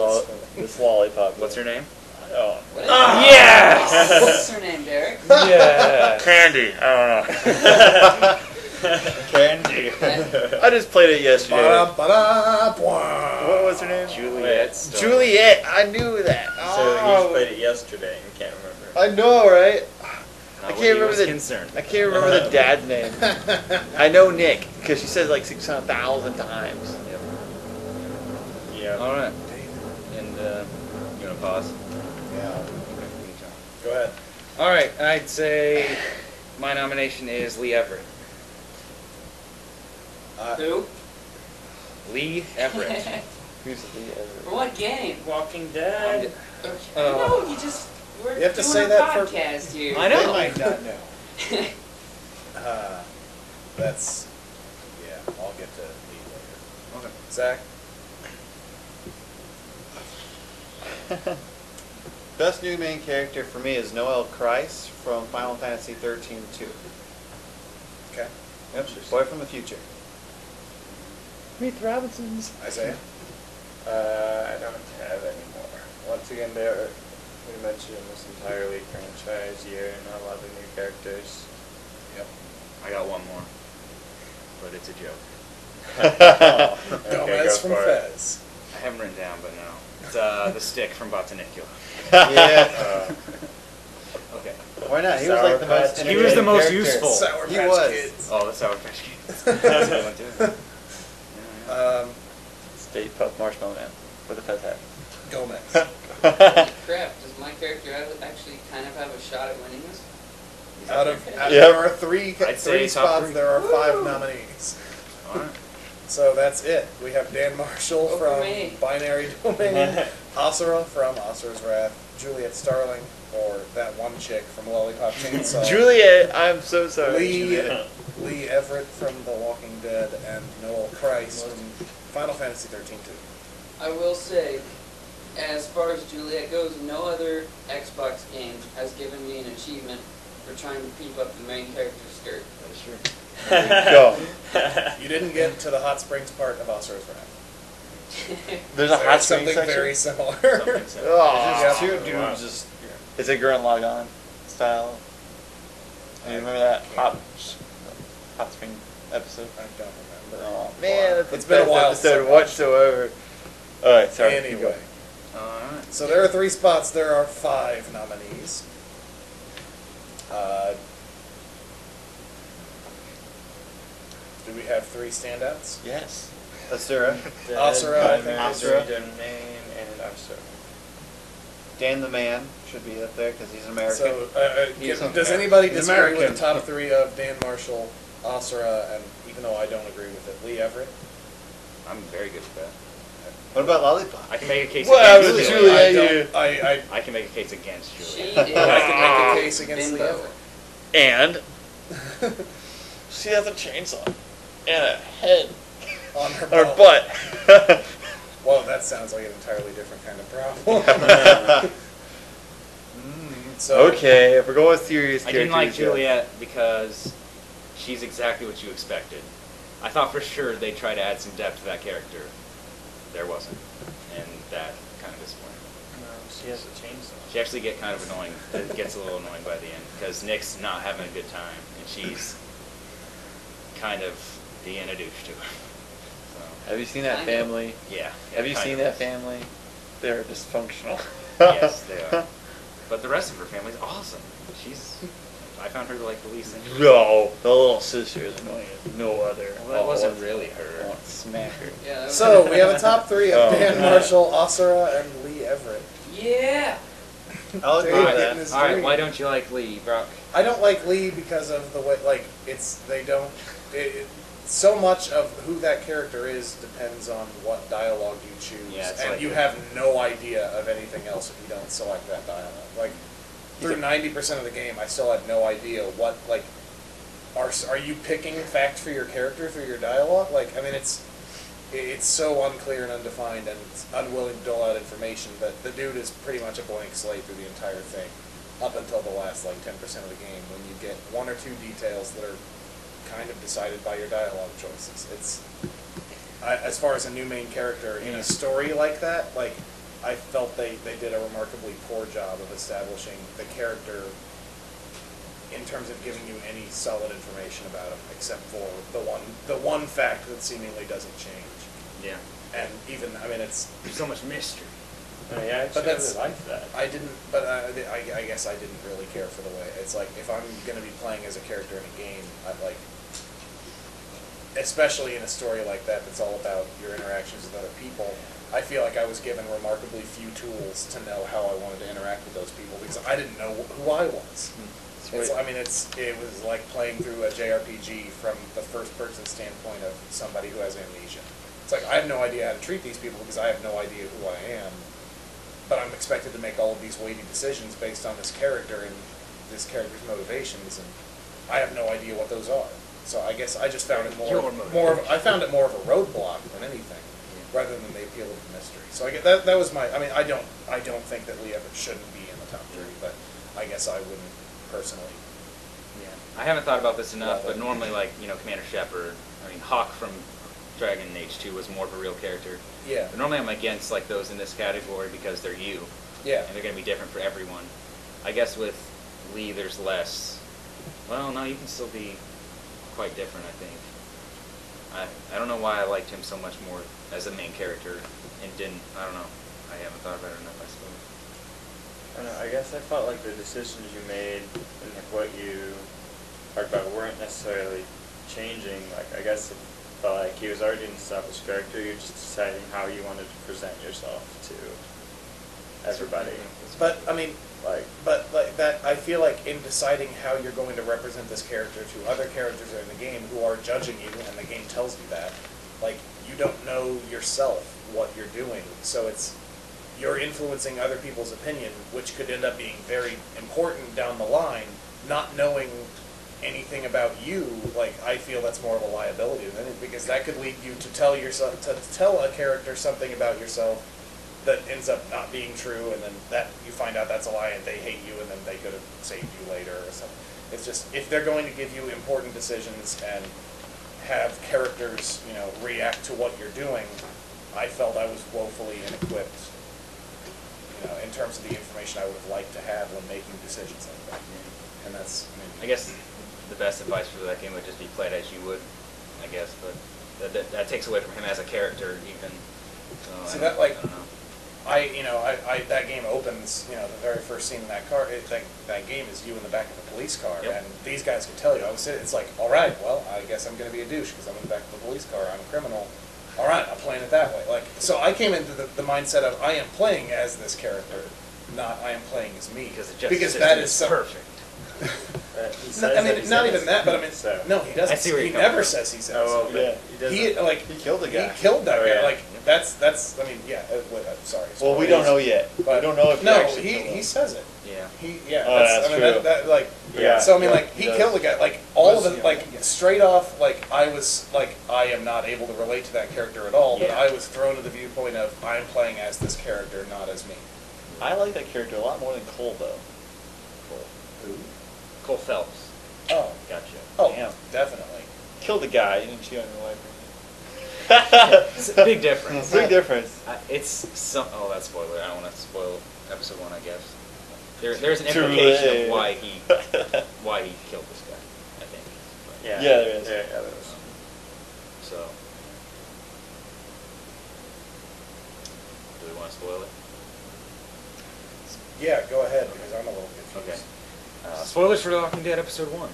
this lollipop. What's her name? Oh. What is Yes! What's her name, Derek? Yeah. Candy. I Candy. I just played it yesterday. Ba-da-ba-da-bwah. What was her name? Juliet. Stone. Juliet. I knew that. So you Oh. played it yesterday and can't remember. I know, right? Not I what can't he remember was the- concerned. I can't remember the dad's name. I know Nick because she said it like 600,000 times. Yeah. All right. And you want to pause? Yeah. Go ahead. All right. I'd say my nomination is Lee Everett. Who? Lee Everett. Who's the For what game? Walking Dead. Okay. No, you just. We're You have to doing say a that for- podcast here. I know. They might not know. That's. Yeah, I'll get to Lee later. Okay. Zach? Best new main character for me is Noel Kreis from Final Fantasy 13-2. Okay. Yep, boy from the future. Meet the Robinsons. Isaiah? I don't have any more. Once again, we mentioned this entirely franchise year, not a lot of new characters. Yep. I got one more, but it's a joke. Gomez from for it. Fez. I haven't written down, but no. It's the stick from Botanicula. Yeah. Okay. Why not? He was Sour like the most. Patch He was the most character. useful. Sour He Patch was. Kids. Oh, the Sour Patch Kids. That's a good one, too. Yeah. State Puff Marshmallow Man with a Fez hat. Gomez. Crap, does my character actually kind of have a shot at winning this? Out of Yep. there are three I'd say top spots, three. there are 5 nominees. All right. So that's it. We have Dan Marshall Vote for from me. Binary Domain, Asura from Asura's Wrath, Juliet Starling, or that one chick from Lollipop Chainsaw, Juliet, I'm so sorry. Lee Everett from The Walking Dead, and Noel Kreis from Final Fantasy 13-2. I will say, as far as Juliet goes, no other Xbox game has given me an achievement for trying to peep up the main character's skirt. That is true. Go. You didn't get to the hot springs part of Asura's Wrath. There's a hot There's spring something section. very similar. Something similar. Oh. Just two Yeah. dudes just. It's a Gurren Lagann style. Do you remember that hot spring episode? I don't remember. Oh man, that's It's the been a best while episode since I whatsoever. All right, sorry. keep Anyway, going. All right. so there are 3 spots. There are 5 nominees. Do we have 3 standouts? Yes. Asura. Asura, I think. Asura. Domain, and Asura. Dan the Man should be up there because he's an American. So, He's does an anybody He's disagree with American. the top 3 of Dan Marshall, Asura, and even though I don't agree with it, Lee Everett? I'm very good at that. What about Lollipop? I can make a case What against happened to Juliet. Juliet? I I can make a case against She Juliet. is I can make a case against Lee bimbo. Everett. And she has a chainsaw and a head On her on her butt. butt. Well, that sounds like an entirely different kind of problem. So, Okay, if we're going with serious I characters, didn't like yes. Juliet because she's exactly what you expected. I thought for sure they'd try to add some depth to that character. There wasn't. And that kind of disappointed me. No, she has a chainsaw. She actually get kind of annoying. It gets a little annoying by the end because Nick's not having a good time and she's kind of being a douche to her. So, Have you seen that Kind of. family? yeah. Have you kind seen of that is. family? They're dysfunctional. Yes, they are. But the rest of her family's awesome. I found her like the least interesting. No, the little sister is annoying as no other. Well, that wasn't I really her. want to smack her. Yeah, that was- So we have a top 3 of Oh. Dan Marshall, Asura, and Lee Everett. Yeah. I'll agree Dave with getting that. his All right, dream. why don't you like Lee, Brock? I don't like Lee because of the way, like, so much of who that character is depends on what dialogue you choose. Yeah, it's and like you a- have no idea of anything else if you don't select that dialogue. Like, through 90% of the game, I still had no idea what, like, are you picking facts for your character through your dialogue? Like, I mean, it's so unclear and undefined, and it's unwilling to dole out information that the dude is pretty much a blank slate through the entire thing, up until the last, like, 10% of the game, when you get 1 or 2 details that are kind of decided by your dialogue choices. As far as a new main character in a story like that, like, I felt they did a remarkably poor job of establishing the character in terms of giving you any solid information about him, except for the one fact that seemingly doesn't change. Yeah. And even, I mean, it's, There's so much mystery. Oh, yeah, But that's- I liked that. I didn't, but I guess I didn't really care for the way, it's like, if I'm gonna be playing as a character in a game, I'd like, especially in a story like that that's all about your interactions with other people, I feel like I was given remarkably few tools to know how I wanted to interact with those people, because I didn't know who I was. It's, I mean, it was like playing through a JRPG from the first-person standpoint of somebody who has amnesia. It's like, I have no idea how to treat these people because I have no idea who I am, but I'm expected to make all of these weighty decisions based on this character and this character's motivations, and I have no idea what those are. So I guess I just found it Your more of, I found it more of a roadblock than anything. rather than the appeal of the mystery. So I get that was my. I mean, I don't think that Lee Everett shouldn't be in the top 30, but I guess I wouldn't personally. Yeah, I haven't thought about this enough, Love but it. normally, like, Commander Shepard, I mean, Hawk from Dragon Age 2 was more of a real character. Yeah. But normally I'm against, like, those in this category because they're you. Yeah. And they're going to be different for everyone. I guess with Lee, there's less. Well, no, you can still be quite different, I think. I don't know why I liked him so much more as a main character and didn't. I don't know. I haven't thought about it enough, I suppose. I don't know, I guess I felt like the decisions you made and like what you talked about weren't necessarily changing. Like, I guess it felt like he was already an established character. You're just deciding how you wanted to present yourself to everybody. But I mean, Like, that, I feel like in deciding how you're going to represent this character to other characters in the game who are judging you, and the game tells you that, like, you don't know yourself what you're doing, so you're influencing other people's opinion, which could end up being very important down the line. Not knowing anything about you, like, I feel that's more of a liability than anything, because that could lead you to tell a character something about yourself that ends up not being true, and then that you find out that's a lie, and they hate you, and then they could have saved you later or something. It's just, if they're going to give you important decisions and have characters, react to what you're doing, I felt I was woefully inequipped, in terms of the information I would have liked to have when making decisions like that. And that's, I guess the best advice for that game would just be play it as you would, I guess, but that takes away from him as a character, even. So See, I that, like, don't know. That game opens, the very first scene in that car, that game is you in the back of a police car, Yep. and these guys can tell you. It's like, all right, well, I guess I'm going to be a douche because I'm in the back of a police car, I'm a criminal. All right, I'm playing it that way. Like, so I came into the mindset of I am playing as this character, not I am playing as me. Because that is so perfect. I mean, not even that, but I mean, so. no, he doesn't. I see where He you're coming never from. says he says. Oh, well, Yeah. he doesn't. He killed the guy. He killed that Oh, guy. yeah. Like that's. I mean, yeah. Sorry. Well, we don't know yet. We But don't know if no, he actually he killed him. says it. Yeah. Oh, that's true. That, like, Yeah. so I mean, Yeah, like, he he does. killed the guy. Like, all of it, like, straight off, like, I was, like, I am not able to relate to that character at all, but Yeah. I was thrown to the viewpoint of, I'm playing as this character, not as me. I like that character a lot more than Cole, though. Who? Cole Phelps. Oh. Gotcha. Oh, Damn. definitely. Killed the guy. You didn't cheat on your wife. It's a big difference. Big difference. It's some. Oh, that's spoiler. I don't want to spoil episode 1, I guess. There's an Too implication late. of why he killed this guy, I think. But, Yeah, Yeah, there is. Yeah, there is. So, do we want to spoil it? Yeah, go ahead, because I'm a little confused. Okay. Spoilers for The Walking Dead episode 1.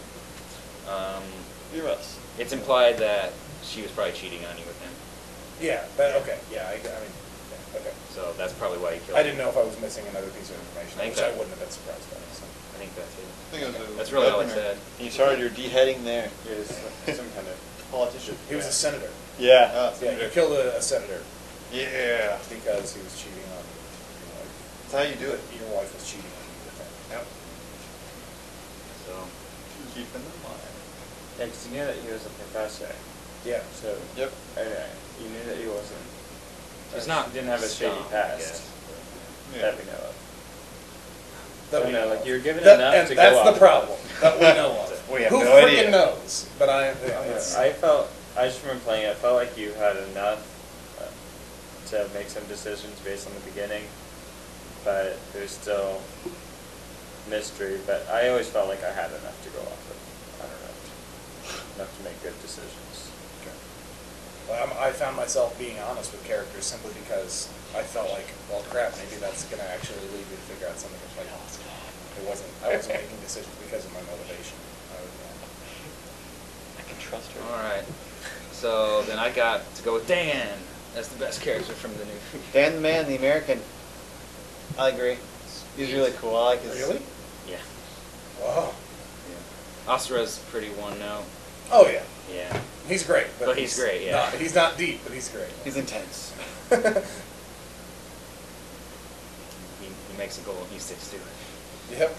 You're us. It's implied that she was probably cheating on you with him. Yeah, okay, yeah, I mean, yeah, okay. So that's probably why he killed I him. didn't know if I was missing another piece of information, I think which I that- wouldn't have been surprised by. So. I think that's it. I think it was That's really all it said. You started your beheading there. He was some kind of Politician. He was a senator. Yeah. Yeah, he killed a senator Yeah. because he was cheating on your wife. That's how you do it. Your wife was cheating on you with him. Yep. So, Keep in mind. Yeah, because you knew that he was a professor. Yeah. So, Yep. you knew that he wasn't. he's not. He didn't have a shady scum, I past guess. that we know of. That So, we no, know like, of. you're given That- enough and to go that's off the of. problem that we know of. We have Who no freaking idea. knows? But it's, I just remember playing it. I felt like you had enough to make some decisions based on the beginning, but there's still mystery. But I always felt like I had enough to go off of. I don't know, enough to make good decisions. I found myself being honest with characters simply because I felt like, well, crap, maybe that's going to actually lead me to figure out something. It's like, I wasn't making decisions because of my motivation. I can trust her. All right. So then I got to go with Dan as the best character from the new. Dan the Man, the American. I agree. He's really cool. I like his. Really? Yeah. Wow. Asura's pretty one note. Oh yeah, Yeah. he's great. But he's great, yeah. He's not deep, but he's great. He's intense. He makes a goal and he sticks to it. Yep.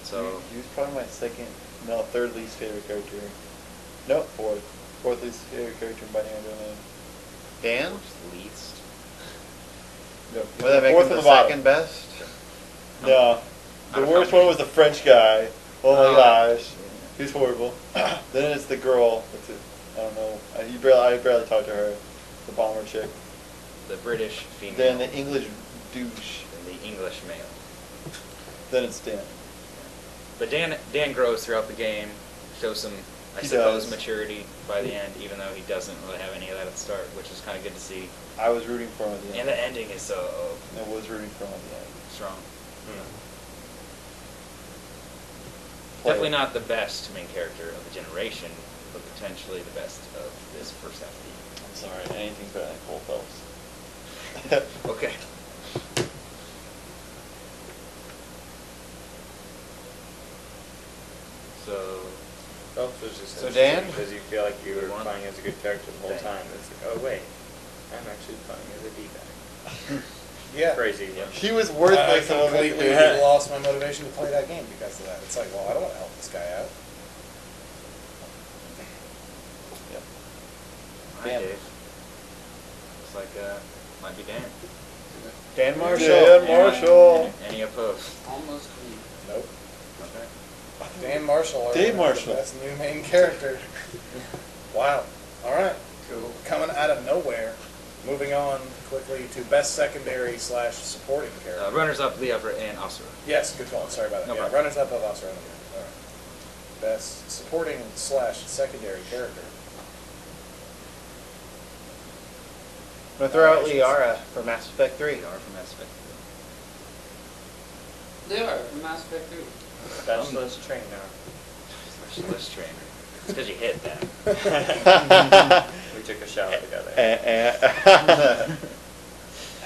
So He was probably my third least favorite character. No, fourth. Fourth least favorite character by Andrew Lane. Dan? Least. No, Would that make Fourth him from the the bottom. second best? No. I The don't know worst how one many- was the French guy. Oh my Oh. gosh. He's horrible. Then it's the girl. I don't know. I barely talked to her. The bomber chick. The British female. Then the English douche. and the English male. Then it's Dan. But Dan grows throughout the game, shows some, I He suppose, does. maturity by the end, even though he doesn't really have any of that at the start, which is kind of good to see. I was rooting for him at the And end. the ending is so I was rooting for him at the end. strong. Hmm. Definitely not the best main character of the generation, but potentially the best of this first half of I'm sorry. Anything's better than Cole Phelps. the year. Okay. So, Phelps was just So interesting Dan? because you feel like you were One. playing as a good character the whole Dan. time. It's like, oh wait, I'm actually playing as a D-bag. Yeah. Crazy. Yeah. He was worthless. I a little bit. completely lost my motivation to play that game because of that. It's like, well, I don't want to help this guy out. Yep. hi Dan. Dave. Looks like might be Dan. Dan Marshall. Dan Marshall. Any opposed? Almost clean. Nope. Okay. Dan Marshall. Dave Marshall. That's the new main character. Wow. All right. Cool. Coming out of nowhere. Moving on quickly to best secondary / supporting character. Runners-up, Lee Everett, and Asura. Yes, good call. Sorry about that. No Yeah, problem. runners up of Oscar. All right. Best supporting / secondary character. I'm going to throw out Liara for Mass Effect 3. They are from Mass Effect. They are from Mass Effect 3. Specialist trainer. Specialist trainer. It's because you hit that. We took a shower together. I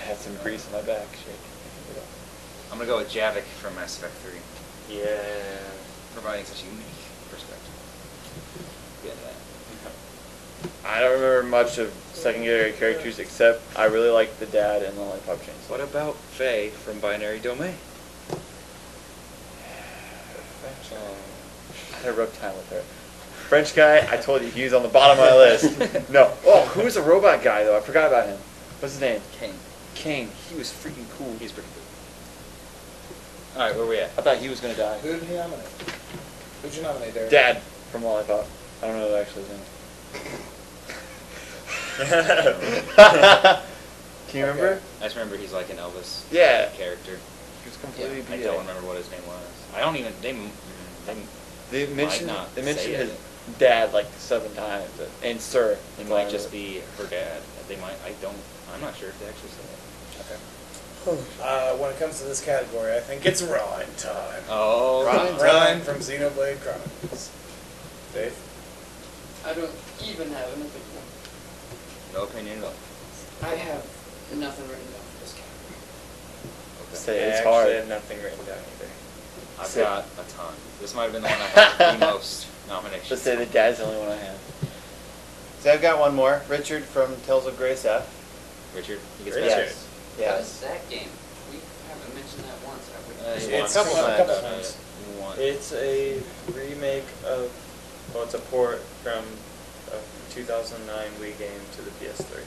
had some grease in my back. I'm going to go with Javik from Mass Effect 3, Yeah. providing such a unique perspective. Get that. I don't remember much of secondary characters except I really liked the dad and the Lollipop Chainsaw. What about Faye from Binary Domain? I had a rough time with her. French guy, I told you, he was on the bottom of my list. No. Oh, who was the robot guy, though? I forgot about him. What's his name? Kane. Kane. He was freaking cool. He's pretty good. Alright, where we at? I thought he was going to die. Who did he nominate? Who'd you nominate, Derek? Dad from Lollipop. I don't know the actual name. Can you remember? I just remember he's like an Elvis Yeah. character. He was Yeah, completely I BA. don't remember what his name was. I don't even, they They mentioned not they mentioned say his it. dad like 7 times, and sir. It might just be her dad. They might, I'm not sure if they actually said it. Okay. When it comes to this category, I think it's Rhyme time. Oh, Rhyme. Rhyme from Xenoblade Chronicles. Dave? I don't even have an opinion. no opinion at all. I have nothing written down for this category. Okay. Say I it's actually hard. had nothing written down either. I've Say- got a ton. This might have been the one I had the most nominations. Let's say the dad's the only one I have. So I've got one more. Richard from Tales of Grace F. Richard, he gets Richard. best. Yes. What Yes. is that game? We haven't mentioned that once, have we? It's Couple come up times. a couple times. One. It's a remake of, well, it's a port from a 2009 Wii game to the PS3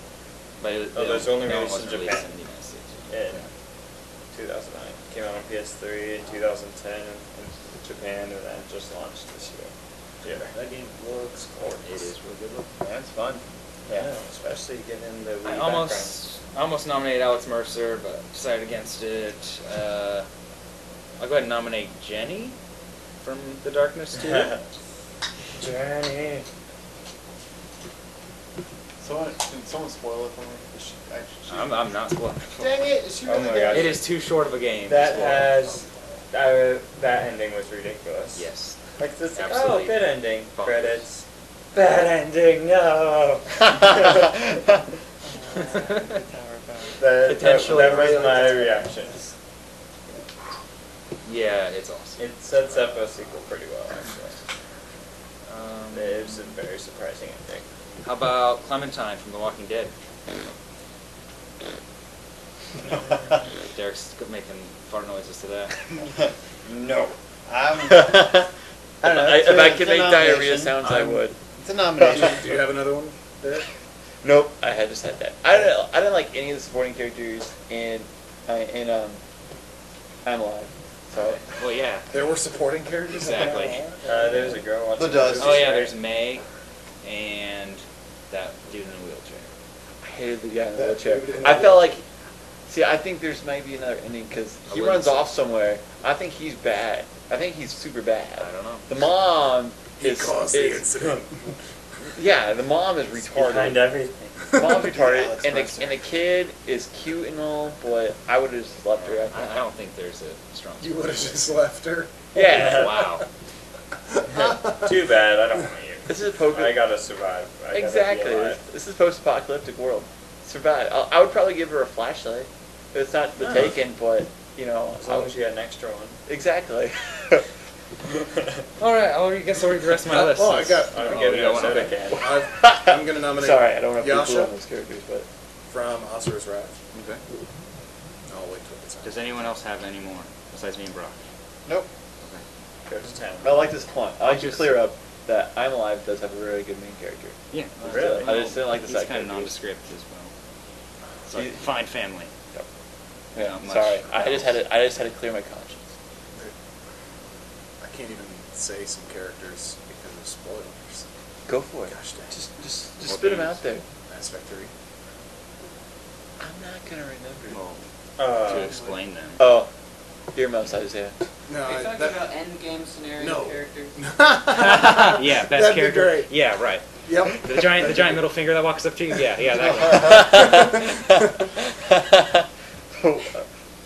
But it, Oh, there's only no, it released in wasn't released Japan. in the United States. in 2009. Came out on PS3 in 2010 in Japan, and then just launched this year. That game looks gorgeous. It is really good looking. Yeah, it's fun. Yeah, especially given the Wii I almost nominated Alex Mercer, but decided against it. I'll go ahead and nominate Jenny from The Darkness 2. Journey. Can someone spoil it for me? I'm not spoiling. Dang it! Is she Oh really my good? gosh. It is too short of a game. to That spoil. has, that ending was ridiculous. Yes. Like this, Absolutely. oh, good ending. Bonkers. Credits. Bad ending, no. Potentially that was really my good. reaction. Yeah, it's awesome. It sets up a sequel pretty well, actually. Um, It was a very surprising ending. how about Clementine from The Walking Dead? Derek's making fart noises to that. No. I don't know. If I It's could a make diarrhea nomination. sounds, I would. It's a nomination. Do you have another one, Derek? Nope, I just had that. I didn't like any of the supporting characters in I'm Alive. So Well, yeah. There were supporting characters. Exactly. There's a girl watching. The does. Oh yeah, there's May, and that dude in a wheelchair. I hated the guy in the That wheelchair. dude in the I felt like, see, I think there's might be another ending because I he wouldn't runs say- off somewhere. I think he's bad. I think he's super bad. I don't know. The mom He is caused the incident. yeah. The mom is retarded. Behind everything. The mom's retarded, Alex and Mercer. the kid is cute and all, but I would have just left her. I think. I don't think there's a strong. You would have just left her. Yeah. Wow. Too bad. I don't want you. This is a poker. I gotta survive. I gotta be Exactly. alive. This is post-apocalyptic world. Survive. I would probably give her a flashlight. It's not the Oh. Taken, but you know. As long as you got an extra one. Exactly. All right. I guess I'll read the rest of my list. Well, I got. I'm Oh, getting you got a one? soda Okay. can. I'm going to nominate Sorry, I don't have to Yasha on those characters, but from Asura's Wrath. Okay. I'll wait till it's on. Does anyone else have any more besides me and Brock? Nope. Go to town. I like this point. I like to Just- clear up that I'm Alive does have a really good main character. Yeah. Really? I just didn't like the He's side kind of characters. nondescript as well. It's like He- fine family. Yeah, Not much sorry. I just had else. to clear my conscience. I can't even say some characters because of spoilers. Go for it. Gosh dang. Just What spit them games? out there. Mass Effect 3. I'm not gonna remember. Well, to explain them. Oh, earmuffs, Isaiah. No, Are you talking about end game scenario No. characters? Yeah, best That'd be character. great. Yeah, right. Yep. The giant middle finger that walks up to you. Yeah, that one.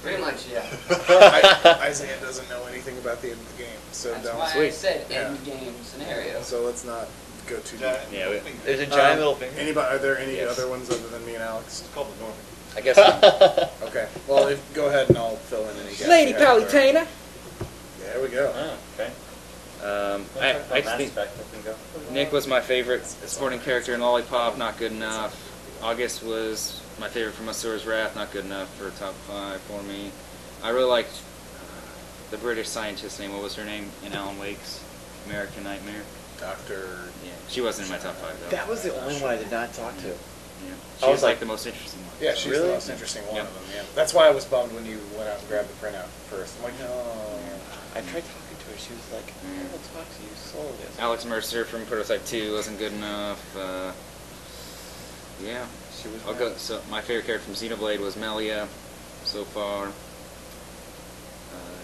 Pretty much, yeah. Isaiah doesn't know anything about the end of the game, so That's don't. why I Sweet. said Yeah. end game scenario. So let's not go too deep. Yeah, we- There's a giant middle finger. Anybody? Are there any Yes. other ones other than me and Alex? It's called the Norman. I guess. Okay. Well, go ahead and I'll fill in any gaps. Lady you have there. Palutena. There we go. Oh, okay. I Mass think Effect, I can go. Nick was my favorite supporting character in Lollipop. Not good enough. August was my favorite from Asura's Wrath. Not good enough for top 5 for me. I really liked the British scientist's name. What was her name in Alan Wake's American Nightmare? Dr. Yeah, she wasn't in my top 5 though. That was the only one I did not talk to. Yeah. I She was was like- like the most interesting one. Yeah, she's Really? the most interesting one Yep. of them. Yeah. That's why I was bummed when you went out and grabbed the printout first. I'm like, no. I tried talking to her. She was like, I will talk to you slowly. I was like, Alex Mercer from Prototype 2 wasn't good enough. Yeah. She was. I'll go. So my favorite character from Xenoblade was Melia, so far.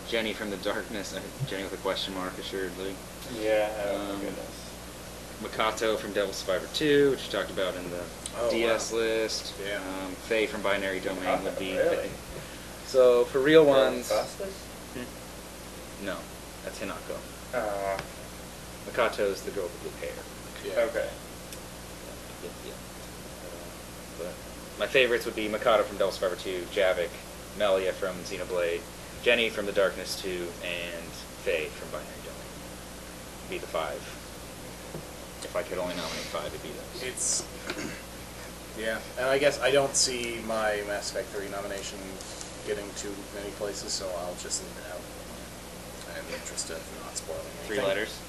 Jenny from the Darkness. Jenny with a question mark, assuredly. Yeah, oh Um, my goodness. Makato from Devil Survivor 2, which we talked about in the Oh, DS wow. list. Yeah. Faye from Binary Domain would be. Really? So for real ones, Costas? no, that's Hinako. Uh, Makato's the girl with the blue hair. Yeah. okay. Yeah. But my favorites would be Makato from Devil Survivor 2, Javik, Melia from Xenoblade, Jenny from The Darkness 2, and Faye from Binary Domain. Be the 5. If I could only nominate 5, it'd be those. It's. Yeah, and I guess I don't see my Mass Effect 3 nomination getting too many places, so I'll just leave it out. I am interested in not spoiling anything. 3 letters?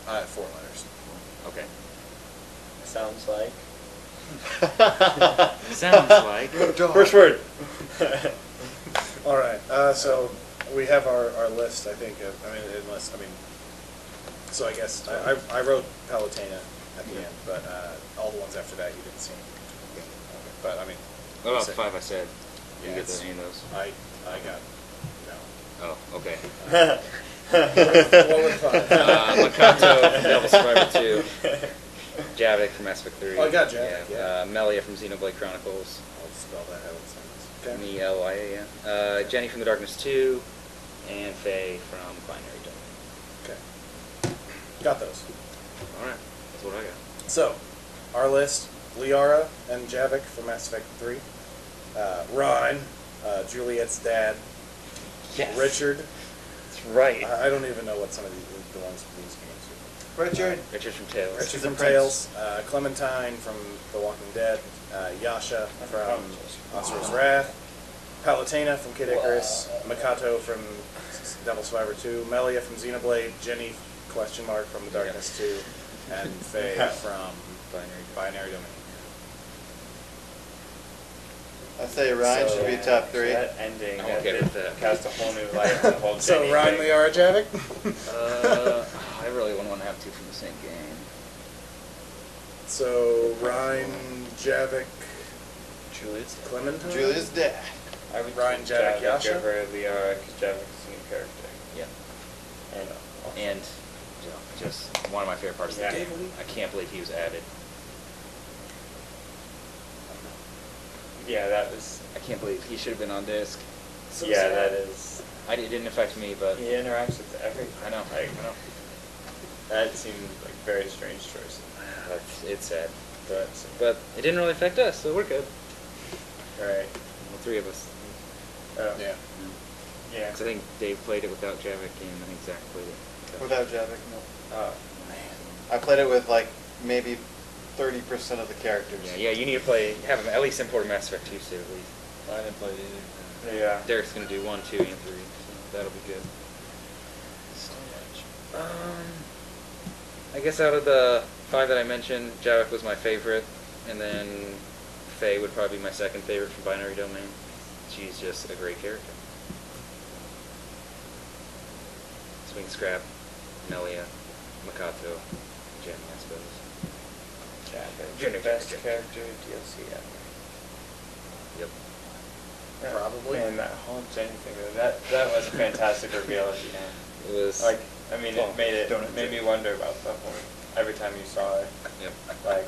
4 letters. Okay. Sounds like. Sounds like. First word. All right, so we have our list, I think. So I guess I wrote Palutena at the end, but all the ones after that you didn't see. Okay. But I mean, What about say- the 5 I said? Did you Yeah, get it's- any of those? I got no. Oh, okay. What were the 5? Makato from Devil Survivor 2, Javik from Mass Effect 3. Oh, I got Javik, yeah. Melia from Xenoblade Chronicles. I'll spell that out. Okay. Melia, yeah. Jenny from The Darkness 2, and Faye from Binary Domain. Okay. Got those. Alright, that's what I got. So, our list: Liara and Javik from Mass Effect 3. Ron, Juliet's dad. Yes. Richard. That's right. I don't even know what some of the ones from these games are. Richard. Richard from Tales. Richard the from prince. Tales, Clementine from The Walking Dead, Yasha from Asura's Wrath, Palutena from Kid Icarus, Makato from Devil Survivor 2, Melia from Xenoblade, Jenny question mark from The Darkness 2, and Faye from Binary domain. I say Ryan should be top 3. That ending, I'm that okay did with that. cast a whole new light on the whole So Jenny Ryan thing. Liara Javik? I really wouldn't want to have two from the same game. So Ryan Javik, Julius. Clementine? Julia's dad. I would Ryan choose Javik Yasha? over Liara because Javik's a new character. Yeah. And And just one of my favorite parts Yeah. of the game. I can't believe he was added. yeah, that was. I can't believe he should have been on disc. Yeah, that is. It didn't affect me, but He interacts with everything. I know. Like, I know. that seemed like a very strange choice. It's sad. But But it didn't really affect us, so we're good. right. All three of us. Oh, Yeah. yeah. Because I think Dave played it without Javik, and I think Zach played it. Without Javik, no. Oh, I played it with like maybe 30% of the characters. Yeah, you need to have at least import Mass Effect 2 save at least. I didn't play it either. yeah. Derek's going to do 1, 2, and 3, so that'll be good. I guess out of the 5 that I mentioned, Javik was my favorite, and then Faye would probably be my second favorite from Binary Domain. She's just a great character. So we can scrap Melia, Makato, Jenny, I suppose. Jenny, Best Jenny. character DLC ever. Yep. Yeah. Probably. And that whole Jenny thing, that was a fantastic reveal at the end. It was Like, I mean, Well, it made me wonder about the whole. Every time you saw it, Yep. like,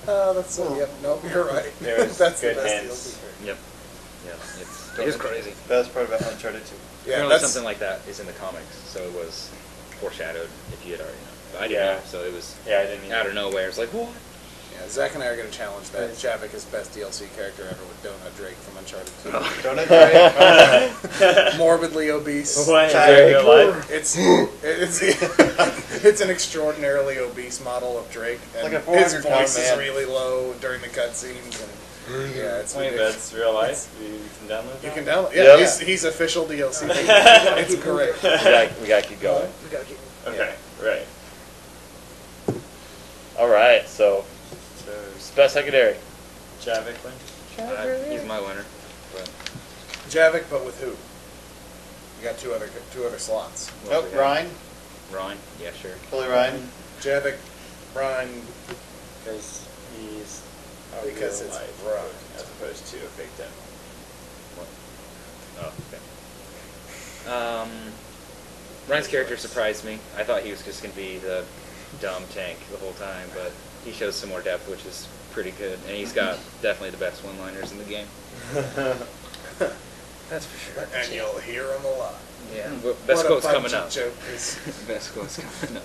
Oh, that's so. Yep. Nope. You're right. There was that's good the best hints. DLC. Yep. Yeah. It is crazy. Best part about Uncharted 2. Yeah, Apparently that's something like that is in the comics, so it was foreshadowed if you had already known. But I didn't Yeah. know, so it was yeah, I didn't even. out of nowhere. It's like, what? Yeah, Zach and I are going to challenge that. Javik is best DLC character ever with Donut Drake from Uncharted 2. Don't agree? Morbidly obese. What? Is Child. there in real life? It's an extraordinarily obese model of Drake, and Like a his 400 pound voice is man. really low during the cutscenes. And yeah, it's Wait, ridiculous. that's real life. You can download You that? can download. Yeah, Yep. he's official DLC. It's great. We gotta keep going. We gotta keep. Okay, right. All right, so So, best secondary. Javik win? He's my winner. But Javik, but with who? You got two other slots. Nope, Ryan. Ryan, yeah, sure. Billy Ryan. Javik, Ryan, Because he's a Because real it's life Ryan. as opposed to a fake demo. Oh, okay. Ryan's character surprised me. I thought he was just going to be the dumb tank the whole time, but he shows some more depth, which is pretty good. And he's got definitely the best one-liners in the game. That's for sure. and you'll hear him a lot. Yeah, but best What a quote's bunch coming of up. jokers. Best quote's coming up.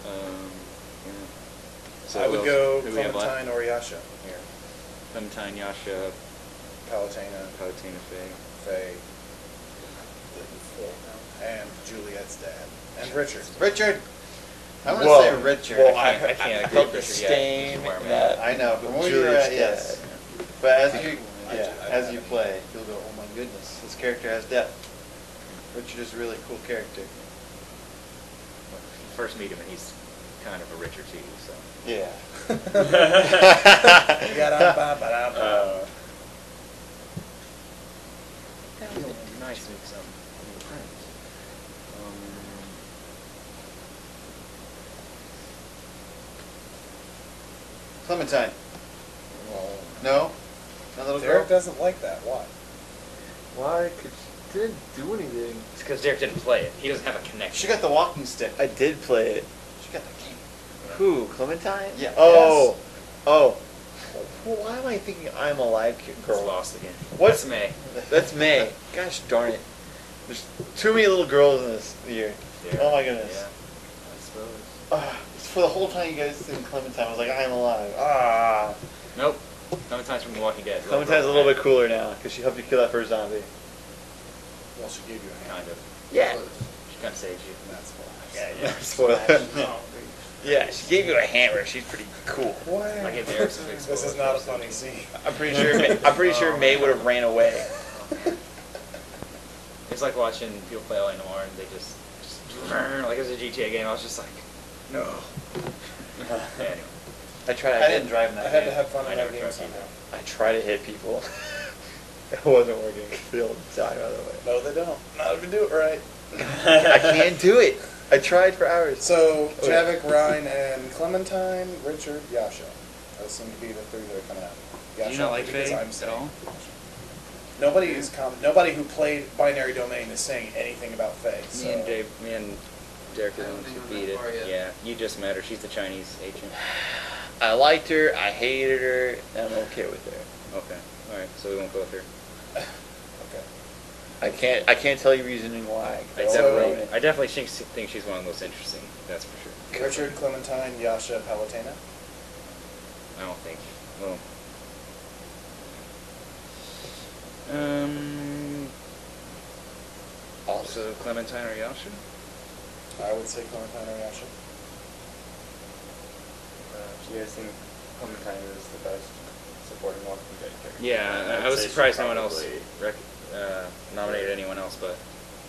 Yeah. So I would who go else? Who we have left? Clementine or Yasha here. Clementine, Yasha, Palutena, Palatina, Faye. Faye, and Juliet's dad, and Richard. Richard. I'm going Whoa. to say Richard. Well, I can't I agree felt with the Richard yet. stain Where I'm that I know. From where you're Julius at, yes. dad. But as you, I- yeah, I- as you play, you'll go, oh my goodness, this character has depth. Richard is a really cool character. First meet him, and he's kind of a Richard too, so. Yeah. Yada-ba-ba-da-ba. That would be nice to make some friends. Clementine. Well, No? No little girl? Derek doesn't like that. Why? Why? Because she didn't do anything. It's because Derek didn't play it. He doesn't have a connection. She got the walking stick. I did play it. She got the game. Who? Clementine? Yeah. Oh. Oh. Well, why am I thinking I'm alive Girl girl? lost again. What's That's May. That's May. Gosh darn it. There's too many little girls in this year. Derek. Oh my goodness. Yeah, I suppose. For the whole time you guys sing Clementine, I was like, I'm alive. Nope. Clementine's from The Walking Dead. Clementine's a little bit cooler now because she helped you kill that first zombie. Well, she gave you a hand. Kind of. Yeah. She kind of saved you. That's why. Yeah. Spoiler. Yeah, she gave you a hammer. She's pretty cool. I gave Derek some big This is spoilers. not a funny scene. I'm pretty sure May would have ran away. It's like watching people play LA Noire and they just like it was a GTA game. I was just like, no. Anyway. I tried. I didn't drive in that I had game. to have fun I in never that game tried somehow. I try to hit people. It wasn't working. They'll die, by the way. No, they don't. Not if you do it right. I can't do it. I tried for hours. So, Javik, Ryan, and Clementine, Richard, Yasha. Those seem to be the three that are coming out. Do Yasha, you not like because Faye I'm at saying all? Nobody who played Binary Domain is saying anything about Faye. So. Me and Derek are the I don't ones think who I'm beat that it. far yet. Yeah, you just met her. She's the Chinese agent. I liked her. I hated her. And I'm okay with her. Okay, all right. So we won't go with her. Okay. I can't tell you reasoning why. I definitely think she's one of the most interesting. That's for sure. Richard, Clementine, Yasha, Palutena. I don't think. Well. Also Clementine or Yasha? I would say Clementine or Yasha. Do you guys think Clementine is the best supporting Walking Dead character? Yeah, I'd I was say she's surprised no one else probably- nominated anyone else, but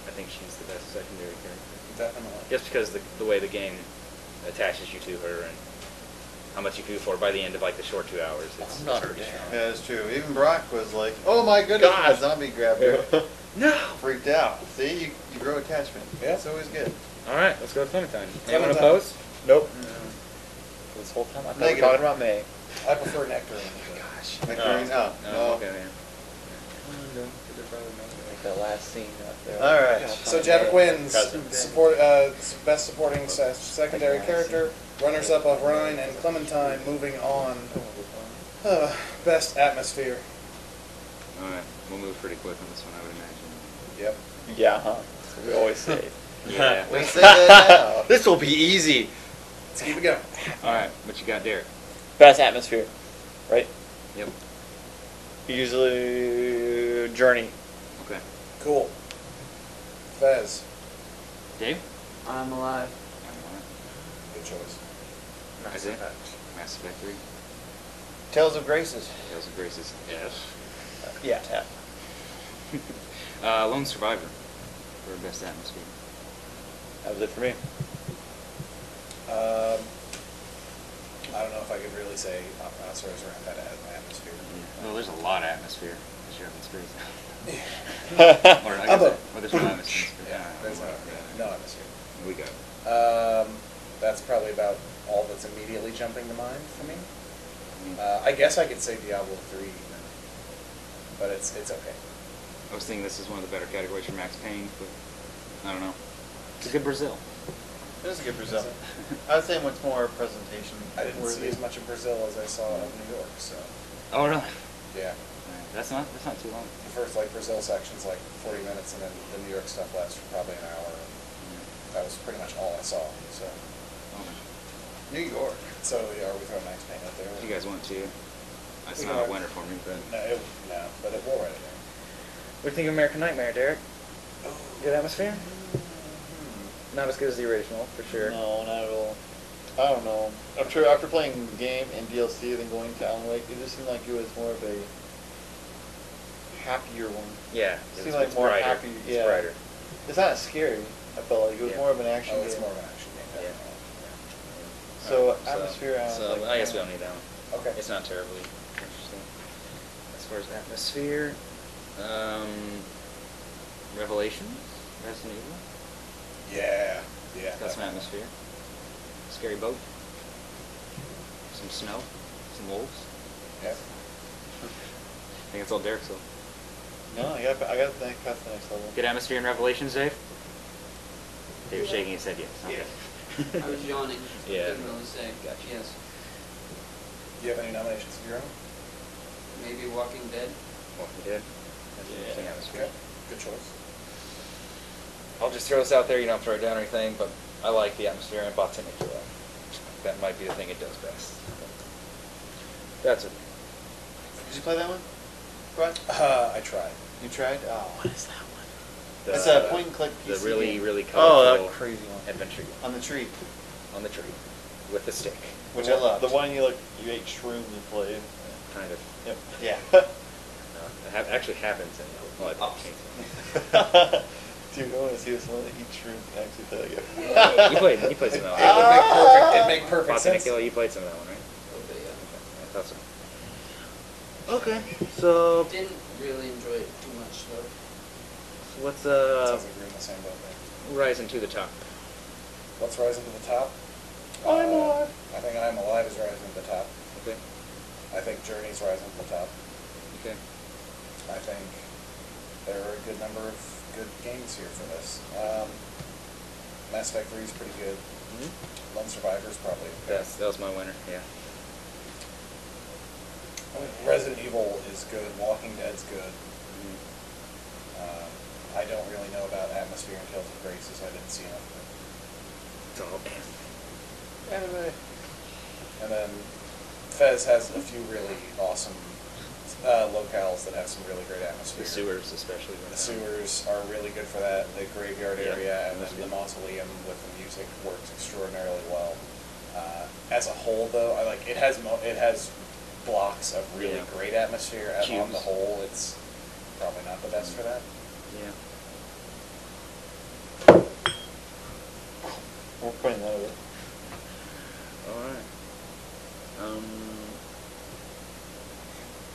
I think she's the best secondary character. Definitely. Just because the way the game attaches you to her and how much you feel for her by the end of like the short 2 hours. It's I'm not pretty down. strong. Yeah, that's true. Even Brock was like, "Oh my goodness!" God. A zombie grabbed her. No! Freaked out. See, you grow attachment. Yeah. It's always good. Alright, let's go with Clementine. Anyone Clementine. opposed? Nope. This whole time I thought we were Negative. talking about May. I prefer Nectarine. Gosh. Nectarine. Oh, Oh, no. okay, yeah. Like that last scene out there. All right. So Javik wins. Cousin. Best supporting secondary character. Runners-up of Ryan and Clementine. Moving on. Best atmosphere. Alright, we'll move pretty quick on this one, I would imagine. Yep. Yeah, huh? That's what we always say. Yeah. We say that now. This will be easy. Let's keep it going. Alright, what you got, Derek? Best atmosphere, right? Yep. Usually Journey. Okay. Cool. Fez. Dave? I'm alive. Good choice. Is it? Mass Effect 3. Tales of Graces. Tales of Graces. Yes. Yeah. Lone Survivor for best atmosphere. That was it for me. I don't know if I could really say Sorcerer's Wrath had an atmosphere. Well, there's a lot of atmosphere. Because you're up in space. Yeah. Or, I I'm guess, a- or there's no atmosphere. Yeah, there's no atmosphere. We got. That's probably about all that's immediately jumping to mind for me. Mm-hmm. I guess I could say Diablo 3 even, but it's okay. I was thinking this is one of the better categories for Max Payne, but I don't know. It's a good Brazil. It is a good Brazil. I would say much more presentation. I didn't see as much of Brazil as I saw of New York, so Oh, really? yeah. That's not too long. The first Brazil section's 40 minutes, and then the New York stuff lasts for probably an hour. And that was pretty much all I saw. So New York. are we throwing Max Payne out there? You guys want to? It's We not a can- winner for me, but. No, but it will right there. What do you think of American Nightmare, Derek? Good atmosphere? Not as good as the original, for sure. No, not at all. I don't know. After playing the game and DLC, then going to Alan Wake, it just seemed like it was more of a happier one. Yeah. It seemed it's like more brighter. happy. It's Yeah. brighter. It's not as scary. I felt like it was Yeah. more of an action Oh, game. it's more of an action game. Yeah. definitely. So Alright, atmosphere. I was So like, I guess we don't need that one. Okay. It's not terribly interesting. As far as atmosphere, Revelations, Resident Evil. Yeah. Yeah. Got some atmosphere. Scary boat. Some snow. Some wolves. Yeah. I think it's all Derek, so. No, I gotta think past the next level. Good atmosphere in Revelations, Dave? Dave's shaking his head yes. Okay. I was yawning. Yeah. Couldn't really say. Gotcha. Yes. Do you have any nominations of your own? Maybe Walking Dead. Walking Dead. That's an interesting atmosphere. Okay. Good choice. I'll just throw this out there. You don't have to write down or anything, but I like the atmosphere in Botanicula. That might be the thing it does best. That's it. Did you play that one? Brian? I tried. You tried? Oh. What is that one? It's a point and click The PC really, game. really Oh, colorful that crazy one. adventure game On the tree. on the tree with the stick. Which The I one- loved. The one you ate shrooms and played. Kind of. Yep. Yeah. It actually happens in well, I think Dude, I want to see someone that eats shrooms and actually play that game. You played some of that It one. would make perfect sense. Botanicula, you played some of that one, right? thought so. Okay, so Didn't really enjoy it too much though. what's Sounds like we're in the same boat there. Rising to the top. What's rising to the top? I'm Alive. I think I'm Alive is rising to the top. Okay. I think Journey's rising to the top. Okay. I think there are a good number of good games here for this. Mass Effect 3 is pretty good. Mm-hmm. Lone Survivor is probably okay. That was my winner. Yeah. I mean, Resident Evil is good. Walking Dead's good. I don't really know about Atmosphere and Tales of Graces. I didn't see enough of it. It's all anime? And then Fez has a few really awesome locales that have some really great atmosphere. The sewers, especially. The sewers are really good for that. The graveyard Yeah, area and that's then the good. mausoleum with the music works extraordinarily well. As a whole, though, it has blocks of really Yeah. great atmosphere. And on Cubes. the whole, it's probably not the best for that. Yeah. We're putting that away. All right.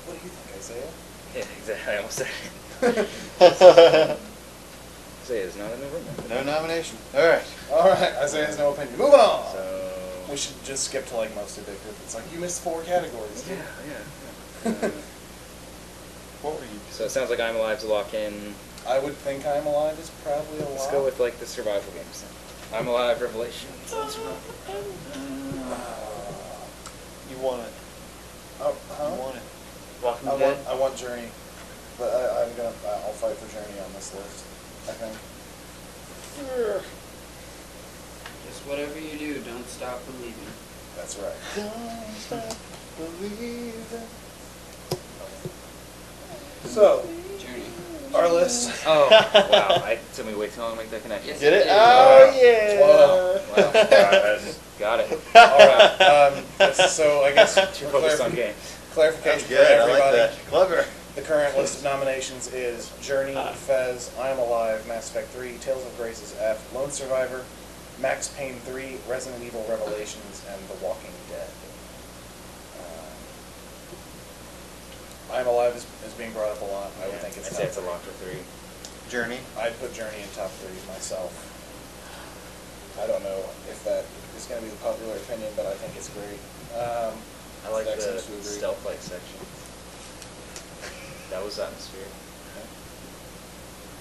What do you think, Isaiah? Yeah, exactly. I almost said it. Say it's not in the room. No nomination. All right. All right, Isaiah has no opinion. Moving on. So. We should just skip to like most addictive. It's like you missed 4 categories. Yeah, yeah. What were you? So it sounds like I'm Alive to lock in. I would think I'm Alive is probably a lot. Let's go with like the survival games. Then. I'm Alive, Revelations. You want it. Oh, You huh? want it. Walking I Dead. want Journey, but I'll fight for Journey on this list. I think. Just whatever you do, don't stop believing. That's right. Don't stop believing. So, Journey. our list. Oh, wow. It took me way too long to make that connection. Yes, Get it? did. Oh yeah. Whoa. Got it. All right. So I guess Too for focused on clarifi- games. clarification That's for good. I like everybody. that. Clever. The current list of nominations is Journey, Fez, I Am Alive, Mass Effect 3, Tales of Graces F, Lone Survivor, Max Payne 3, Resident Evil Revelations, and The Walking Dead. I Am Alive is being brought up a lot. I would think it's I'd say it's a lock for 3. Journey. I'd put Journey in top 3 myself. I don't know if that is going to be the popular opinion, but I think it's great. I like Zach the seems to agree. stealth-like section. That was atmosphere.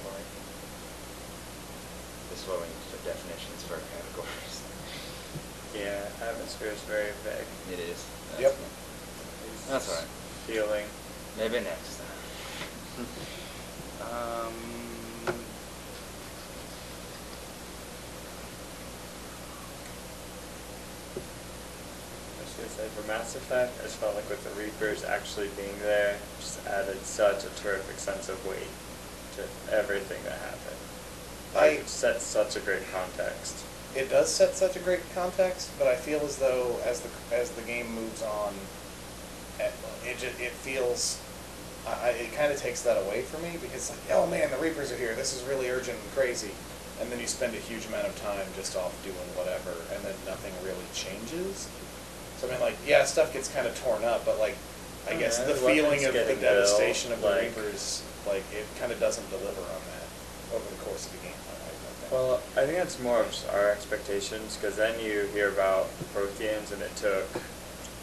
Like, this is what we need for definitions for our categories. Yeah, atmosphere is very vague. It is. Yep. That's all right. Feeling. Maybe next time. I was gonna say for Mass Effect, I just felt like with the Reapers actually being there, just added such a terrific sense of weight to everything that happened. Like, it set such a great context. It does set such a great context, but I feel as though as the game moves on, it feels it kind of takes that away from me because like, oh man, the Reapers are here. This is really urgent and crazy, and then you spend a huge amount of time just off doing whatever, and then nothing really changes. So I mean, like, yeah, stuff gets kind of torn up, but like, I guess Yeah, the the feeling weapons of the getting devastation built, of the like- Reapers, like, it kind of doesn't deliver on that over the course of the game. I think. Well, I think that's more of just our expectations, because then you hear about Protheans, and it took,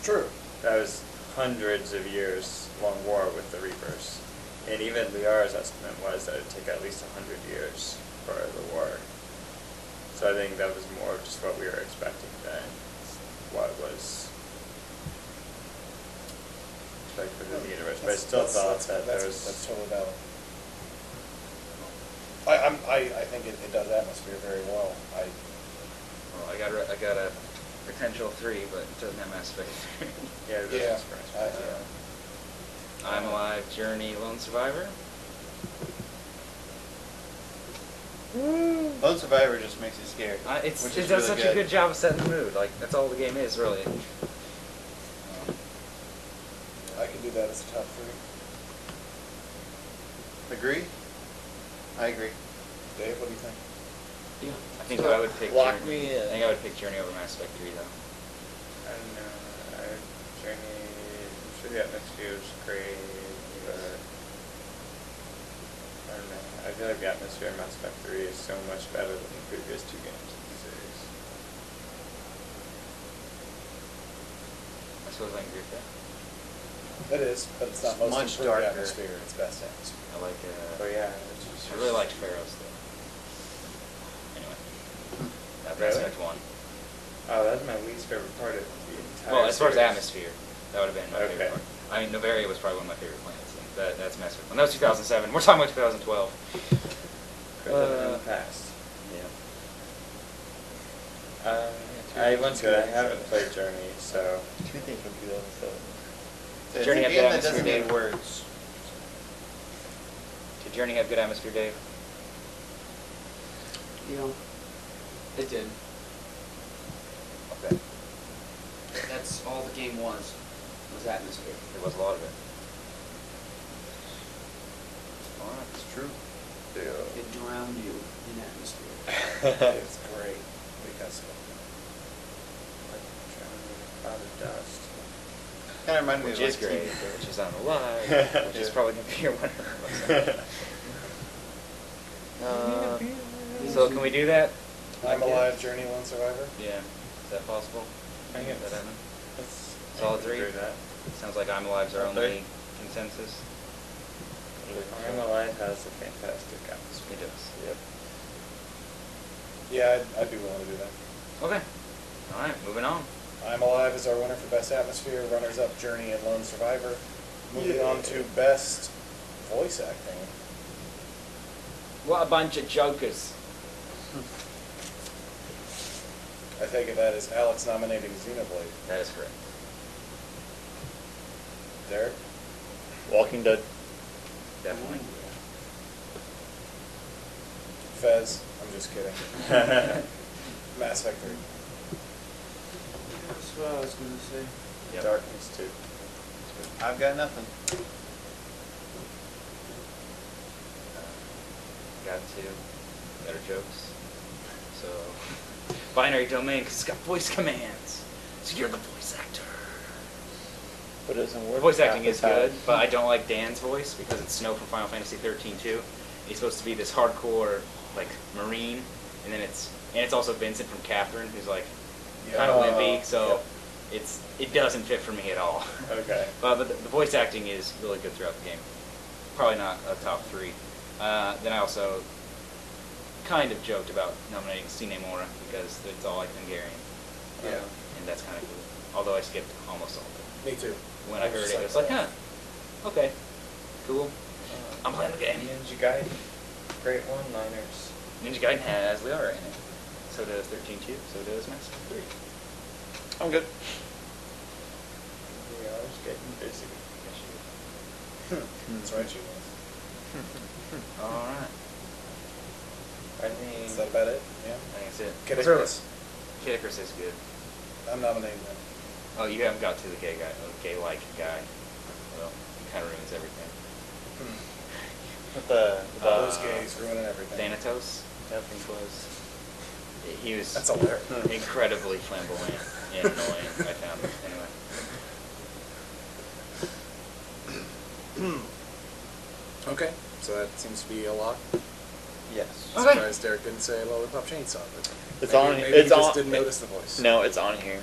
True. that was hundreds of years long war with the Reapers. And even Liara's estimate was that it would take at least 100 years for the war. So I think that was more of just what we were expecting than what was expected in the universe. But I still thought that there was... That's totally valid. I think it does atmosphere very well. Well, I got a potential 3, but it doesn't have Mass Effect 3. Yeah, it was Yeah, surprising. I'm Alive, Journey, Lone Survivor. Lone Survivor just makes you scared. It which does is really such a good job of setting the mood. Like, that's all the game is, really. I could do that as a top 3. Agree? I agree. Dave, what do you think? Yeah. I think I would pick Lock Journey. me in. I think I would pick Journey over Mass Effect 3, though. I don't know. Journey... sure the atmosphere is great, but I don't know. I feel like the atmosphere in Mass Effect 3 is so much better than the previous 2 games in the series. I suppose I can agree with that. It is, but it's not It's most much improved darker. atmosphere. It's best atmosphere. I like. Oh yeah, it's just, I really liked Pharaoh's though. Anyway, that Mass Really? Effect 1. Oh, that's my least favorite part of the entire Well, as far as series. atmosphere, that would have been my Okay. favorite part. I mean, Novaria was probably one of my favorite planets. And that's Mass Effect 1. That was 2007. We're talking about 2012. Could have been in the past. Yeah. I once said I haven't played Journey, so Two things from 2007. It's Journey a have game good that doesn't atmosphere. need words. Did Journey have good atmosphere, Dave? You know, it did. Okay. That's all the game was atmosphere. There was a lot of it. Alright. It's true. It drowned you in atmosphere. It's great because of it. like drowning in a cloud of dust. Kind of reminded me Which of is like great, TV. which is on the live, which is probably going to be your winner. So can we do that? I'm Alive, Journey, Lone Survivor. Yeah. Is that possible? I guess. Is that happen? That's Solid I can three? agree with that. Sounds like I'm Alive's our Solid only consensus. I'm Alive has a fantastic atmosphere. It does. Yep. Yeah, I'd be willing to do that. Okay. Alright, moving on. I'm Alive is our winner for Best Atmosphere, runners-up Journey and Lone Survivor. Moving on to Best Voice Acting. What a bunch of jokers. I take it that is Alex nominating Xenoblade. That is correct. Derek? Walking Dead. Definitely. Fez? I'm just kidding. Mass Effect 3. That's what I was going to say. Yep. Darkness too. I've got nothing. Got two better jokes. So, binary domain, because it's got voice commands. So you're the voice actor. But it doesn't work. The voice half acting the is time. good, but I don't like Dan's voice because it's Snow from Final Fantasy 13 too. He's supposed to be this hardcore, like, Marine, and then it's also Vincent from Catherine, who's like kind of wimpy, so it doesn't fit for me at all. Okay. But the voice acting is really good throughout the game. Probably not a top three. Then I also kind of joked about nominating Cine Mora because it's all like Hungarian. Yeah. And that's kind of cool. Although I skipped almost all of it. Me too. When I heard it, I was like, huh, okay, cool. I'm playing the game. Ninja Gaiden. Great one-liners. Ninja Gaiden has Liara in it. So does 13-2. So does Mass Effect 3. I'm good. We are just getting busy. That's right, you was. All right. I mean, Is that about it? Yeah. I think that's it. Kid What's Icarus. yours? Kid Icarus is good. I'm nominating them. Oh, you haven't got to the gay-like guy. Well, he kind of ruins everything. With the Those gays ruining everything. Thanatos, I think was. He was That's hilarious. incredibly flamboyant and annoying. I found anyway. Okay, so that seems to be a lock. yes. Okay. Surprised Derek didn't say Lollipop Chainsaw, but It's maybe, on. Maybe It's he just on. didn't notice the voice. No, it's on here,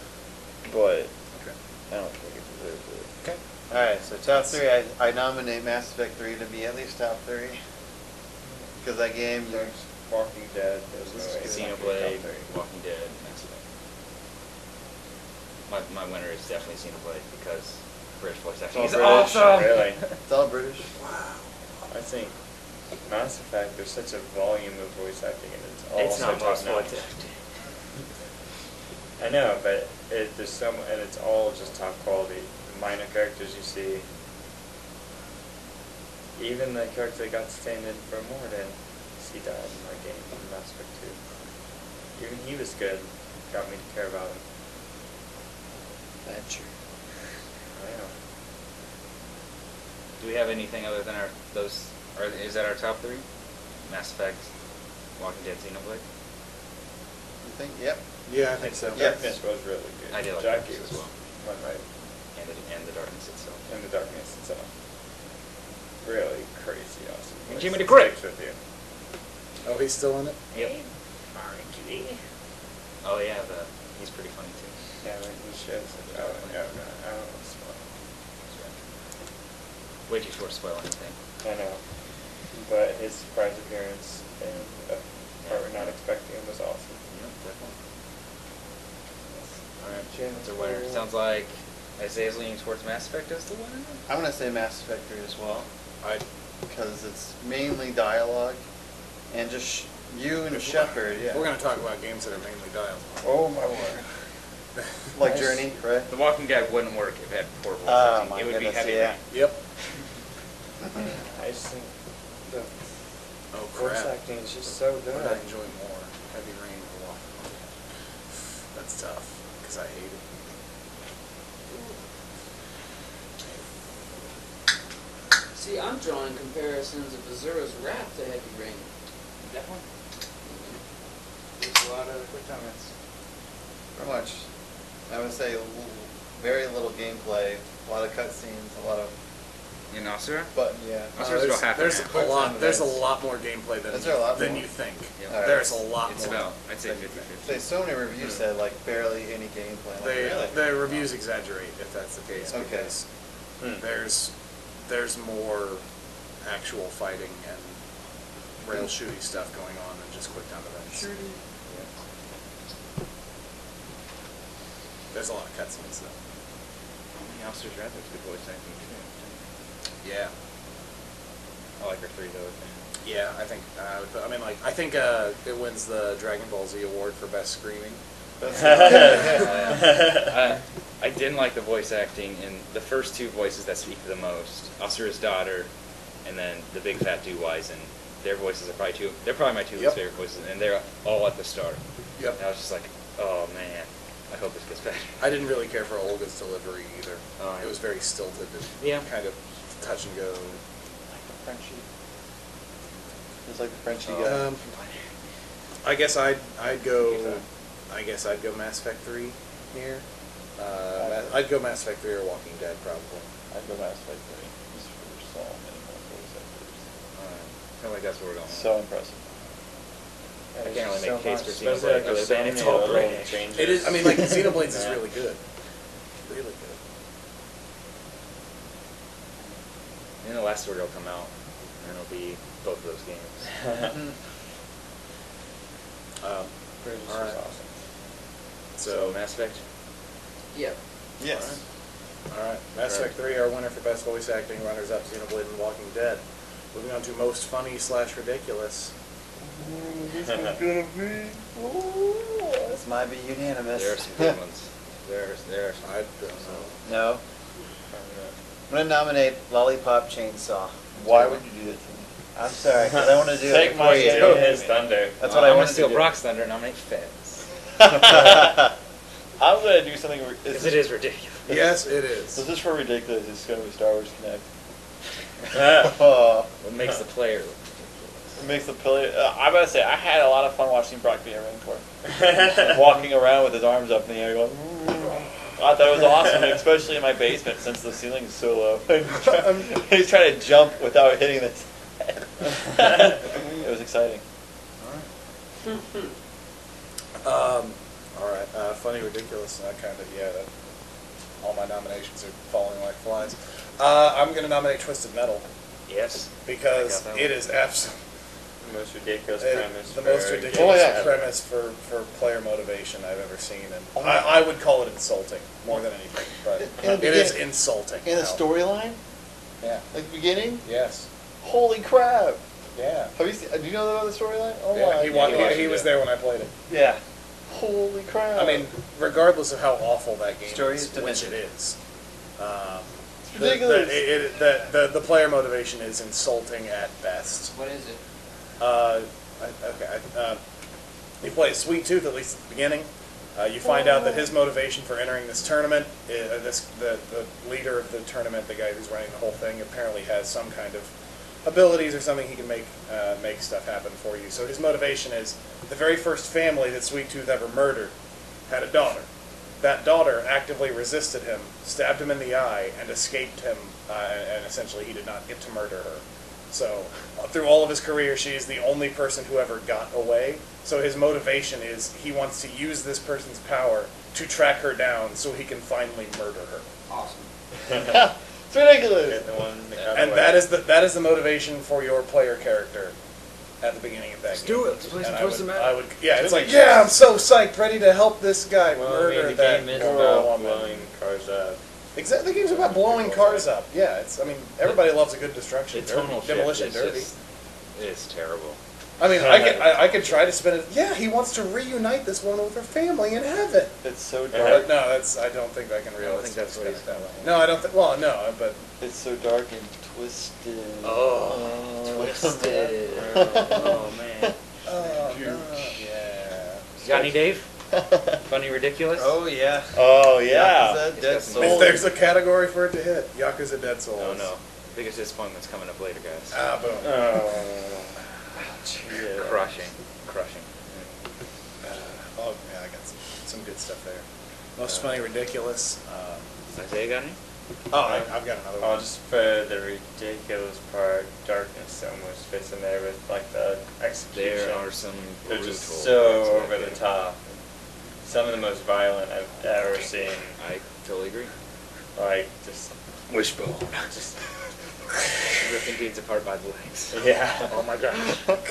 but Okay. I don't think it deserves it. Okay. Alright, so top three, I nominate Mass Effect 3 to be at least top 3. Because that game, there's Walking Dead. There's no way it's not gonna be Xenoblade, top three. Walking Dead, Mass Effect. My winner is definitely Xenoblade because British voice acting all is British, awesome. Really? it's all British. I think Mass Effect, there's such a volume of voice acting and it's all It's so not most top-notch. voice acting. I know, but there's so and it's all just top quality. The minor characters you see, even the character that got to stand in for Morden, he died in my game in Mass Effect 2. Even he was good, got me to care about him. That's true. I know. Do we have anything other than those? Or is that our top three? Mass Effect, Walking Dead, Xenoblade. You think? Yep. Yeah, I think so. Yeah. Darkness was really good. I did like Jackie Darkness as was well. went right. And and the darkness itself. And the darkness itself. Really crazy awesome. And Jimmy the Great. With you. Oh, he's still in it? Yep. Oh yeah, he's pretty funny too. Yeah, like he should. I don't know. Way too short to spoil anything. I know. But his surprise appearance and a part we're not expecting him was awesome. Yep, definitely. Alright, that's our winner. Sounds like Isaiah's leaning towards Mass Effect as the winner? I'm gonna say Mass Effect 3 as well, I because it's mainly dialogue, and just you and Shepard. Yeah. We're going to talk about games that are mainly dialogue. Oh my word. Like Nice. Journey, right? The Walking Dead wouldn't work if it had poor voice Oh acting. my It would goodness, be heavy yeah. rain. Yep. I just think the Oh, voice crap. acting is just so What good. did I enjoy more? Heavy Rain or Walking Dead? That's tough, because I hate it. See, I'm drawing comparisons of Azura's Wrath to Heavy Rain. Definitely. There's a lot of quick comments. Pretty much. I would say very little gameplay, a lot of cutscenes, a lot of In Asura? button. Yeah. Asura's about half and there's half. a lot. There's a lot more gameplay Is there a lot than more? you think. Yep. Alright. There's a lot It's more. about, I'd say 50-50. Say so many reviews said like barely any gameplay. Like, really? The reviews exaggerate if that's the case, Okay. because there's more actual fighting and rail shooty stuff going on than just quick time events. There's a lot of cutscenes though. The Officer's Wrath has good voice acting too. Yeah. I like her 3 though, I think. Yeah, I think I think it wins the Dragon Ball Z award for best screaming. I didn't like the voice acting in the first 2 voices that speak the most. Asura's daughter, and then the big fat dude Wizen. Their voices are probably my 2 least favorite voices, and they're all at the start. Yep. And I was just like, oh man, I hope this gets better. I didn't really care for Olga's delivery either. Oh, yeah. It was very stilted and Yeah. kind of touch and go. Like the Frenchie. It was like the Frenchie Oh. guy. I guess I'd go Mass Effect 3 here. I'd go Mass Effect 3 or Walking Dead probably. I'd go Mass Effect 3. Just for so many more voice actors. I feel like that's where we're going. So impressive. I can't really make a case for Especially Xenoblade after other so than it's many all little British. changes. It is. I mean, like Xenoblades is Yeah. really good, really good. And the last story will come out, and it'll be both of those games. British all right. was awesome. So Mass Effect. Yep. Yes. All right, Mass Effect 3, our winner for best voice acting, runners up Xenoblade and Walking Dead. Moving on to most funny / ridiculous. This might be unanimous. There are some good ones. There are some. I don't know. No. I'm gonna nominate Lollipop Chainsaw. Why would you do that to me? I'm sorry, because I want to do Take it my before you. steal His thunder. That's what I I'm want to to steal do. Brock's thunder and nominate Fez. I'm gonna do something. Because it is ridiculous. Yes, it This is. is for ridiculous. It's gonna be Star Wars Connect. Oh. What makes the player look ridiculous? It makes the player. I'm about to say I had a lot of fun watching Brock be a Rancor, walking around with his arms up in the air, going. I thought it was awesome, especially in my basement since the ceiling is so low. He's trying to jump without hitting the head. It was exciting. All right, funny, ridiculous. All my nominations are falling like flies. I'm going to nominate Twisted Metal Yes. because I got that it one. is absolutely The most ridiculous premise. the for most a ridiculous game. Oh, yeah. premise for player motivation I've ever seen, and I would call it insulting more than anything. But In the it is begin- insulting. In the how- storyline, Yeah. like the beginning, Yes. holy crap! Yeah. Have you seen? Do you know about the storyline? Oh Yeah, my! he watched was it. there when I played it. Yeah. Holy crap! I mean, regardless of how awful that game Story is, is which demented. it is, It's ridiculous. the player motivation is insulting at best. What is it? You play Sweet Tooth, at least at the beginning. You find out that his motivation for entering this tournament, the leader of the tournament, the guy who's running the whole thing, apparently has some kind of abilities or something. He can make stuff happen for you. So his motivation is the very first family that Sweet Tooth ever murdered had a daughter. that daughter actively resisted him, stabbed him in the eye, and escaped him, and essentially he did not get to murder her. So, through all of his career, she is the only person who ever got away. So his motivation is he wants to use this person's power to track her down so he can finally murder her. Awesome. It's ridiculous. Get the one that got And away. that is the motivation for your player character at the beginning of that Let's game. do it. Let's play some And Twisted Metal. I would, yeah, it's like, yeah, I'm so psyched, ready to help this guy Well, murder the that game is poor about woman. blowing cars up. Exactly, the game's about blowing cars up. Yeah, it's. I mean, everybody loves a good destruction. The tonal demolition shift derby. is terrible. I mean, I could try to spin it. Yeah, he wants to reunite this woman with her family in heaven. It's so But dark. no, that's. I don't think I can realize. I don't think that's what he's that way. saying. No, I don't think. Well, no, but It's so dark and twisted. Oh, twisted. Oh, man. oh no, yeah. Got any, Dave? Funny, ridiculous? Oh yeah. Oh yeah. Yakuza, It's Dead got some- If Souls. there's a category for it to hit, Yakuza Dead Souls. Oh, no. Biggest disappointment's coming up later, guys. Ah, boom. Crushing. Crushing. Oh yeah, I got some good stuff there. Most funny, ridiculous. Isaiah got any? I've got another one. Oh, just for the ridiculous part, Darkness almost fits in there with like the execution. There are some They're brutal just so parts of over that the game. top. Some of the most violent I've ever seen. I totally agree. Like just, Wishbone. just Ripping dudes apart by the legs. yeah. Oh my god.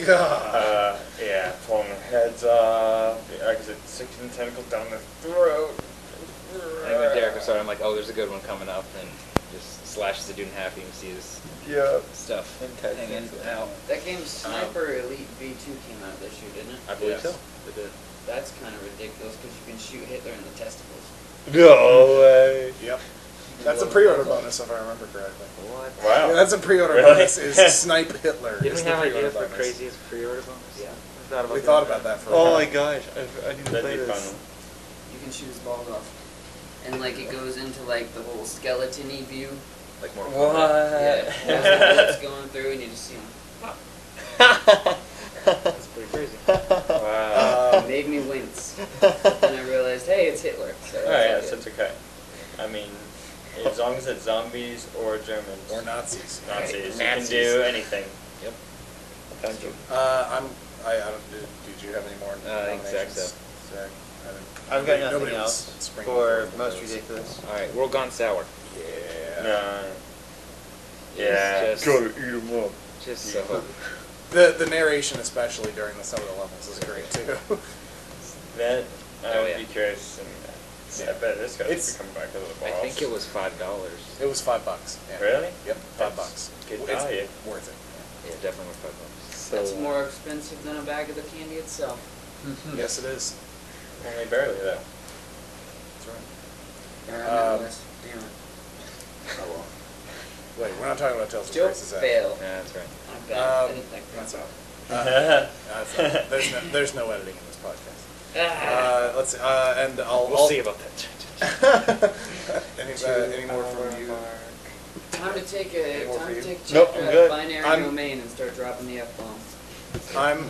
God. Yeah, pulling their heads off. Like I said, sticking the tentacles down their throat. I think when Derek was starting, I'm like, oh, there's a good one coming up, and just slashes the dude in half, and you can see his Yeah. stuff Intense. hanging out. That game Sniper Elite V2 came out this year, didn't it? I believe Yes. so. It did. That's kind of ridiculous because you can shoot Hitler in the testicles. No way. Yep. That's a pre-order bonus if I remember correctly. What? Wow. Yeah, that's a pre-order Really? bonus. Is Snipe Hitler? Didn't is we the have an pre-order idea for bonus. craziest pre-order bonus? Yeah. We thought about that for a Oh while. my gosh, I need to play That'd be this. fun. You can shoot his balls off. And like it goes into like the whole skeleton-y view. Like more. Yeah. There's the bullets going through and you just see them. That's pretty crazy. Wow. It made me wince. And I realized, hey, it's Hitler. So Alright, yeah, it's so it's okay. I mean, as long as it's zombies or Germans. Or Nazis. Nazis. You Nazis. can do anything. Yep. Thank you. I don't. Did you have any more? I think Zach's nominations? up. Zach, I've got nobody nothing was else springing for forward with most those. ridiculous. All right, World Gone Sour. Yeah. No. It's Yeah. just, eat 'em up. just so. The narration, especially during some of the levels, is great too. That, I Oh, would yeah. be curious. And, I bet this guy's It's- coming back to the I boss. think it was $5. It was $5. Yeah. Really? Yep, $5. Good It's value. worth it. Yeah, definitely was $5. So, That's more expensive than a bag of the candy itself. Yes, it is. Only barely though. That's right. Or on that Um, list. Damn it. Oh well. Wait, we're not talking about Tales of Joke Grace, is that? fail. Yeah, that's right. I'm bad. I didn't think That's that. all. That's all. There's no editing in this podcast. Ah. Let's see, and I'll We'll see about that. any more from you? Time to take Any a more time for to you? take Nope, check I'm good. binary I'm- domain and start dropping the F bombs I'm.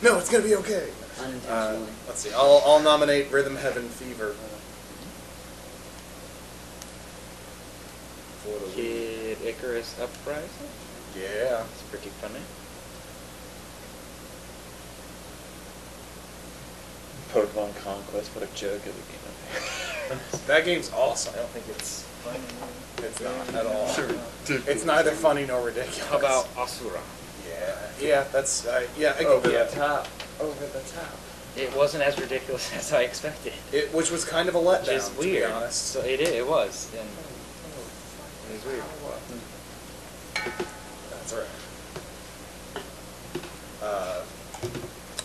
No, it's gonna be okay. unintentionally. Let's see. I'll nominate Rhythm Heaven Fever. For the Kid Icarus Uprising. Yeah. It's pretty funny. Pokemon Conquest, what a joke of a game. That game's awesome. I don't think it's funny. It's not at all. It's neither funny nor ridiculous. How about Asura? Yeah. Yeah. That's. Yeah. I go Over for the that. top. Over the top. It wasn't as ridiculous as I expected. Which was kind of a letdown, Which is to weird. be honest. So it was. And it was weird. That's all right.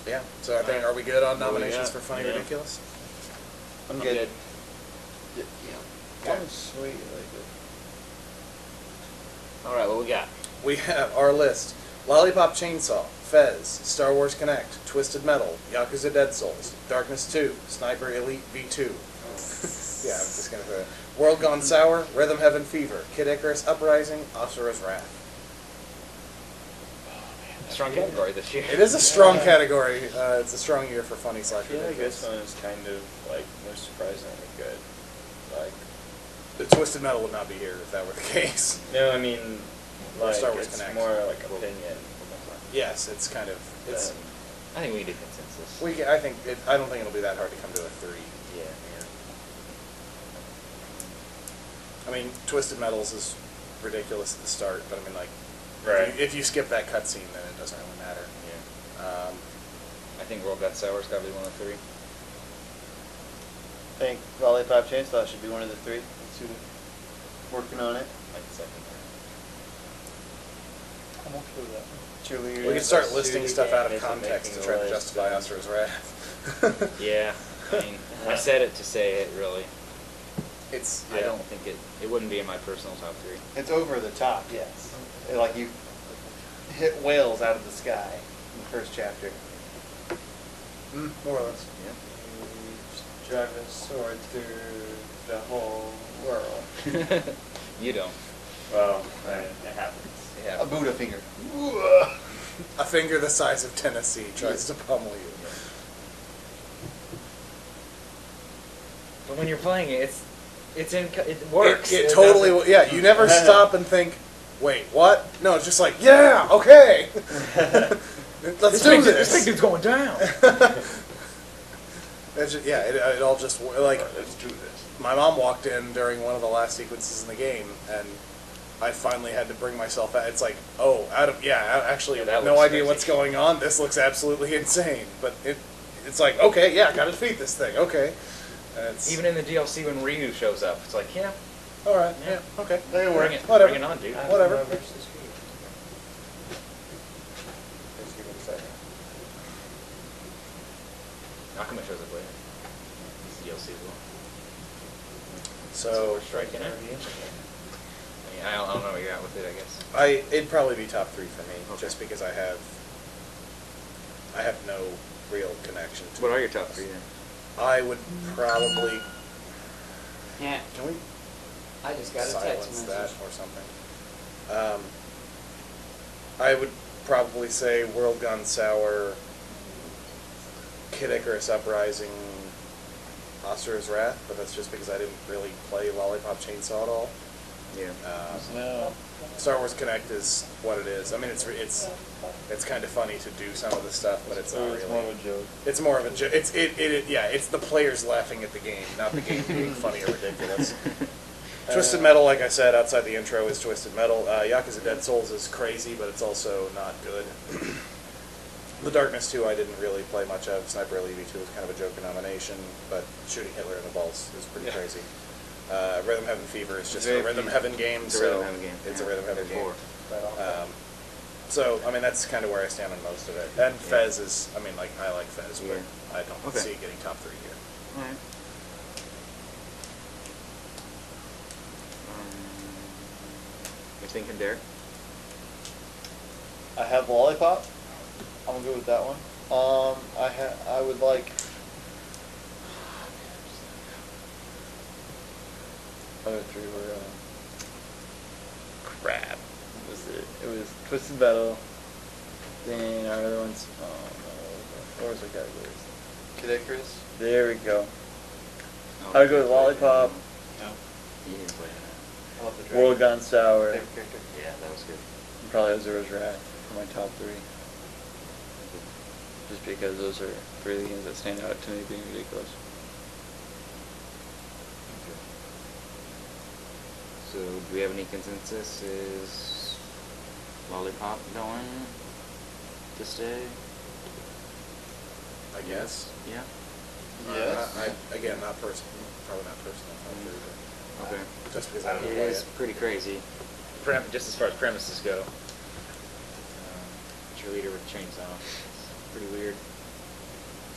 Yeah. So I think, are we good on What we nominations got? for funny Yeah. ridiculous? I'm I'm good. Yeah. Okay. I'm sweet like it. All right, what we got? We have our list: Lollipop Chainsaw, Fez, Star Wars Connect, Twisted Metal, Yakuza Dead Souls, Darkness 2, Sniper Elite V2. Yeah, I'm just gonna put it. World Gone Sour, Rhythm Heaven Fever, Kid Icarus Uprising, Asura's Wrath. Strong category this year. It is a strong category. It's a strong year for funny slash I feel like ridiculous. this one is kind of like more surprisingly good. Like, The Twisted Metal would not be here if that were the case. no, I mean, like Star Wars it's Connect. more like opinion. Yes, it's kind of. It's. than- I think we need a consensus. I don't think it'll be that hard to come to a 3. Yeah. I mean, Twisted Metals is ridiculous at the start, but I mean, like, Right. if you skip that cutscene, then it doesn't really matter. Yeah. I think World Got Sour's got to be one of the 3. I think Lollipop Chainsaw should be one of the 3. Let's see working on it. Like the second. I'm okay with that. Cheerleader. We can start That's listing shooting stuff out game of isn't context to making try a to list, justify then- Asura's Wrath. Yeah. I mean, I said it to say it. Really, It's. I don't think it wouldn't be in my personal top 3. It's over the top, yes. Like you hit whales out of the sky in the first chapter. More or less. Yeah. Drive a sword through the whole world. You don't. Well, it happens. Yeah. A Buddha finger. A finger the size of Tennessee tries to pummel you. But when you're playing it, it works. It totally. doesn't- Yeah, you never stop and think, wait, what? No, it's just like, yeah, okay. Let's do This big this. dude's going down. It's just, yeah, it all just like. Let's do this. My mom walked in during one of the last sequences in the game, and I finally had to bring myself out. It's like, oh, actually, Yeah, that no looks idea crazy. what's going on. This looks absolutely insane. But it's like, okay, yeah, gotta defeat this thing. Okay. And it's, Even in the DLC when Ryu shows up, it's like, yeah, all right, yeah, okay. bring it, Whatever. bring it on, dude. Whatever. Akuma versus Ryu. Let's give it a second. Akuma shows up later. It's DLC as well. So we're striking it. I mean, I don't know where you're at with it, I guess. it'd probably be top 3 for me, Okay. just because I have no real connection to What it. are your top 3 then? I would probably. Yeah, Can we I just got a silence text that message. or something? I would probably say World Gone Sour, Kid Icarus Uprising, Asura's Wrath, but that's just because I didn't really play Lollipop Chainsaw at all. Yeah. No. Star Wars Connect is what it is. I mean, it's kind of funny to do some of the stuff, but it's not It's really. more of a joke. It's more of a joke. It's the players laughing at the game, not the game being funny or ridiculous. Twisted Metal, like I said, outside the intro, is Twisted Metal. Yakuza Dead Souls is crazy, but it's also not good. The Darkness 2 I didn't really play much of. Sniper Elite 2 was kind of a joke nomination, but shooting Hitler in the balls is pretty crazy. Rhythm Heaven Fever is just a Very Rhythm few. Heaven game, It's a so Rhythm Heaven game. it's a Yeah. Rhythm Heaven There's game. 4. So, I mean, that's kind of where I stand on most of it. And Fez is, I mean, like, I like Fez, but Yeah. I don't Okay. see it getting top 3 here. Alright. You're thinking, Derek? I have Lollipop. I'm good with that one. I would like. Other 3 were crap. What was it? It was Twisted Metal. Then our other ones. Oh no, what was our categories? Kid Icarus? There we go. Oh, I would go with Lollipop, You didn't play that. I love the World Gone Sour, Favorite character? Yeah, that was good. and probably Azura's Wrath for my top 3. Just because those are 3 of the games that stand out to me being ridiculous. So, do we have any consensus? Is Lollipop going to stay? I guess. Yeah? Yes. Again, probably not personal top 3, but Okay. just because I don't It play is it. pretty crazy. Just as far as premises go. Cheerleader with chainsaw. It's pretty weird.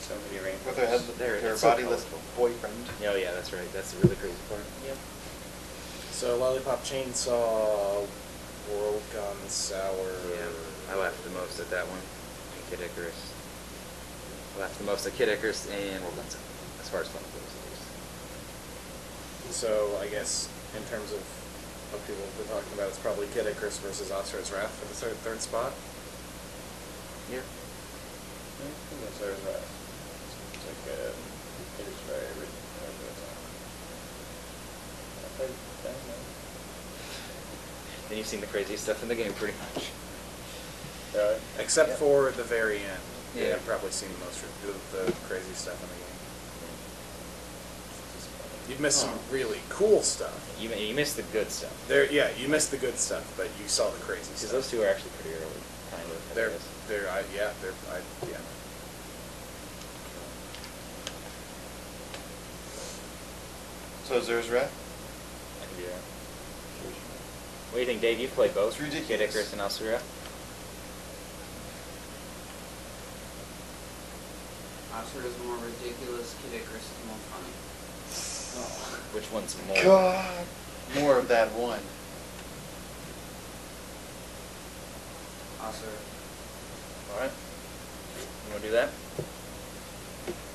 So many rainbows. With her It's so bodiless colorful. boyfriend. Oh yeah, that's right. That's the really crazy part. Yep. So, Lollipop Chainsaw, World Gone Sour. Yeah, I laughed the most at that one. And Kid Icarus. I laughed the most at Kid Icarus and World Gun Sour, as far as fun goes, at least. So, I guess, in terms of what people have been talking about, it's probably Kid Icarus versus Asura's Wrath for the third spot. Yeah. It's like it is very ridiculous. I played that one. Then you've seen the craziest stuff in the game, pretty much. Except for the very end. Yeah. You've probably seen the crazy stuff in the game. You've missed some really cool stuff. You missed the good stuff. You missed the good stuff, but you saw the crazy Because stuff. those two are actually pretty early, kind of. Yeah. So Zer's Wrath? I can do that. What do you think, Dave? You've played both? It's ridiculous. Kid Icarus and Asura? Asura is more ridiculous, Kid Icarus is more funny. Which one's more? God, more of that one. Asura. Alright. You want to do that?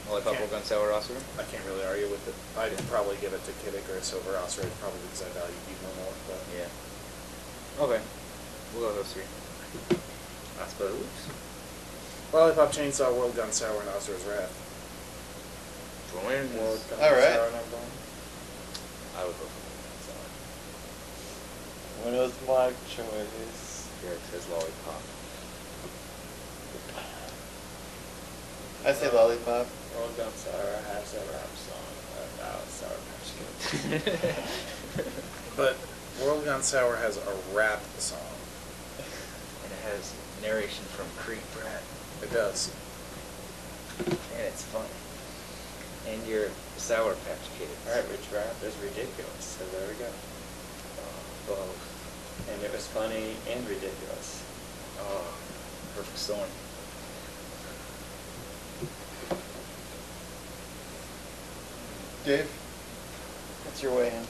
Lollipop Can't. Gun Sour Asura? I can't really argue with it. I'd probably give it to Kid Icarus over Oscar, probably because I value Beatmo more. But Yeah. Okay. We'll go with those three. I suppose. Lollipop Chainsaw, World Gun Sour, and Oscar's Wrath. Wins. World Gun All right. Sour number one. I would go for When it was my choice. Derek says Lollipop. I say Lollipop. World Gun Sour has a rap song about Sour Patch Kids. But World Gun Sour has a rap song. And it has narration from Creep Brat. It does. And it's funny. And your Sour Patch Kids. Alright, which rap is ridiculous, so there we go. Both. And it was funny and ridiculous. Oh, perfect storm. Dave, what's your way in?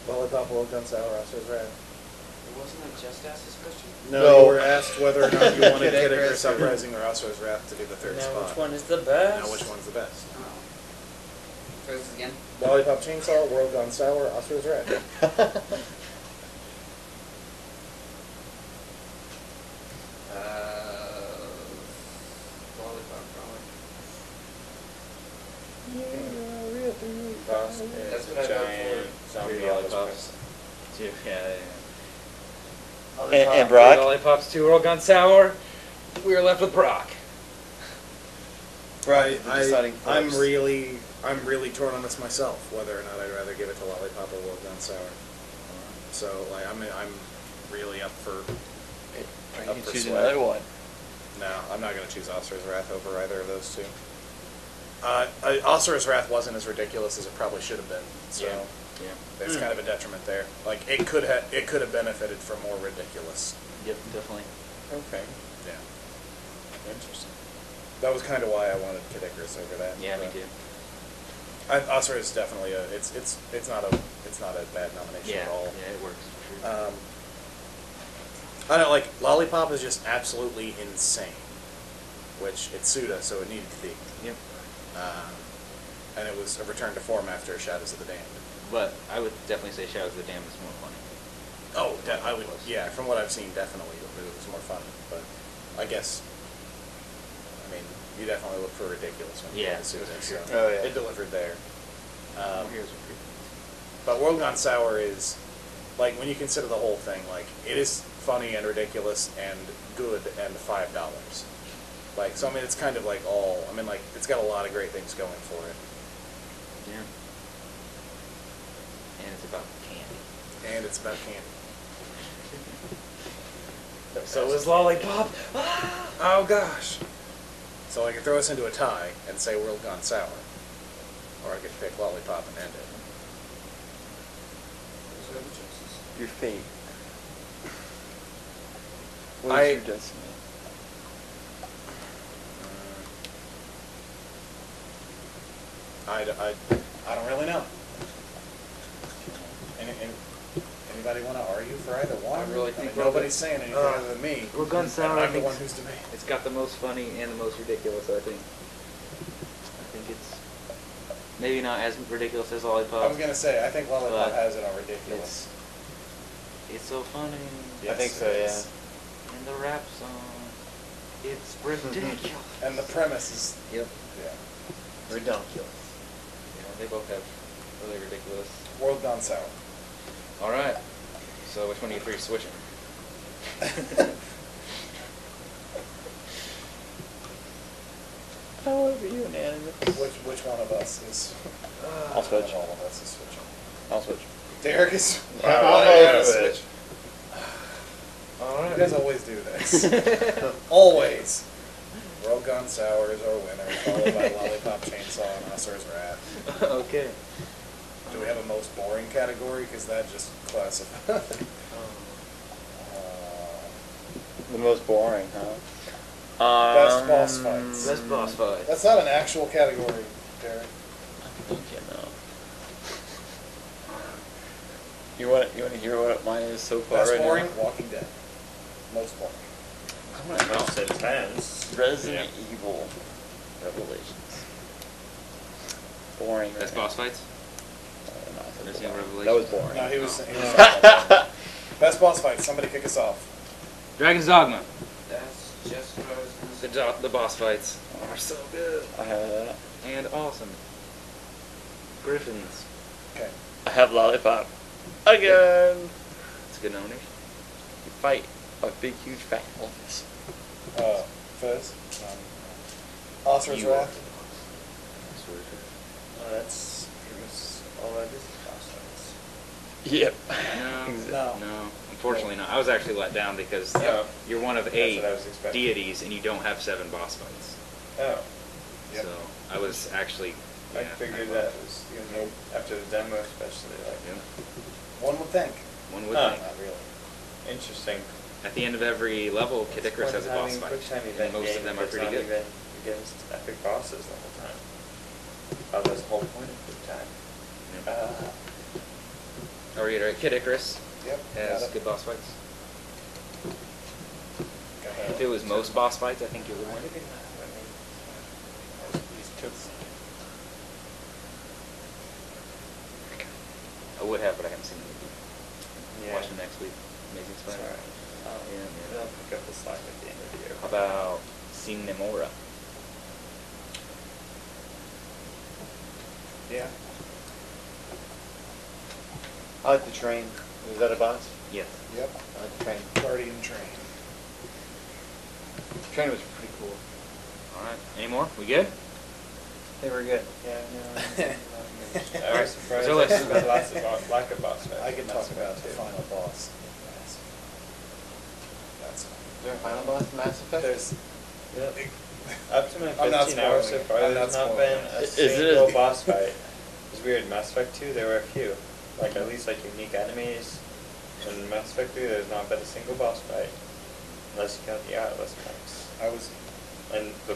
Lollipop, World Gun Sour, Oscar's Wrath. Wasn't I just asked this question? No, you were asked whether or not you wanted Kid Kid Icarus Icarus or- Uprising or Oscar's Wrath to be the third Now spot. which one is the best? Now which one's the best? Oh. Try this again. Lollipop Chainsaw, World Gun Sour, Oscar's Wrath. Lollipop, probably. Boss That's is what I a vote giant for. zombie Three Elvis lollipops. Presley. Two, yeah. And Three Brock? Lollipops, 2 World Gun Sour. We were left with Brock. Right. The deciding I'm force. really torn on this myself, whether or not I'd rather give it to Lollipop or World Gun Sour. So like I'm really up for. Or you Up can for choose sweat. another one. No, I'm not going to choose Oscar's Wrath over either of those two. Oscar's Wrath wasn't as ridiculous as it probably should have been. So Yeah. there's kind of a detriment there. Like it could have benefited from more ridiculous. Yep, definitely. Okay, Yeah. interesting. That was kind of why I wanted Kid Icarus over that. Yeah, me but too. Oscar is definitely it's not a bad nomination Yeah, at all. yeah, it works for sure. I don't like Lollipop is just absolutely insane, which it's Suda, so it needed to be. Yep. And it was a return to form after Shadows of the Damned. But I would definitely say Shadows of the Damned is more funny. Oh, I would. Yeah, from what I've seen, definitely it was more fun. But I guess, I mean, you definitely look for ridiculous when you Yeah, go to Suda, that's so for sure. Oh, yeah. it delivered there. Here's a creep. But World Gone Sour is, like, when you consider the whole thing, like, it is funny and ridiculous and good and $5. Like, so I mean, it's kind of like all, I mean, like, it's got a lot of great things going for it. Yeah. And it's about candy. And it's about candy. So is Lollipop. Oh, gosh. So I could throw us into a tie and say World Gone Sour. Or I could pick Lollipop and end it. Those are the choices. Your fate. What is your destiny? I don't really know. Anybody want to argue for either one? I really think mean, nobody's saying anything other than me. World Gone Sour, And I I'm the think one who's debating. it's got the most funny and the most ridiculous, I think. I think it's maybe not as ridiculous as Lollipop. I was gonna say, I think Lollipop But has it on ridiculous. It's so funny. I think so, it yeah. is. And the rap song. It's ridiculous. And the premise is, Yep. yeah, Redonkulous. Yeah, they both have really ridiculous. World Gone Sour. All right. So which one of you three is switching? However unanimous. Which one of us is? I'll switch. All of us is switching. I'll switch. Derek is. Wow, switch. All You guys always do this. Always. World Gone Sour is our winner, followed by Lollipop Chainsaw and Usher's Wrath. Okay. Do we have a most boring category? Because that just classifies. The most boring, huh? Best boss fights. Best boss fight. That's not an actual category, Derek. You know. You want to hear what mine is so far Best right boring, now? Walking Dead. Most boring. Most intense. Resident Evil Revelations. Boring. Best right? boss fights. No, I said Resident boring. Evil That was Revelations. boring. No, he was Best boss fights. Somebody kick us off. Dragon's Dogma. That's just what I was going to say. The boss fights are so good I have that. and awesome. Griffins. Okay. I have Lollipop. Again. It's a good nomination. You fight a big, huge, fat Elvis. Fizz. Usher's You are. Wrath. That's pretty much all that is boss fights. Yep. No. No, unfortunately not. I was actually let down because Yeah. you're one of That's 8 what I was expecting. deities and you don't have 7 boss fights. Oh. Yep. So I was actually. I yeah, figured I- that was, after the demo especially, like, Yeah, One would think. one would Huh. think. Not really. interesting. At the end of every level, Kid Icarus has a boss Quick fight. time And event most game of them are that's pretty not good. even against epic bosses the whole time. Oh, that's the whole point of quick time. Yeah. I'll reiterate, Kid Icarus Yep. has got it. good boss fights. Got If it was most boss fights, I think it would win. I would have, but I haven't seen the movie. Yeah. Watch it next week. Amazing That's Spider-Man. alright. Yeah, I'll pick up the slack at the end of the year. How about Sin Nemora? Yeah. I like the train. Is that a boss? Yes. Yep. I like the train. Guardian Train. The train was pretty cool. Alright. Any more? We good? They were good. Yeah, no. I was surprised So let's- about lack of boss fights. I could Not talk so about bad, the too. final boss. That's Is there a final boss in Mass Effect? There's. Yep. Up to my I'm not 15 hours so spoiling it. far, I'm there's not not spoiling been it. a Is it single a- boss fight. It's weird. Mass Effect 2, there were a few. Like, at least, like, unique enemies. In Mass Effect 3, there's not been a single boss fight. Unless you count the Atlas packs. And the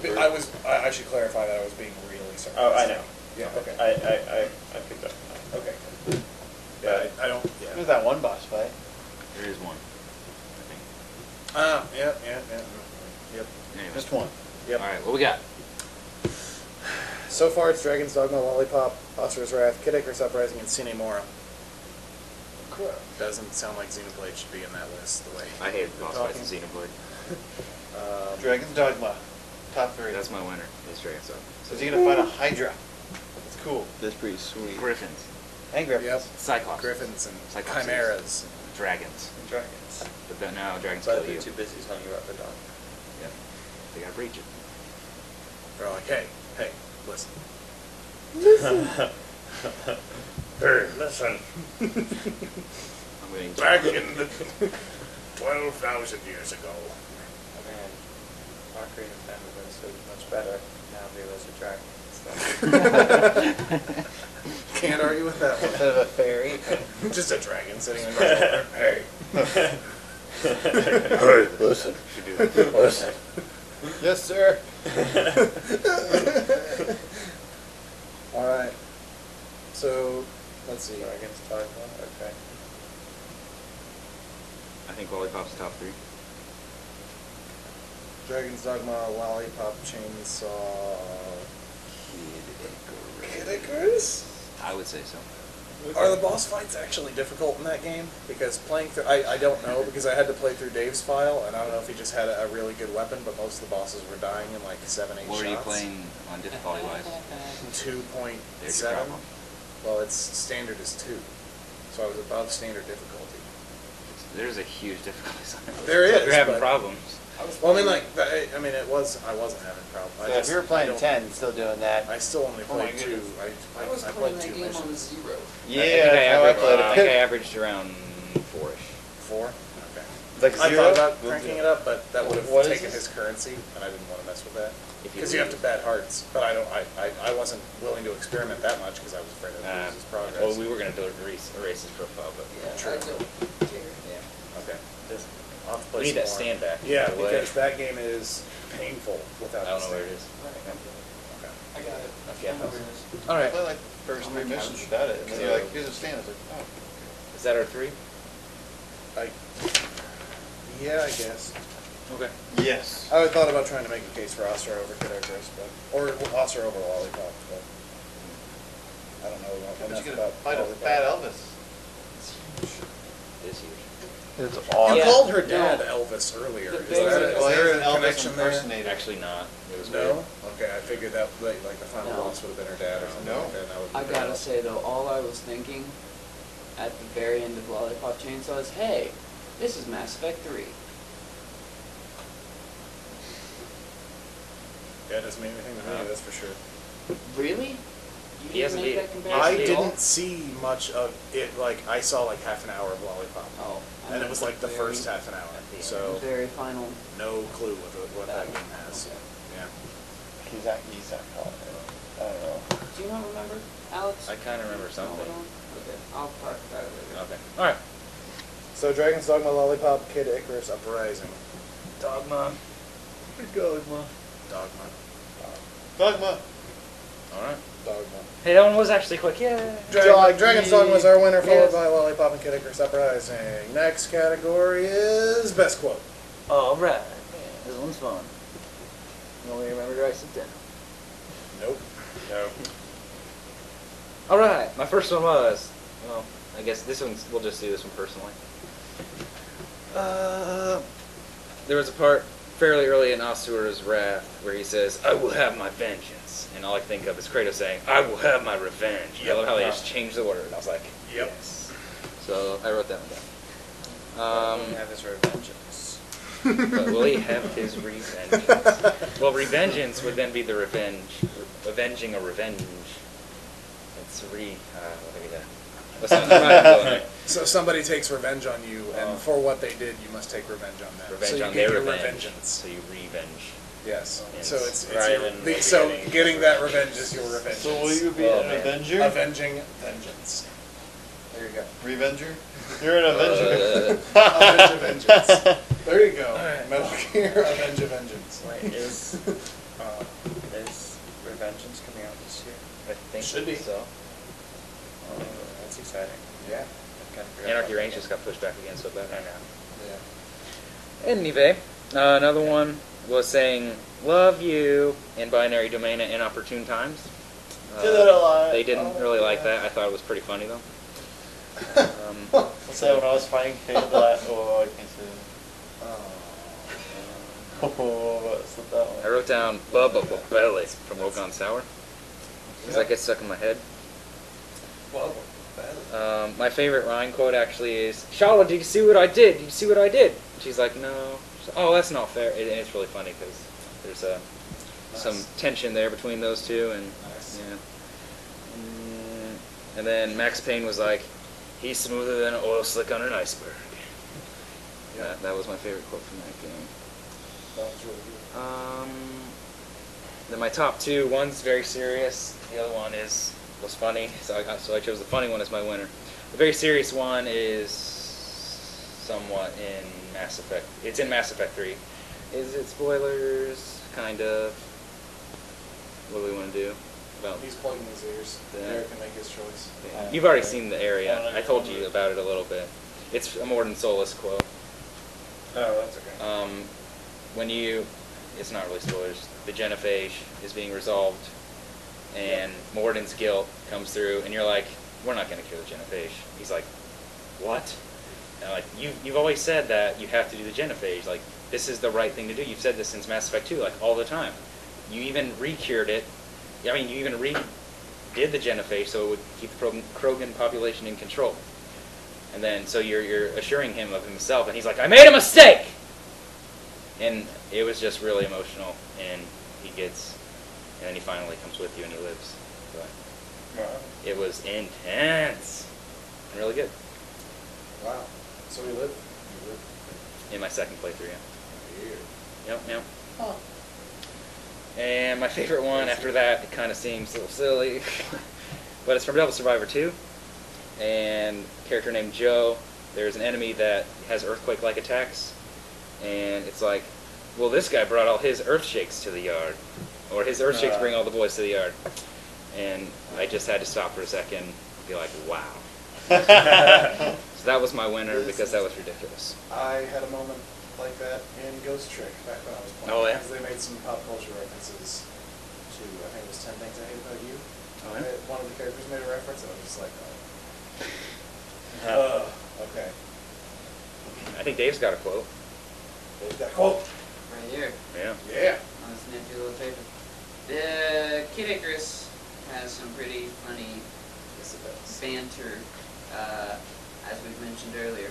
I should clarify that I was being really surprised. Oh, I know. Yeah, okay. I picked up on that. Okay, good. Yeah, I don't, There's yeah. that one boss fight. There is one. I think. Yep. Anyway. Just one. Yep. Alright, what we got? So far, it's Dragon's Dogma, Lollipop, Usher's Wrath, Kid Icarus Uprising, and Sin Mora. Doesn't sound like Xenoblade should be in that list the way. I hate boss Talking. fights in Xenoblade. Dragon's Dogma. Top 3. That's my winner. Is Dragon's Dogma. So is he gonna fight a Hydra? It's cool. That's pretty sweet. Griffins. And Griffins. Yep. Cyclops. Griffins and Cyclopses. Chimeras. Dragons. And dragons. But then now dragons But kill they're you. too busy telling you about the dog. Yeah. They gotta breach it. They're like, hey, listen. Hey, listen. I'm going to Back in the 12,000 years ago. Man, Ocarina of Time would have been so much better. Now there was a dragon and stuff. Can't argue with that one. Instead of a fairy. Just a dragon sitting in the Hey. Hey, listen. Listen. Yes, sir. Alright. So, let's see. Dragon's Dogma, okay. I think Lollipop's top 3. Dragon's Dogma, Lollipop, Chainsaw, Kid Icarus? I would say so. Are the boss fights actually difficult in that game? Because playing through, I don't know, because I had to play through Dave's file, and I don't know if he just had a really good weapon, but most of the bosses were dying in like 7, 8 shots. What were you playing on difficulty-wise? 2.7. There's your problem. Well, its standard is 2, so I was above standard difficulty. There's a huge difficulty sign. There is, You're having but- problems. Well, I mean, like, I mean, I wasn't having problems. So if you were playing 10, still doing that. I still only Oh my played 2. goodness. I was I playing played that 2 game on missions. 0. Yeah, I think I played averaged around 4-ish. 4? Okay. Like I zero? thought about cranking it up, but that would have What is taken this? his currency, and I didn't want to mess with that. If Because you have to bet hearts, but I wasn't willing to experiment that much because I was afraid of losing his progress. Well, we were going to erase his profile, but Yeah, True. I don't care. yeah. Okay. I'll have to play We need some that more. stand back. Yeah, by the way. because that game is painful without I don't the know where it stand. is. Okay. I got it. Okay. All right. I played like the first 3 missions without it, and then you're like, here's a stand. I was like, oh. Is that our 3? Yeah, I guess. Okay. Yes. I thought about trying to make a case for Oscar over Kid Icarus, or Oscar over Lollipop, but I don't know But enough you about could fight a Lollipop. fat Elvis. It is huge. It's You awesome. called her dad No. Elvis earlier. The Is big- there Well, he's a an Elvis connection there? impersonator. Actually not. It was No? weird. Okay, I figured that like the final No. boss would have been her dad or something No. like that. and that would be I pretty gotta awesome. say though, all I was thinking at the very end of Lollipop Chainsaw is, hey, this is Mass Effect 3. Yeah, it doesn't mean anything to me, that's for sure. Really? You He hasn't make beat that it. comparison I at all? didn't see much of it, like, I saw like half an hour of Lollipop. Oh. And it was like the Very- first half an hour, the so Very final. no clue what that game has. Okay. Yeah. He's not calling it. I don't know. Do you not remember, Alex? I kind of remember something. Okay, I'll talk about it later. Okay. All right. So Dragon's Dogma, Lollipop, Kid Icarus, Uprising. Dogma. Dogma. Dogma. Dogma. All right. Dogma. Hey, that one was actually quick. Yeah. Dragon's Dogma was our winner, followed Yes. by Lollipop and Kid Icarus, Uprising. Next category is Best Quote. All right. This one's fun. You only remember to write something down. Nope. No. All right. My first one was, well, I guess this one's. We'll just do this one personally. There was a part fairly early in Asura's Wrath where he says, "I will have my vengeance," and all I think of is Kratos saying, "I will have my revenge." I love how they just changed the word. I was like, Yep. yes. So I wrote that one down. Have his revengeance. But will he have his revengeance? Well, revengeance would then be the revenge, avenging a revenge. It's Let's not go there. So somebody takes revenge on you, and for what they did, you must take revenge on them. Revenge so you on get their your revenge. revengeance. So you revenge. Yes. Yes. So it's Right, your, and the, we'll be so getting that revenge is your revenge. So will you be Oh, an man. Avenger? Avenging vengeance. There you go. Revenger? You're an Avenger. Avenge a vengeance. There you go. Metal Gear Avenge a vengeance. Wait, is Revengeance coming out this year? I think Should be. so. That's exciting. Yeah. I kind of forgot Anarchy about Range that. just got pushed back again so bad. I know. Yeah. Anyway, another one was saying "love you" in binary domain at inopportune times. Do that a lot. They didn't Oh, really like yeah. that. I thought it was pretty funny though. What's that when I was fighting Kate the last... Oh, I can't say that. Oh, what's that one? I wrote down "Bubba Belly" from Wogan Sour because that gets stuck in my head. My favorite Ryan quote actually is, "Shala, did you see what I did? Did you see what I did?" She's like, "No." She's like, "Oh, that's not fair." And it's really funny because there's some tension there between those two, and Nice. yeah. And then Max Payne was like, "He's smoother than an oil slick on an iceberg." Yeah. That was my favorite quote from that game. That was really good. Then my top two, one's very serious, the other one was funny, so I chose the funny one as my winner. The very serious one is somewhat in Mass Effect. It's in Mass Effect 3. Is it spoilers? Kind of. What do we want to do about? He's plugging his ears. Yeah. Derek can make his choice. You've already seen the area. I told you about it a little bit. It's a Morden Solus quote. Oh, that's okay. When it's not really spoilers, the genophage is being resolved, and Morden's guilt comes through, and you're like, we're not going to cure the genophage. He's like, what? And like, you've always said that you have to do the genophage. Like, this is the right thing to do. You've said this since Mass Effect 2, like, all the time. You even re-cured it. I mean, you even redid the genophage so it would keep the Krogan population in control. And then, so you're assuring him of himself, and he's like, I made a mistake! And it was just really emotional, and and then he finally comes with you and he lives. But Wow. it was intense and really good. Wow. So we live. In my second playthrough, yeah. Yep. Huh. And my favorite one after that, it kind of seems a little silly, but it's from Devil Survivor 2, and a character named Joe. There's an enemy that has earthquake-like attacks, and it's like, well, this guy brought all his earthshakes to the yard, or his earthshakes bring all the boys to the yard, and I just had to stop for a second and be like, wow. So that was my winner because that was ridiculous. I had a moment like that in Ghost Trick back when I was playing. Oh, yeah? Because they made some pop culture references to, I think it was 10 Things I Hate About You. Oh, yeah? One of the characters made a reference, and I was just like, okay. I think Dave's got a quote. They've got a quote. Right here. Yeah. Yeah. On this nifty little paper. The Kid Icarus has some pretty funny Yes, it does. banter, as we've mentioned earlier.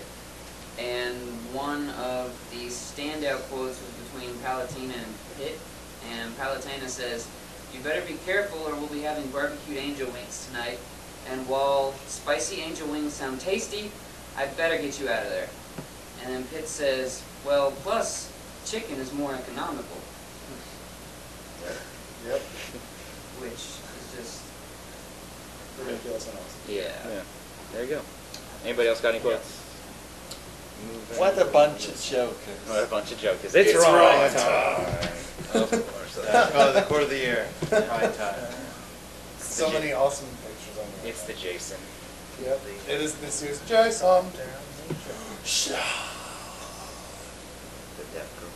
And one of the standout quotes was between Palatina and Pitt. And Palatina says, "You better be careful or we'll be having barbecued angel wings tonight. And while spicy angel wings sound tasty, I better get you out of there." And then Pitt says, "Well, plus, chicken is more economical." Yep. Which is just... Ridiculous and awesome. Yeah. There you go. Anybody else got any quotes? What a bunch of jokers. What a bunch of jokers. It's It's wrong wrong time. Of course. Oh, the quote of the year. High time. So many awesome pictures on there. It's the Jason. Yep. It is this year's Jason. The death group.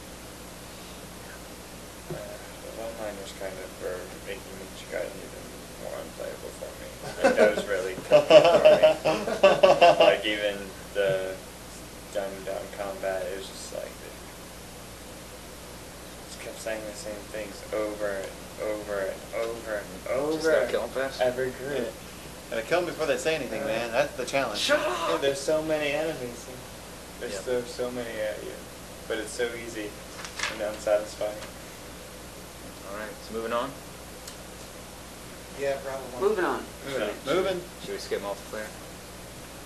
The one-liners kind of were making Michigan even more unplayable for me. Like, that was really tough for me. Like, even the dumbed-down combat, it was just like, just kept saying the same things over and over and over and over. Just gotta kill him fast. Every group. Gotta kill them before they say anything, man. That's the challenge. Shut Yeah, up! there's so many enemies. There's Yep. so many at you. But it's so easy and unsatisfying. Alright, so moving on. Yeah, probably. Moving on. Moving. Should we skip multiplayer?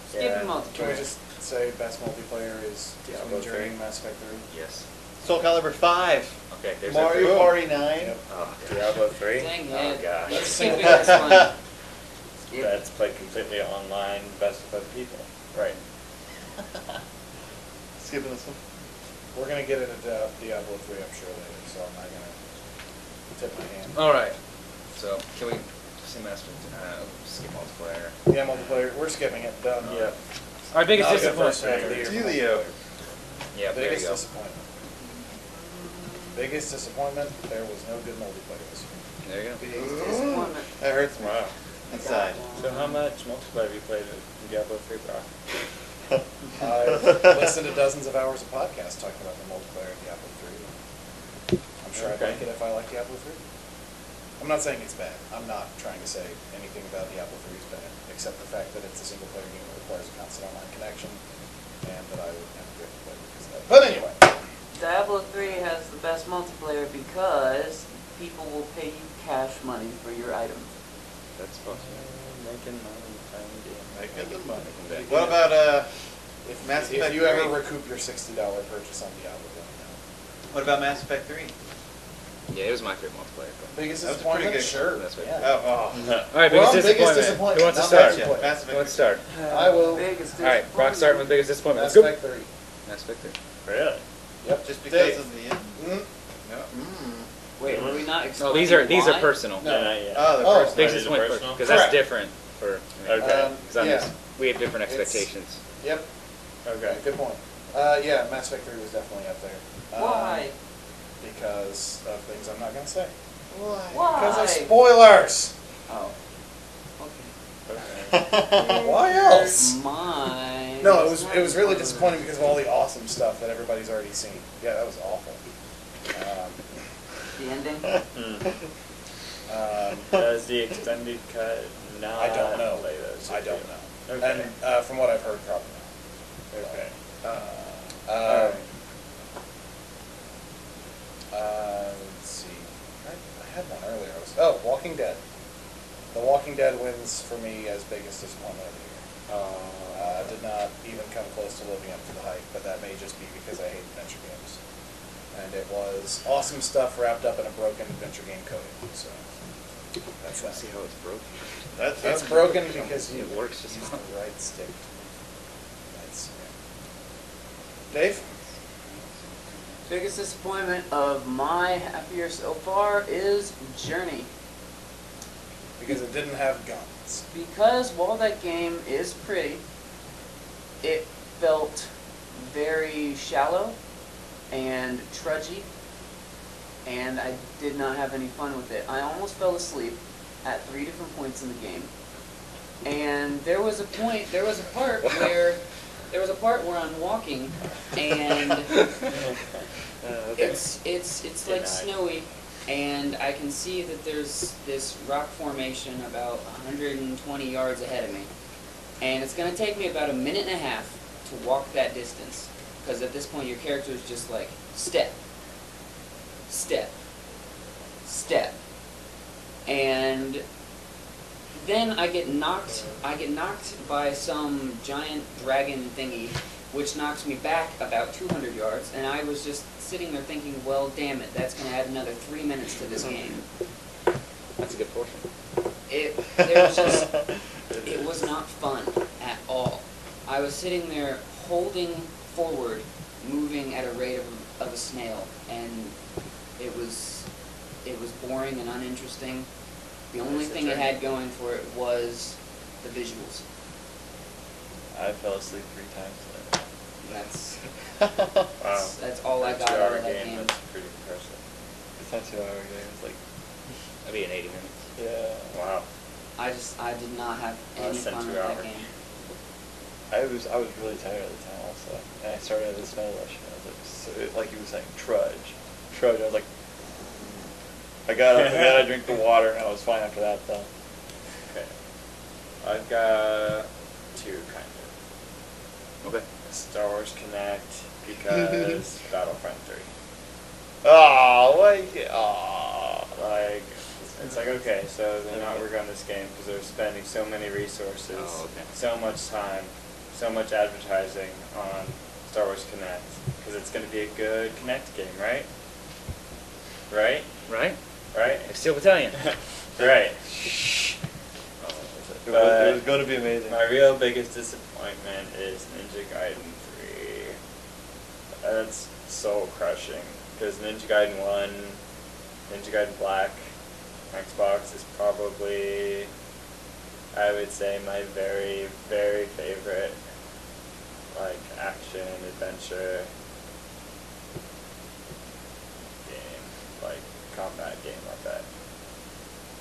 Skipping Yeah. Can we multiplayer. just say best multiplayer is Diablo during 3. Mass Effect 3? Yes. Soul Calibur 5. Okay, there's Mario our Party 9. Yep. Oh, Diablo 3. Dang Oh, it. gosh. You're That's skipping single this one. Skip. That's played completely online, best of both people. Right. Skipping this one. We're going to get into Diablo 3, I'm sure, later, so I'm not going to tip my hand. Alright. So, can we just see Master skip multiplayer? Yeah, multiplayer. We're skipping it. Done. Yep. Our biggest Not good first half of the disappointment. year. Julio. Yeah, there you Biggest go. disappointment. Biggest disappointment, there was no good multiplayer this year. There you go. Biggest disappointment. That hurts me Wow. inside. So how much multiplayer have you played in Diablo 3, Brock? I've listened to dozens of hours of podcasts talking about the multiplayer of Diablo 3. I'm sure Okay. I'd like it if I like Diablo 3. I'm not saying it's bad. I'm not trying to say anything about Diablo 3 is bad, except the fact that it's a single player game that requires a constant online connection, and that I would never be able to play because of that. But anyway, Diablo 3 has the best multiplayer because people will pay you cash money for your items. That's possible. Making money, trying to Making the money. Back. What about if, Mass if Effect you ever 3. recoup your $60 purchase on Diablo, let me know. What about Mass Effect 3? Yeah, it was my favorite multiplayer. Biggest That was a pretty disappointment? good- Sure. That's right. Yeah. Oh, Alright, We're on biggest biggest disappointment. Who wants to disappointment, start? not yeah. multiplayer. Mass Who Effect wants to start? I will. Biggest Alright, Brock starting with biggest disappointment. Mass Let's go. Effect 3. Mass Effect 3. Really? Yep. just because Dave. of the end. Mm. Wait, were we not No, explaining these are why? personal. No. Not yet. Oh, the Oh. first Biggest These are disappointment personal? because that's Correct. different for. Okay. Yeah. We have different It's- expectations. Yep. Okay. Good point. Yeah, Mass Effect 3 was definitely up there. Why? Because of things I'm not going to say. Why? Because of spoilers! Oh. Okay. Why else? Mine. No, it was really disappointing because of all the awesome stuff that everybody's already seen. Yeah, that was awful. The ending? Does the extended cut not I don't know. play those? I don't know. Okay. And from what I've heard, probably not. Okay. Let's see. I had one earlier. Walking Dead. The Walking Dead wins for me as biggest disappointment of the year. Did not even come close to living up to the hype, but that may just be because I hate adventure games. And it was awesome stuff wrapped up in a broken adventure game coding. So that's that. See how it's broken. It's broken because you It works just use fine. the right stick. Dave? Biggest disappointment of my half year so far is Journey. Because it didn't have guns. Because while that game is pretty, it felt very shallow and trudgy, and I did not have any fun with it. I almost fell asleep at 3 different points in the game, and there was a part where I'm walking, and it's like snowy, and I can see that there's this rock formation about 120 yards ahead of me, and it's gonna take me about a minute and a half to walk that distance, because at this point your character is just like step, step, step, and then I get knocked by some giant dragon thingy, which knocks me back about 200 yards, and I was just sitting there thinking, well, damn it, that's going to add another 3 minutes to this game. That's a good portion. It was not fun at all. I was sitting there holding forward, moving at a rate of a snail, and it was boring and uninteresting. The only thing it had going for it was the visuals. I fell asleep 3 times today. That's all I got out of that game. That's pretty impressive. It's not 2 hour game. It's like, That'd be in 80 minutes. yeah. Wow. I did not have any Less than fun 2 with that hours. game. I was really tired at the time also, and I started at the snow rush, and I was like, so, like you were saying, trudge. I was like, I got up and then I drank the water, and I was fine after that though. Okay. I've got 2 kind of. Okay. Star Wars Connect because Battlefront 3. Oh, like, oh. Like, it's like, okay, so they're not working on this game because they're spending so many resources, so much time, so much advertising on Star Wars Connect because it's going to be a good Connect game, right? Right? Right? Right? Like Steel Battalion. Right. It was going to be amazing. My real biggest disappointment is Ninja Gaiden 3. That's soul crushing because Ninja Gaiden 1, Ninja Gaiden Black, Xbox is probably, I would say, my very, very favorite, like, action, adventure game, like, combat game like that.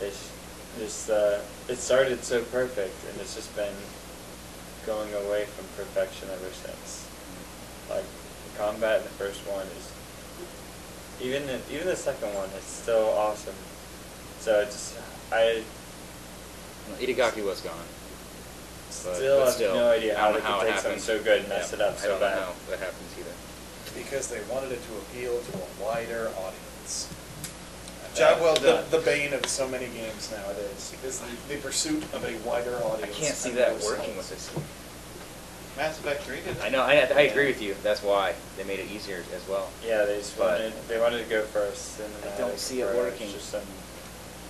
It's just, it started so perfect, and it's just been going away from perfection ever since. Like, the combat in the first one is, even the second one is still awesome. So it's, Well, Itagaki was gone. still have no idea how they could take something happened. so good and mess it up I so don't bad. know how that happens either. Because they wanted it to appeal to a wider audience. Job well done. The bane of so many games nowadays is the pursuit of a wider I audience. can't see and that those working sites. with this. Mass Effect 3 did it. I know, I agree with you. That's why they made it easier as well. Yeah, they just But- wanted to go for a cinematic. I don't see it approach, working.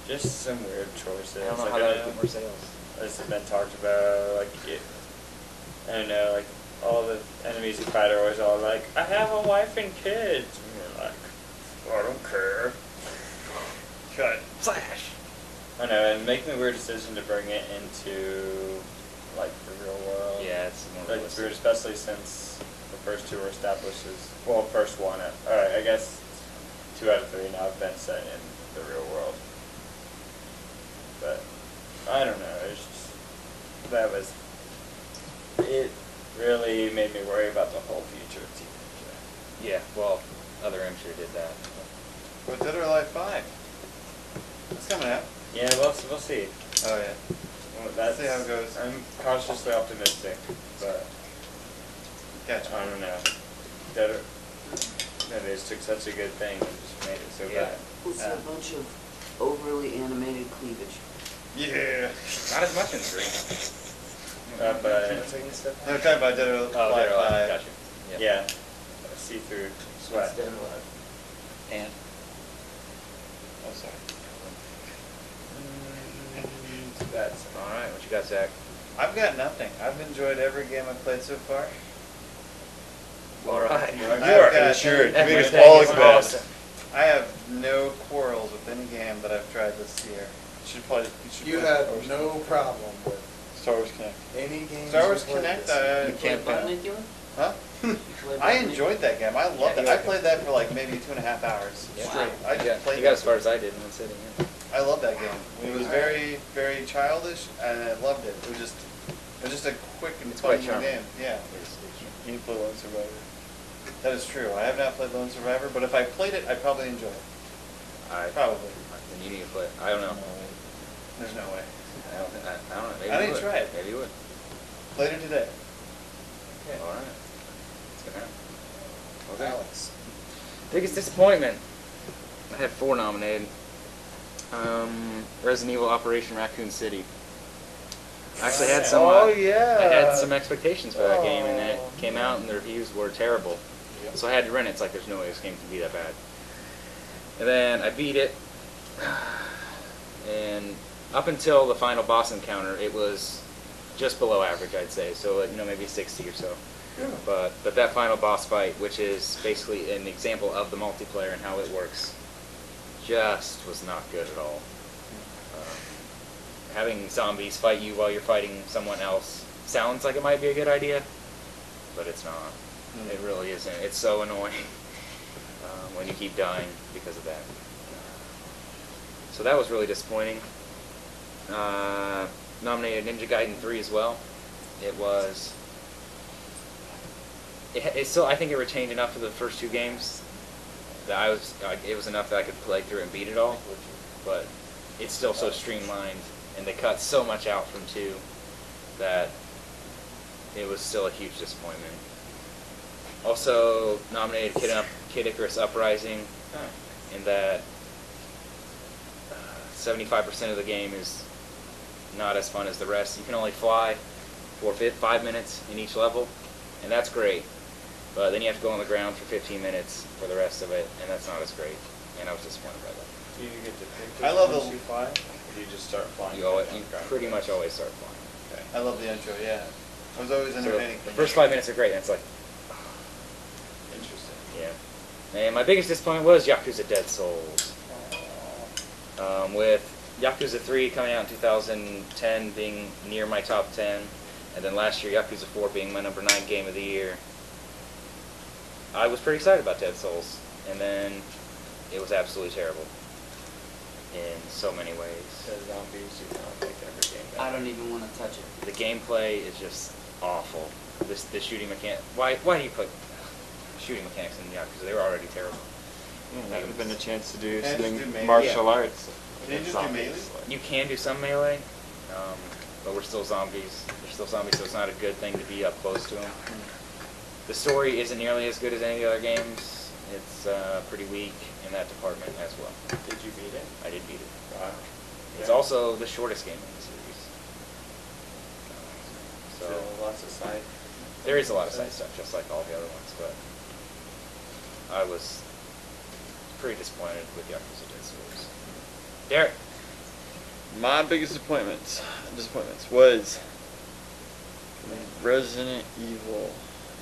Just some weird choices. I don't know Like, how that would get more sales. This has been talked about, like, I don't know, like, all the enemies you fight are always all like, I have a wife and kids. And you're like, I don't care. Cut. Slash. I know, and making the weird decision to bring it into, like, the real world. Yeah, it's more Like, it's realistic. weird, especially since the first 2 were established as, well, first one, I guess 2 out of 3 now have been set in the real world. But, I don't know, it's just, that was, it really made me worry about the whole future of Teenage. Yeah, well, other M sure did that. But Dead or Alive 5. It's coming out. Yeah, we'll see. Oh yeah. Well, Let's see how it goes. I'm cautiously optimistic, but Gotcha. I don't know. That they just took such a good thing and just made it so bad. It's a bunch of overly animated cleavage. Yeah. Not as much in 3. But No, we're talking about Dead or Alive 5. Gotcha. yeah, see-through sweat. Dead or Alive. And oh, sorry. That's Alright, what you got, Zach? I've got nothing. I've enjoyed every game I've played so far. Alright. You I've are got- insured. Everything Biggest is all expense. awesome. I have no quarrels with any game that I've tried this year. You had no problem with Star Wars Connect. any game. Star Wars Connect, You can't played play. Perpendicular? huh? You played I Perpendicular? enjoyed that game. I loved Yeah, it. you I like played that for like maybe 2.5 hours Yeah. straight. I just Yeah, played you got that as far as I did in one sitting. Yeah. I love that game. It was very, very childish, and I loved it. It was just a quick and It's fun quite charming. game. Yeah, You need to play Lone Survivor. that is true. I have not played Lone Survivor, but if I played it, I'd probably enjoy it. Probably. Then you need to play. I don't know. There's no way. I don't know. Maybe I you didn't would. try it. Maybe you would. Played it today. Alright. It's gonna happen. Okay. Alex. Biggest disappointment. I had 4 nominated. Resident Evil Operation Raccoon City. I actually had some. yeah. I had some expectations for that game, and then it came out, and the reviews were terrible. So I had to rent it. It's like there's no way this game can be that bad. And then I beat it, and up until the final boss encounter, it was just below average, I'd say. So maybe 60 or so. Yeah. But that final boss fight, which is basically an example of the multiplayer and how it works, just was not good at all. Having zombies fight you while you're fighting someone else sounds like it might be a good idea, but it's not. It really isn't. It's so annoying when you keep dying because of that. So that was really disappointing. Nominated Ninja Gaiden 3 as well. It was... It still, I think it retained enough of the first 2 games that it was enough that I could play through it and beat it all, but it's still so streamlined, and they cut so much out from 2 that it was still a huge disappointment. Also nominated Kid Icarus Uprising, in that 75% of the game is not as fun as the rest. You can only fly for 5 minutes in each level, and that's great. But then you have to go on the ground for 15 minutes for the rest of it, and that's not as great. And I was disappointed by that. Do you get to pick I love once the- you fly? Or do you just start flying? You pretty much always start flying. Okay. I love the intro, yeah. It was always So entertaining. the first 5 minutes are great, and it's like, Interesting. yeah. And my biggest disappointment was Yakuza Dead Souls. With Yakuza 3 coming out in 2010 being near my top 10, and then last year Yakuza 4 being my number 9 game of the year, I was pretty excited about Dead Souls, and then it was absolutely terrible in so many ways. The zombies, you can't make every game I better. don't even want to touch it. The gameplay is just awful. The shooting mechanic. Why do you put shooting mechanics in Yakuza? They were already terrible. That would have been a chance to do And something just do melee. martial arts. Can you against just do zombies. melee? You can do some melee, but we're still zombies. We're still zombies, so it's not a good thing to be up close to them. The story isn't nearly as good as any of the other games. It's pretty weak in that department as well. Did you beat it? I did beat it. Wow. It's Yeah. also the shortest game in the series. So Still lots of side. there is a lot of side stuff, just like all the other ones, but I was pretty disappointed with Yakuza Dead Souls. Derek. My biggest disappointments was Resident Evil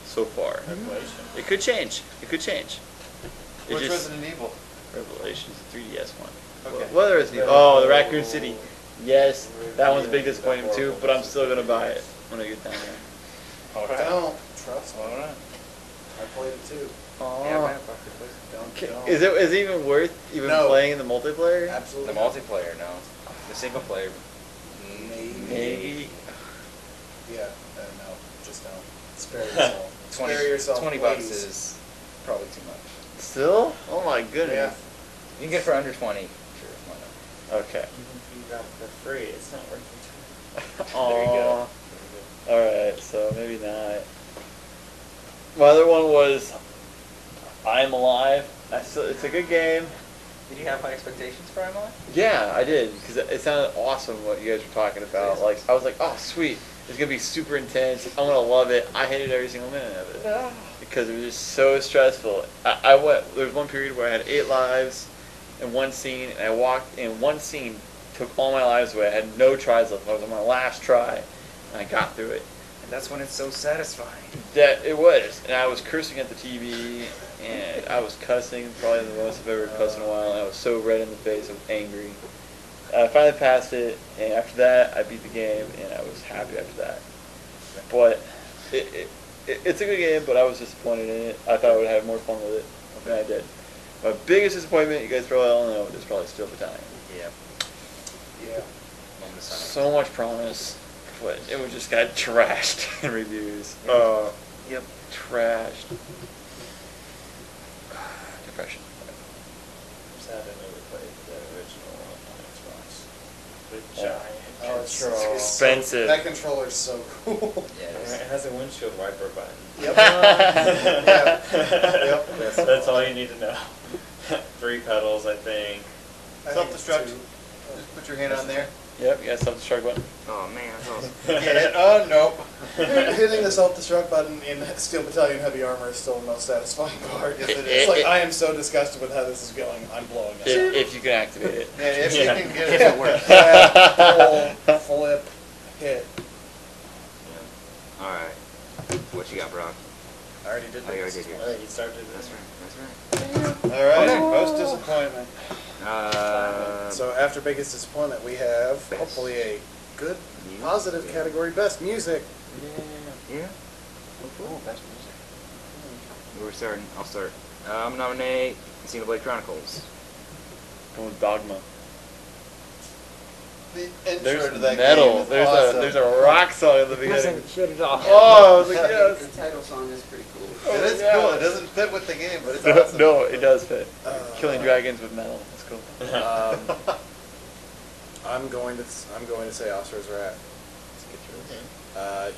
so far. Revelation. It could change. It could change. It Which just- Resident Evil? Revelations, the 3DS one. Okay. What other Resident Evil? Oh, the Raccoon City. Yes, that one's a big disappointment too, but I'm still gonna buy it when I get down there. Don't trust me. Alright. I played it too. Okay. Is it even worth even No. playing in the multiplayer? The Absolutely. multiplayer, no. The single player, Maybe. Maybe. spare yourself, $20 please. is probably too much. Still? Oh my goodness. You can get it for under 20. Sure, why not? Okay. You got it for free. It's not worth it. There you go. Alright, so maybe not. My other one was I'm Alive. It's a good game. Did you have high expectations for Emily? Yeah, I did, because it sounded awesome what you guys were talking about. Like, I was like, oh, sweet. It's going to be super intense. I'm going to love it. I hated every single minute of it. Because it was just so stressful. There was one period where I had 8 lives in one scene, and I walked in one scene, took all my lives away. I had no tries left. I was on my last try, and I got through it. And that's when it's so satisfying. That it was, and I was cursing at the TV, and I was cussing, probably the most I've ever cussed in a while, and I was so red in the face, I was angry. I finally passed it, and after that, I beat the game, and I was happy after that. But it's a good game, but I was disappointed in it. I thought I would have had more fun with it than I did. My biggest disappointment, you guys probably all know, is probably Steel Battalion. Yeah. Yeah. So much promise, but it was just got trashed in reviews. Yep. Trashed. Depression. I'm sad I never played the original on Xbox. The Oh. giant It's Expensive. that controller's so cool. Yeah, It has a windshield wiper button. Yep. Yep. That's all you need to know. 3 pedals, I think. Self-destruct. Just put your hand on there. Yep, you got self-destruct button. Oh man, that's awesome. Oh, nope. Hitting the self-destruct button in Steel Battalion Heavy Armor is still the most satisfying part. Yes, it is. It's like, I am so disgusted with how this is going, I'm blowing up. If you can activate it. Yeah, if Yeah. you can get If it. it works. Yeah, flip, hit. All right. What you got, Brock? I already did Oh, you already this. did yours. Alright, you started That's this. right. All right, Okay. most disappointment. So after biggest disappointment, we have Best. hopefully a good, Music. positive category, best music. Yeah. Oh, best music. We're starting. I'll start. I'm gonna nominate Xenoblade Chronicles. Going with Dogma. The intro There's to that metal. game is awesome. There's a rock song at the beginning. Shut it off. Oh, I was like, yes. The title song is pretty cool. It is yeah. cool. It doesn't fit with the game, but it's No, awesome. no, it does fit. Killing Uh, dragons with metal. That's cool. I'm going to say Oscar's Wrath.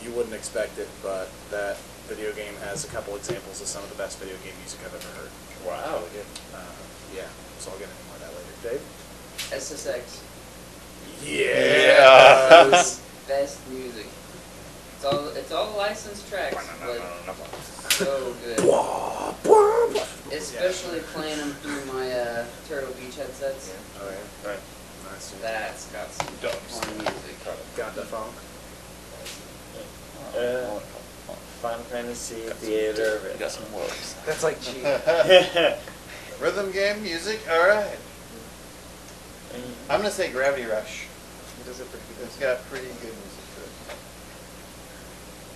You wouldn't expect it, but that video game has a couple examples of some of the best video game music I've ever heard. Wow. Yeah, so I'll get into more of that later. Dave? SSX. Yeah. Best music. It's all licensed tracks, but so good. Especially playing them through my Turtle Beach headsets. Oh yeah. Right. Nice. That's got some fun music. Got the funk. Final Fantasy Theater of You It. got some wolves. That's like cheap. Rhythm game, music, all right. I'm going to say Gravity Rush. It does a pretty good. It's got pretty good music to it.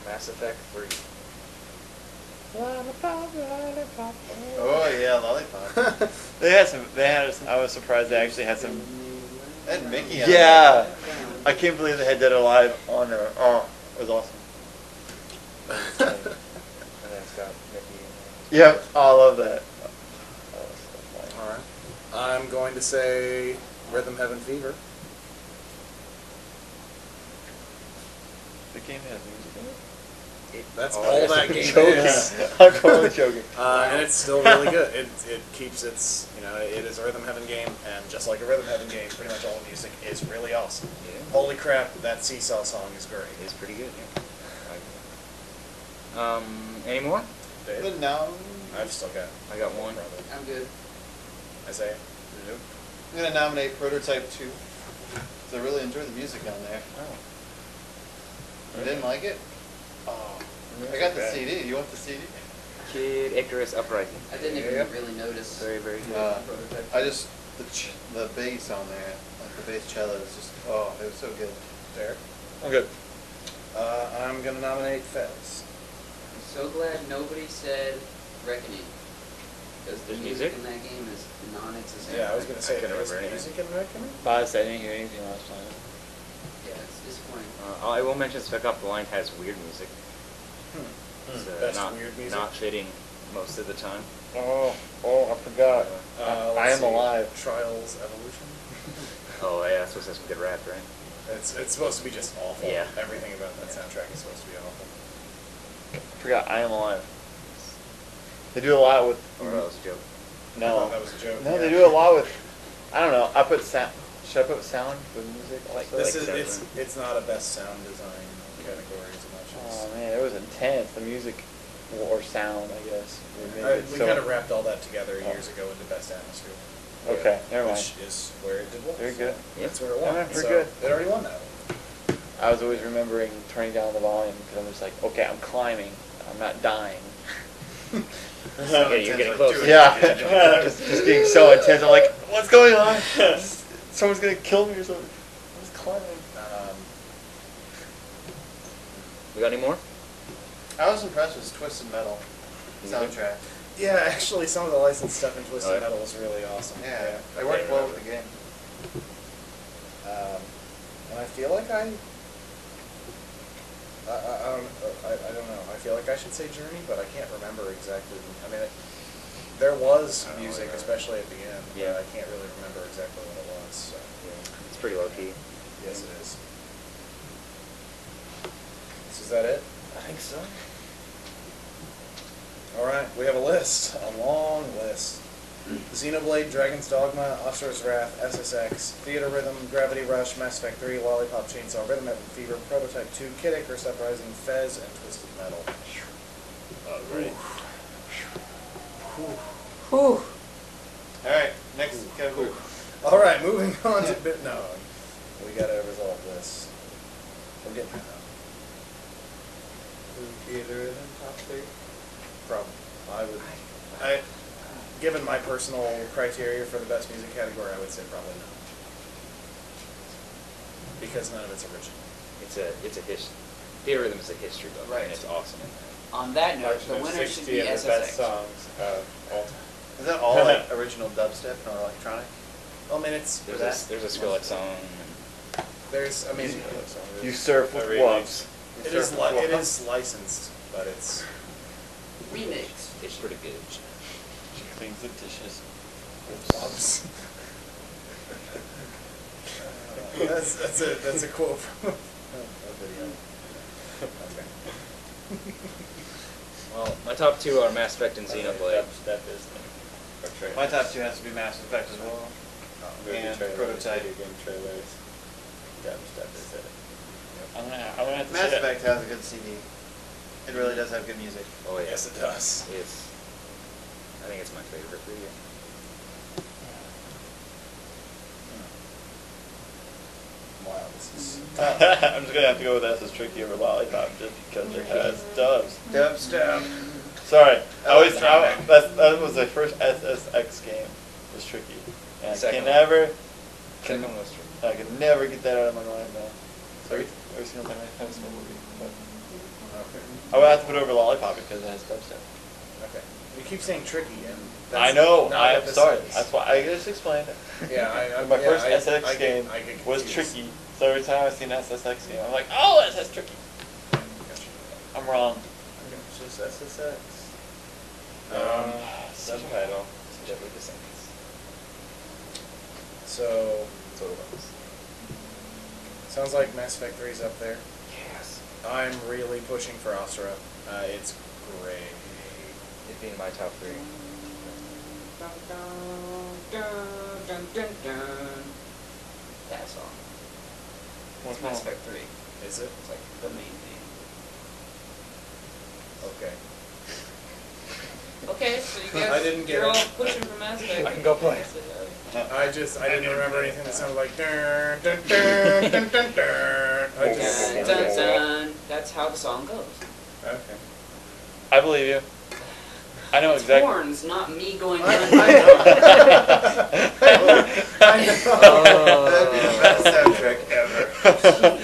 Mass Effect 3. Oh, yeah, Lollipop. I was surprised they actually had some. And Mickey on Yeah. I can't believe they had Dead or Alive on there. Oh, it was awesome. And then it's got Mickey in Yep. Oh, I love that. All right. I'm going to say Rhythm Heaven Fever. The game has music in it. That's Oh, all yes, that I'm game Joking. is. I'm totally joking. And it's still really good. It keeps its, it is a Rhythm Heaven game, and just like a Rhythm Heaven game, pretty much all the music is really awesome. Yeah. Holy crap, that Seesaw song is great. It's pretty good. Yeah. Any more? Dave? But now, I've still got. I got one. I'm good. Isaiah? I'm going to nominate Prototype 2. Because I really enjoy the music on there. You didn't like it? Oh. I got the CD. You want the CD? Kid Icarus Uprising. I didn't even Yep. really notice. Very, very good. Prototype. I just, the bass on there, like the bass cello is just, oh, it was so good. Derek? I'm good. I'm going to nominate Fez. I'm so glad nobody said Reckoning. Because the There's music music? in that game is non-existent. Yeah, I was going to say, I couldn't there's remember music in Reckoning? But I didn't hear anything last time. Yeah, it's disappointing. I will mention Spec Up the Line has weird music. It's, Best weird music. not fitting most of the time. Oh, I forgot. I let's Am see. Alive. Trials Evolution. Oh yeah, that's supposed to have some good rap, right? It's supposed to be just awful. Yeah. Everything about that soundtrack is supposed to be awful. I forgot I Am Alive. They do a lot with. Or that was a joke. I No. thought that was a joke. No, yeah. they do a lot with. I don't know. I put sound. Should I put sound with music? Like This like is it's not a best sound design category as much as. Oh man, it was intense. The music or sound, I guess. They made it We so- kind of wrapped all that together years ago into best atmosphere. Okay, never mind. Which is where it did well. Very good. That's where it Yeah, won. pretty so good. It already won that one. I was always remembering turning down the volume because I'm just like, okay, I'm climbing. I'm not dying. Yeah, you're getting close. Yeah, just being so intense. I'm like, what's going on? Someone's gonna kill me or something. I'm just climbing. We got any more? I was impressed with Twisted Metal soundtrack. Yeah, actually, some of the licensed stuff in Twisted Oh, yeah. Metal was really awesome. Yeah, they I worked can't well remember. with the game. And I feel like I don't know. I feel like I should say Journey, but I can't remember exactly. I mean, there was music, especially at the end. Yeah. But I can't really remember exactly what it was. So. It's pretty low key. Yes, it is. So is that it? I think so. All right, we have a list, a long list. Xenoblade, Dragon's Dogma, Asura's Wrath, SSX, Theater Rhythm, Gravity Rush, Mass Effect 3, Lollipop Chainsaw, Rhythm Heaven Fever, Prototype 2, Kid Icarus Uprising, Fez, and Twisted Metal. Oh, great. All right, next category. All right, moving on to no, we gotta resolve this. We're getting there now. Theater Rhythm top 3. Probably. Given my personal criteria for the best music category, I would say probably no. Because none of it's original. It's a history. Theater Rhythm is a history book, Right. and it's awesome in there. On that note, the Collection of winner should 60 be of the best SSX. songs of all time. Is that all like original dubstep or electronic? I mean, it's There's a Skrillex song. there's. I mean, You surf with remix. wolves. it is licensed, but it's. Remix. It's pretty good. She cleans the dishes. Oops. That's a quote from a video. Okay. Well, my top two are Mass Effect and Xenoblade. Dubstep is the My top two has to be Mass Effect as well. movie and trailers, Prototype. video game trailers. Dubstep is it. I'm gonna have to Mass say Effect has a good CD. It really does have good music. Oh yeah. Yes, it does. It's. I think it's my favorite video. Wow, this is. I'm just gonna have to go with SS Tricky over Lollipop just because it has dubs. Dubstep. Sorry, That was the first SSX game. Was Tricky, and I Second can one. never, Second one was true. I can never get that out of my mind now. So every single time I have this movie, but Okay. I would have to put it over Lollipop because it has dubstep. Okay. You keep saying tricky, and I know. not I'm what this sorry. is. That's why I just explained it. Yeah, My first I SX get- game I get was confused. Tricky. So every time I see an SSX game, I'm like, oh, SS Tricky. Gotcha. I'm wrong. It's just SSX. Subtitle. It's definitely the same. So, That's what it was. sounds like Mass Effect 3 is up there. Yes. I'm really pushing for Asura. It's great. It being my top three. Dun, dun, dun, dun, dun. That song. It's Mass Effect 3. Is it? It's like the main thing. Okay. Okay, so you guys, I didn't get you're it. all pushing for Mass Effect. I can go play. I didn't remember anything that sounded like dun dun dun dun dun dun. I just. Dun, dun, dun. That's how the song goes. Okay. I believe you. I know It's exactly. horns, not me going I dun, know. That'd be the best soundtrack ever.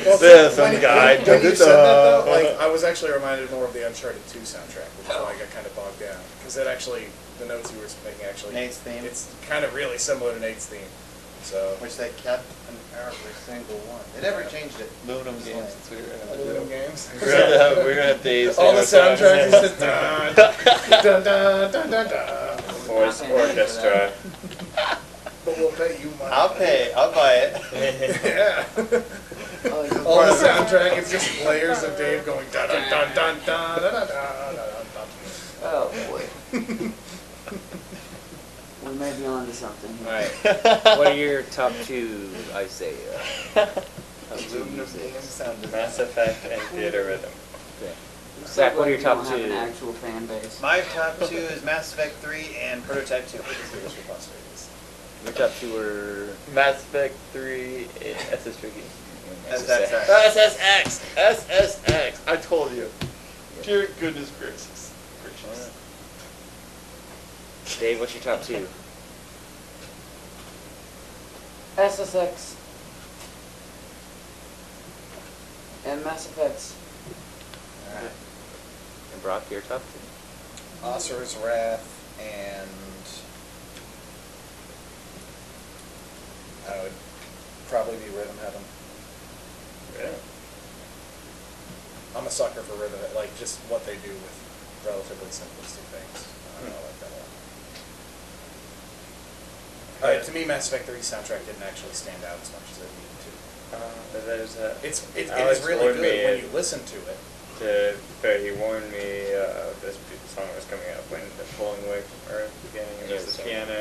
Well, There's when some you- guy. When you said that though, like I was actually reminded more of the Uncharted 2 soundtrack, which is why I got kind of bogged down because it actually the notes you were making actually. Nate's theme. It's kind of really similar to Nate's theme. So. Which they kept in every single one. They never changed it. Aluminum games. It's weird. Aluminum games. Really? We're gonna have Dave's All the favorite soundtracks songs. is just dun dun dun dun dun. Voice orchestra. But we'll pay you money. I'll pay. I'll buy it. Yeah. Oh, All the soundtrack is just layers of Dave going dun dun dun dun dun dun dun dun dun. Oh boy. We may be on to something here. Alright. What are your top two, Isaiah? Aluminum game sound Mass Effect and Theater Rhythm. Okay. Looks Zach, like what are your we top don't have two? an actual fan base. My top 2 is Mass Effect 3 and Prototype 2. Your top two were... Mass Effect 3 and SS Tricky. SSX. SSX. I told you. Dear goodness gracious. Dave, what's your top two? SSX and Mass Effects. Alright. And Brock, your top two? Osir's Wrath and I would probably be Rhythm Heaven. Yeah. I'm a sucker for Rhythm, like just what they do with relatively simplistic things. I like that a lot. To me, Mass Effect 3 soundtrack didn't actually stand out as much as it needed to. There's a It is Alex really warned good me when you listen to it. but he warned me this song was coming up when the Pulling Away from Earth beginning. It was the piano,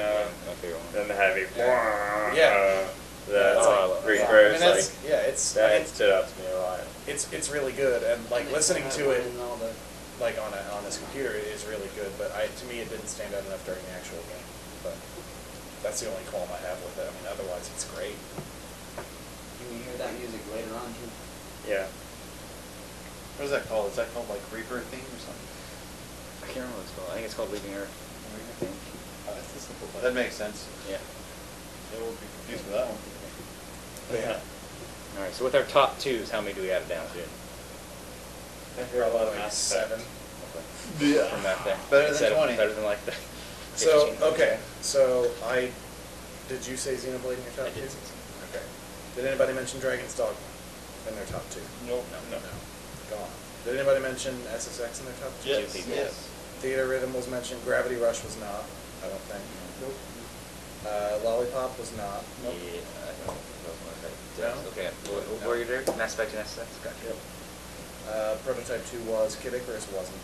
My favorite one. then the heavy. Yeah. That's Oh, I like love three that. verse, that's, like yeah, it's that stood out to me a lot. it's really good, and like listening to it And all the- like on this computer it is really good. But to me, it didn't stand out enough during the actual game. But that's the only qualm I have with it. I mean, otherwise it's great. Can you hear that music later on too? Yeah. What is that called? Is that called like Reaper theme or something? I can't remember what it's called. I think it's called Leaving Earth. I think. That's the simple one. That makes sense. Yeah. They will be confused with that one. Yeah. Alright, so with our top twos, how many do we have it down to? I hear a lot of Probably Mass 7. Effect. From that there. Better than Instead of- 20. Better than like the... So 15. okay, so did you say Xenoblade in your top I did two? say so. Okay. Did anybody mention Dragon's Dogma in their top two? Nope. No. Gone. Did anybody mention SSX in their top two? Yes. Two people. Yes. Theater Rhythm was mentioned. Gravity Rush was not. I don't think. Nope. Lollipop was not. Yeah, I don't know. No? Okay, what were you there? Mass Effect and SSX? Gotcha. Prototype 2 was. Kid Icarus wasn't.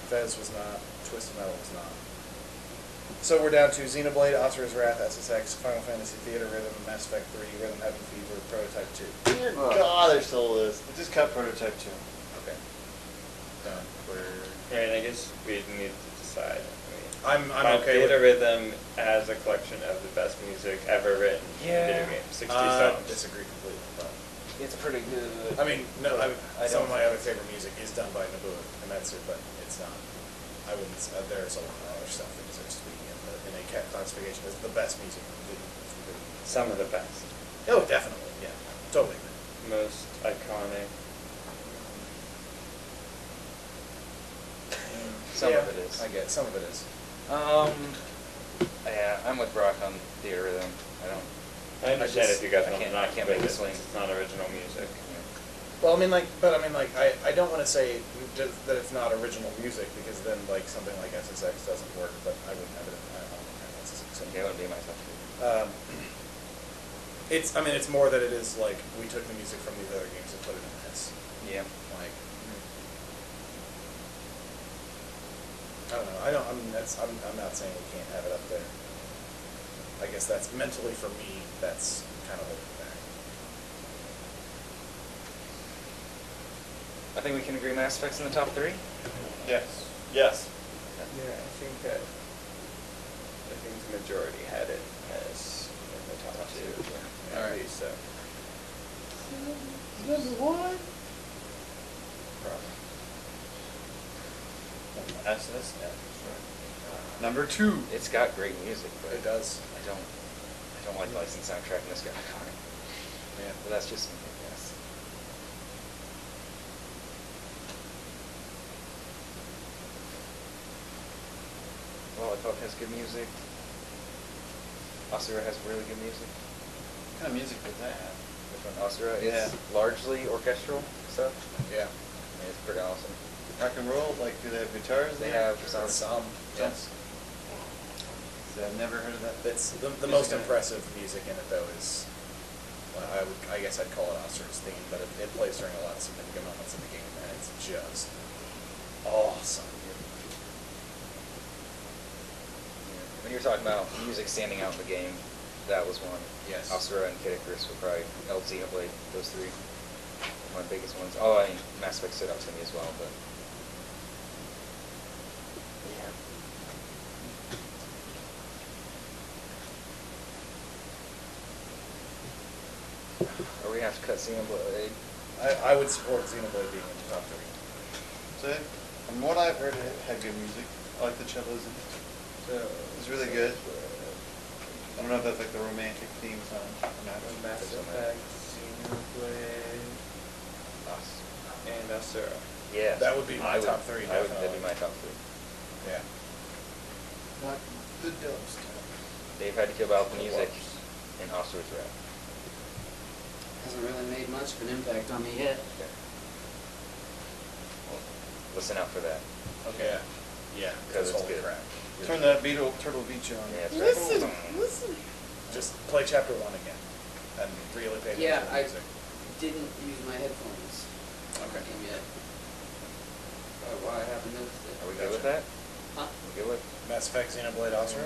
Fez was not. Twisted Metal was not. So we're down to Xenoblade, Osir's Wrath, SSX, Final Fantasy Theater Rhythm, Mass Effect 3, Rhythm Heaven Fever, Prototype 2. Dear Oh. God, there's still a list. I just cut Prototype 2. Okay. Done. Yeah, and I guess we need to decide. I'm My okay Theater with Rhythm has a collection of the best music ever written Yeah. in video games. 60 songs. disagree completely. But, It's pretty good. I mean, no, I some don't- of my other favorite music is done by Naboo, and that's it, but it's not. I wouldn't. There's a lot of other stuff that deserves to be in a classification as the best music. Some of the best. Oh, definitely, yeah, totally. Most iconic. Some Yeah, of it is. I get some of it is. Yeah, I'm with Brock on Theater Rhythm. I understand just- if you guys I don't can't- not I can't with make it the swing. since it's not original music. Well, I don't want to say just that it's not original music because then like something like SSX doesn't work. But I wouldn't have it. I don't have SSX. Yeah, it would be my top two. It's more that it is like we took the music from these other games and put it in this. Yeah. Like, I don't know. I'm not saying we can't have it up there. I guess that's mentally for me. That's kind of holding it back. I think we can agree Mass Effect's in the top three. Yes. Yes. Yeah, I think the majority had it as in the top two. All At right. least so. Number one. SSX. Number 2. It's got great music, but It does. I don't like the licensed soundtrack in this guy. Yeah, but that's just me, I guess. Lollipop has good music. Osira has really good music. What kind of music does that have? Asura. Yeah. It's largely orchestral stuff. Yeah. And it's pretty awesome. Rock and roll, like, do they have guitars? They there? have some. Yes. So I've never heard of that. It's the most impressive music in it though is, well, I guess I'd call it Asura's theme, but it plays during a lot of significant moments in the game, and it's just awesome. When you were talking about music standing out in the game, that was one. Yes. Asura and Kid Icarus were probably Xenoblade, those three. My biggest ones. Oh, I mean, Mass Effect stood out to me as well, but. Or we have to cut Xenoblade. I would support Xenoblade being in the top 3. So, from what I've heard, it had good music. I like the cellos in it. So, it's really good. I don't know if that's like the romantic theme song. Mass Effect, Xenoblade, and Asura. Yeah. That would be my top 3, That'd definitely. be my top 3. Yeah. Not the dubstep. Dave had to give out the music in Asura's Wrath. Hasn't really made much of an impact on me yet. Okay. Well, listen out for that. Okay. Yeah. Because it's holy good. crap. Turn that Turtle Beach on. Yeah, it's right. Listen. Just play chapter 1 again, and really pay attention Yeah, to the I music. didn't use my headphones on Okay. the game yet. Why I haven't noticed it. Are we good with that? Huh? We good with? Mass Effect, Xenoblade, Asura.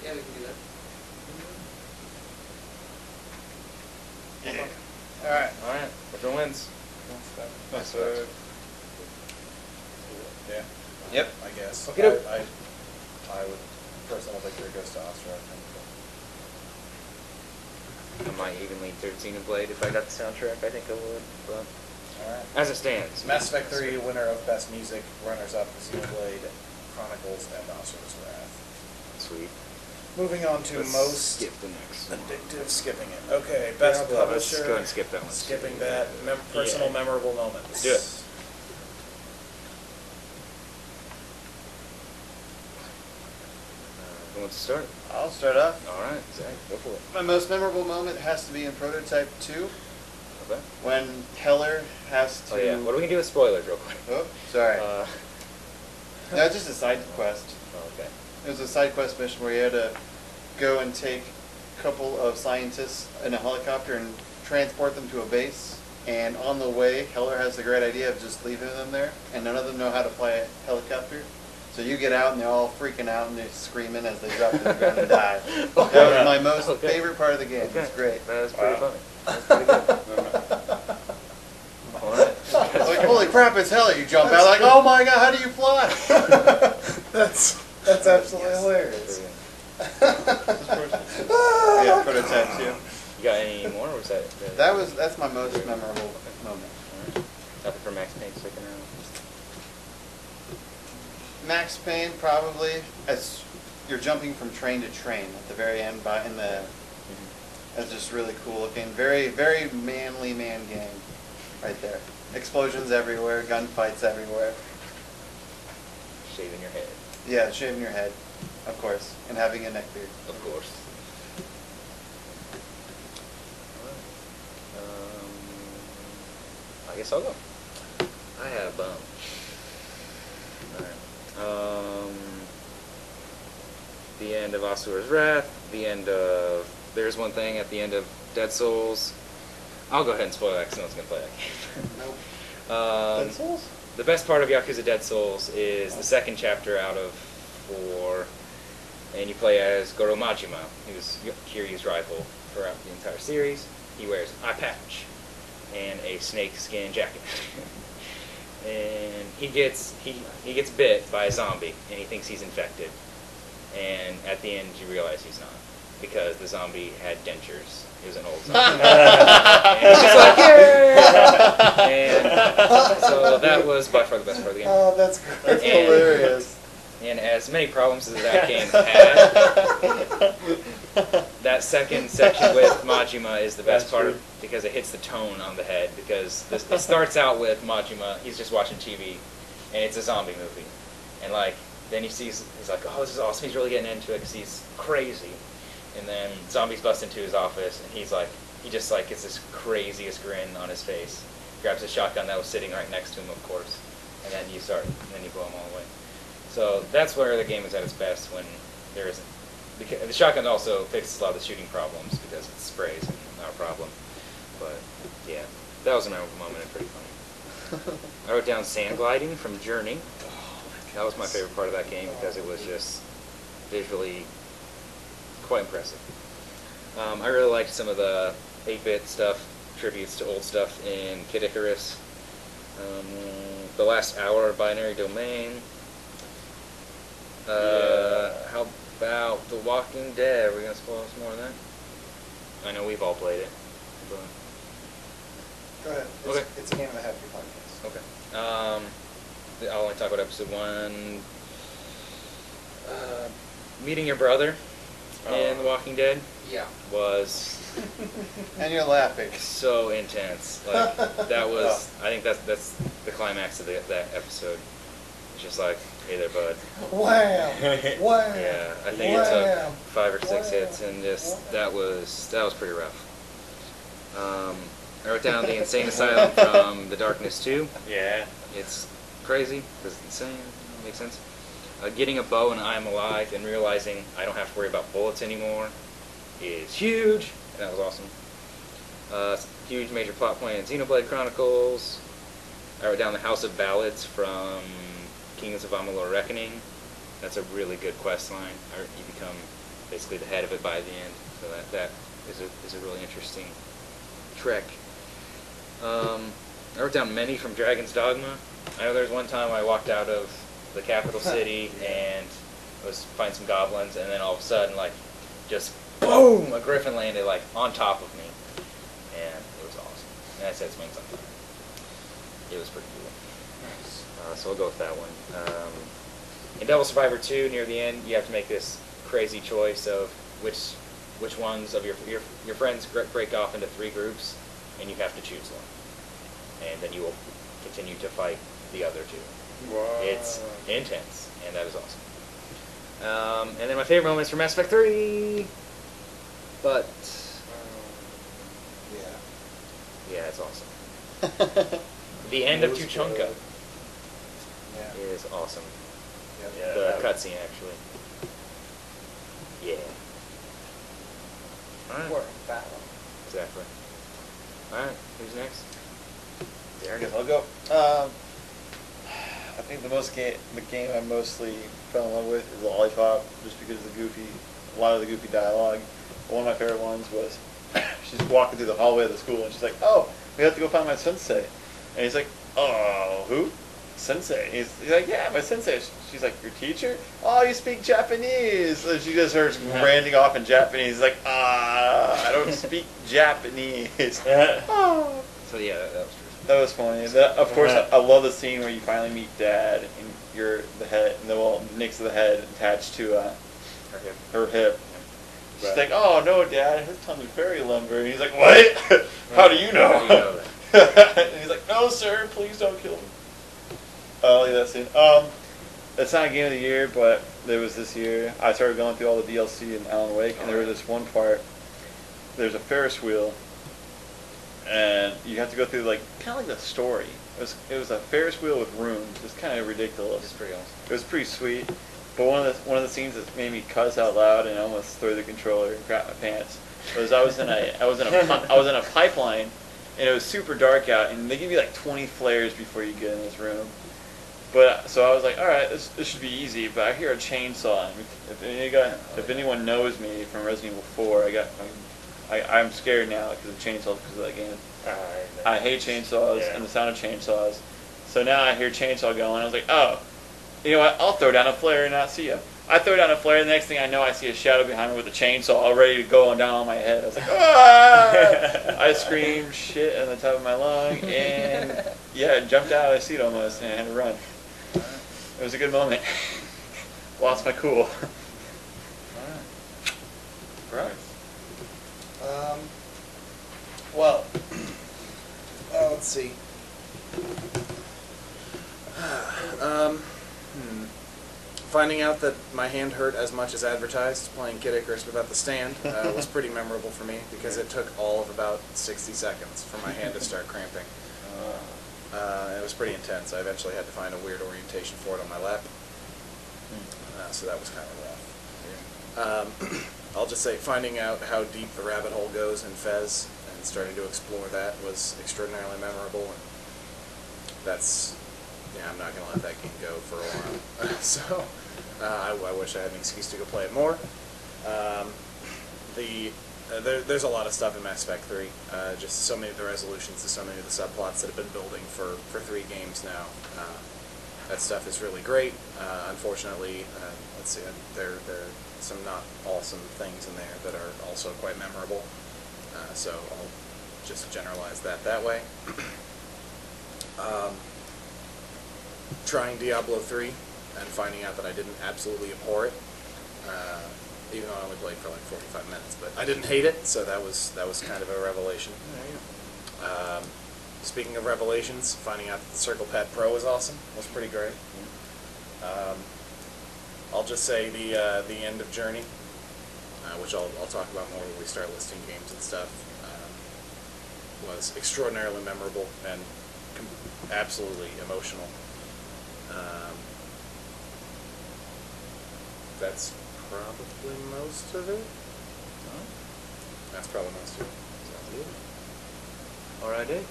Yeah, we can do that. Yeah. Alright. All right. Which one wins? Mass Effect. Yeah. Yep. I guess. Okay, doke. I would personal victory goes to Asura. I think. I might even lean 13 and Blade if I got the soundtrack. I think I would, but All right. as it stands. Mass Effect 3, winner of Best Music, runners-up Xenoblade Chronicles and Asura's Wrath. Sweet. Moving on to Let's most skip the next one. addictive, skipping it. Okay, Best Let's Publisher. go ahead and skip that one. Skipping that. Personal memorable moments. Let's do it. Who wants to start? I'll start off. All right, Zach, go for it. My most memorable moment has to be in Prototype 2, Okay. when Heller has to... Oh yeah. What are we gonna do with spoilers, real quick? Oh, sorry. No, Just a side quest. okay. It was a side quest mission where you had to go and take a couple of scientists in a helicopter and transport them to a base. And on the way, Heller has the great idea of just leaving them there, and none of them know how to fly a helicopter. So you get out and they're all freaking out and they're screaming as they drop to the ground and die. That was my most favorite part of the game. Okay. It's great. That was pretty funny. That's pretty good. All right. It's like, holy crap, it's Heller. You jump out like, oh my god, how do you fly? That's absolutely hilarious. Yeah, Prototype 2. You got any more, or was that? That's my most memorable moment. All right. Nothing for Max Payne sticking around. Max Payne probably, as you're jumping from train to train at the very end that's just really cool looking. Very, very manly man game right there. Explosions everywhere, gunfights everywhere. Shaving your head. Yeah, shaving your head, of course, and having a neck beard. Of course. I guess I'll go. I have the end of Asura's Wrath, the end of There's One Thing at the end of Dead Souls. I'll go ahead and spoil that because no one's gonna play that game. Dead Souls? The best part of Yakuza Dead Souls is the second chapter out of 4, and you play as Goro Majima, who's Kiryu's rival throughout the entire series. He wears an eye patch and a snake skin jacket. And he gets bit by a zombie, and he thinks he's infected. And at the end, you realize he's not, because the zombie had dentures. He was an old zombie. And he's just like, yeah! And so that was by far the best part of the game. Oh, that's hilarious. And as many problems as that game had, that second section with Majima is the best part of, because it hits the tone on the head. Because it starts out with Majima, he's just watching TV, and it's a zombie movie. And like, then he sees, he's like, oh, this is awesome, he's really getting into it because he's crazy. And then zombies bust into his office, and he's like, he just like gets this craziest grin on his face. Grabs a shotgun that was sitting right next to him, of course, and then you blow him all away. So that's where the game is at its best, when there isn't. Because the shotgun also fixes a lot of the shooting problems because it sprays and not a problem. But yeah, that was a memorable moment and pretty funny. I wrote down sand gliding from Journey. That was my favorite part of that game because it was just visually quite impressive. I really liked some of the 8-bit stuff, tributes to old stuff in Kid Icarus. The last hour of Binary Domain. How about The Walking Dead? Are we going to spoil us more of that? I know we've all played it. But... Go ahead. Okay. It's a game of the half your podcast. Okay. I'll only talk about episode 1. Meeting your brother in The Walking Dead was And you're laughing. so intense. Like that was. I think that's the climax of that episode. It's just like, hey there, bud. Wow. Wow. Yeah, I think it took 5 or 6 hits, and just that was pretty rough. I wrote down the Insane Asylum from The Darkness 2. Yeah. It's crazy because it's insane. Makes sense. Getting a bow and I'm alive and realizing I don't have to worry about bullets anymore is huge. And that was awesome. Huge major plot point in Xenoblade Chronicles. I wrote down the House of Ballads from Kingdoms of Amalur Reckoning. That's a really good quest line. You become basically the head of it by the end. So that is a really interesting trek. I wrote down many from Dragon's Dogma. I know there was one time I walked out of the capital city and was find some goblins, and then all of a sudden, like, just boom, a griffin landed like on top of me, and it was awesome. And I set its wings on fire. It was pretty cool. So we'll go with that one. In Devil Survivor 2, near the end, you have to make this crazy choice of which ones of your friends break off into 3 groups, and you have to choose one, and then you will continue to fight the other 2. Wow. It's intense, and that is awesome. And then my favorite moment is from Mass Effect 3, but yeah, it's awesome. The end of Tuchanka is awesome. Yeah. The cutscene, actually. Yeah. All right. Exactly. All right. Who's next? I guess I'll go. I think the game I mostly fell in love with is Lollipop, just because of a lot of the goofy dialogue. But one of my favorite ones was she's walking through the hallway of the school and she's like, "Oh, we have to go find my sensei," and he's like, "Oh, who? Sensei?" He's like, "Yeah, my sensei." She's like, "Your teacher? Oh, you speak Japanese." And she just starts ranting off in Japanese. He's like, I don't speak Japanese. Oh. So yeah, that was true. That was funny. Of course, I love the scene where you finally meet Dad, and you're the head, next to the head attached to her hip. She's like, "Oh no, Dad, his tongue is very lumber." And he's like, "What? How do you know?" How do you know that? And he's like, "No, sir, please don't kill me." Like that scene. It's not a game of the year, but there was this year. I started going through all the DLC in Alan Wake, and there was this one part. There's a Ferris wheel. And you have to go through kind of like the story. It was a Ferris wheel with rooms. It's kind of ridiculous. It's pretty awesome. It was pretty sweet. But one of the scenes that made me cuss out loud and almost throw the controller and crap my pants was I was in a pipeline, and it was super dark out, and they give you 20 flares before you get in this room. But so I was like, all right, this should be easy. But I hear a chainsaw. If anyone knows me from Resident Evil 4, I'm scared now because of chainsaws because of that game. I hate chainsaws and the sound of chainsaws. So now I hear chainsaw going. I was like, oh, you know what? I'll throw down a flare and not see you. I throw down a flare, and the next thing I know, I see a shadow behind me with a chainsaw all ready to go on down on my head. I was like, ah! I screamed shit on the top of my lung, and jumped out of my seat almost, and I had to run. It was a good moment. Lost my cool. Right. Well, let's see. Finding out that my hand hurt as much as advertised playing Kid Icarus without the stand was pretty memorable for me because it took all of about 60 seconds for my hand to start cramping. It was pretty intense. I eventually had to find a weird orientation for it on my lap, so that was kind of rough. I'll just say finding out how deep the rabbit hole goes in Fez and starting to explore that was extraordinarily memorable. And that's, yeah, I'm not going to let that game go for a while. So I wish I had an excuse to go play it more. There's a lot of stuff in Mass Effect 3. Just so many of the resolutions and so many of the subplots that have been building for 3 games now. That stuff is really great. Unfortunately, let's see, there are some not awesome things in there that are also quite memorable. So I'll just generalize that way. Trying Diablo 3 and finding out that I didn't absolutely abhor it. Even though I only played for like 45 minutes, but I didn't hate it, so that was kind of a revelation. Speaking of revelations, finding out that the Circle Pad Pro was awesome was pretty great. I'll just say the end of Journey, which I'll talk about more when we start listing games and stuff, was extraordinarily memorable and absolutely emotional. That's probably most of it. That's probably most of it. Sounds good. Alright, Dave.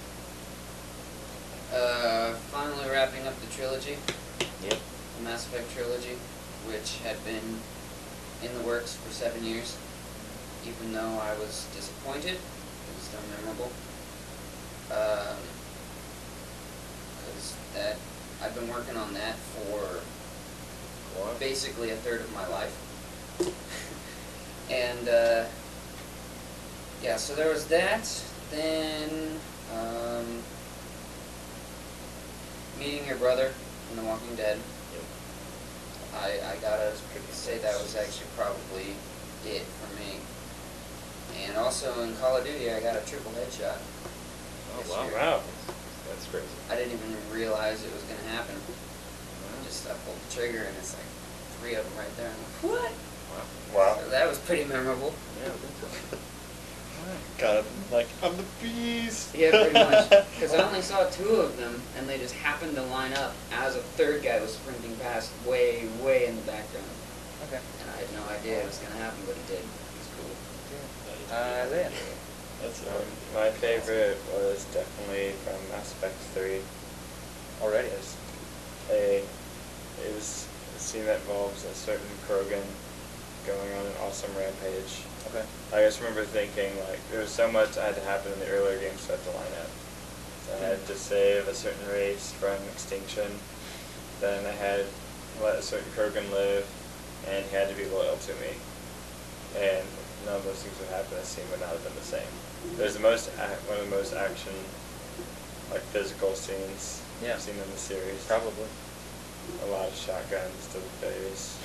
Finally wrapping up the trilogy. Yep. The Mass Effect trilogy, which had been in the works for 7 years. Even though I was disappointed, it was still memorable. Because I've been working on that for basically a third of my life. And yeah, so there was that. Then meeting your brother in The Walking Dead. I gotta say that was actually probably it for me. And also in Call of Duty, I got a triple headshot. Oh, this wow. year. Wow. That's crazy. I didn't even realize it was going to happen. I pulled the trigger and it's like 3 of them right there. I'm like, what? Wow. So that was pretty memorable. Yeah, I think so. Got it. Like, I'm the beast. Yeah, pretty much. Because I only saw 2 of them, and they just happened to line up as a third guy was sprinting past way, way in the background. Okay. And I had no idea it was going to happen, but it did. It was cool. Isaiah. That's My favorite was definitely from Mass Effect 3. Already. It was a scene that involves a certain Krogan going on an awesome rampage. Okay. I just remember thinking, like, there was so much that had to happen in the earlier games for that to line up. So I had to save a certain race from extinction. Then I had to let a certain Krogan live, and he had to be loyal to me. And none of those things would happen. The scene would not have been the same. There's one of the most action, like, physical scenes I've seen in the series. Probably. A lot of shotguns to the face.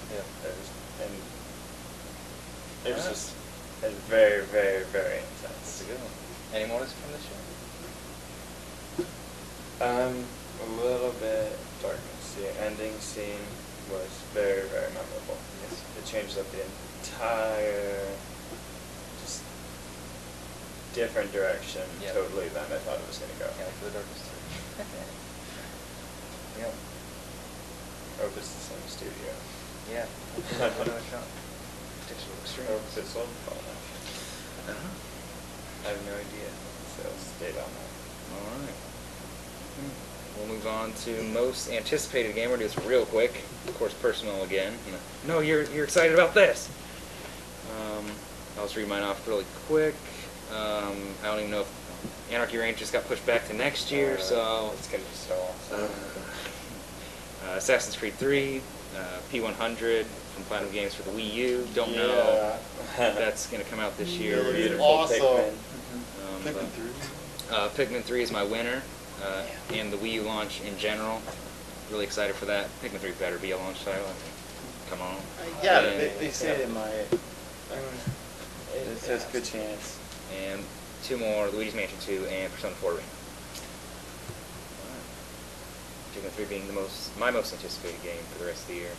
Yeah. It was just very, very, very intense. That's a good one. Any more from the show? A little bit darkness. The ending scene was very, very memorable. Yes. It changed up the entire, just different direction totally than I thought it was going to go. Yeah, for the darkness too. Yeah. Hope it's the same studio. Yeah. Another shot. Digital Extreme. Hope it's old phone. I have no idea. So stay on that. Alright. We'll move on to most anticipated game. We'll do this real quick. Of course, personal again. No, you're excited about this. I'll just read mine off really quick. I don't even know if Anarchy Reigns just got pushed back to next year, so... It's going to be so awesome. Assassin's Creed 3, P100 from Platinum Games for the Wii U. Don't know if that's going to come out this year. Beautiful awesome. Pikmin. Pikmin 3 is my winner, and the Wii U launch in general. Really excited for that. Pikmin 3 better be a launch title. I mean, come on. Yeah, And- they say it might. It says good chance. And 2 more, Luigi's Mansion 2 and Persona 4 Arena. Pikmin 3 being my most anticipated game for the rest of the year.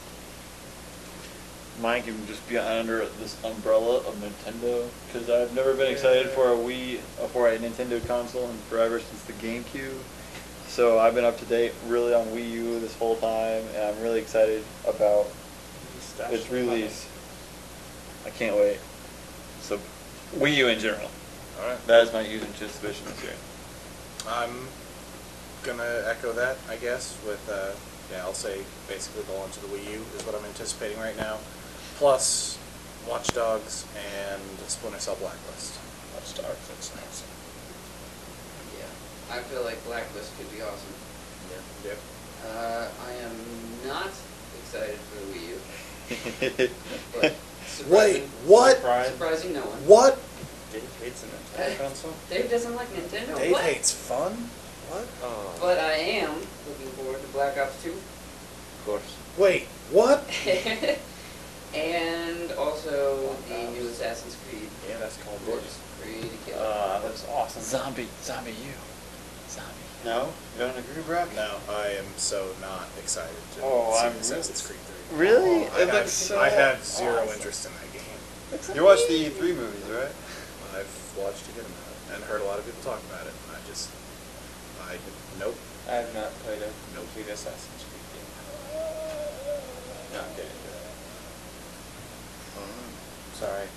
Mine can just be under this umbrella of Nintendo, because I've never been excited for a Nintendo console in forever since the GameCube. So I've been up to date really on Wii U this whole time, and I'm really excited about its release. I can't wait. So Wii U in general. Alright. That is my huge anticipation this year. I'm gonna echo that, I guess, with, I'll say basically the launch of the Wii U is what I'm anticipating right now. Plus, Watch Dogs and Splinter Cell Blacklist. Watch Dogs, that's nice. Yeah, I feel like Blacklist could be awesome. Yeah. I am not excited for the Wii U, but Wait, what? surprising no one. What? Dave hates a Nintendo console? Dave doesn't like Nintendo. Dave what? hates fun? What? Oh. But I am looking forward to Black Ops 2. Of course. Wait, what? And also the new Assassin's Creed. Yeah, that's called Looks pretty killer. that's awesome. Zombie you. No? You don't agree, Brock? No, I am so not excited to Oh, see I'm Assassin's Creed 3. Really? I It have, looks so I have zero awesome. interest in that game. You watched the E3 movies, right? I've watched a good amount and heard a lot of people talk about it. Nope. I have not played a complete Assassin's Creed game. Not getting into that. Sorry.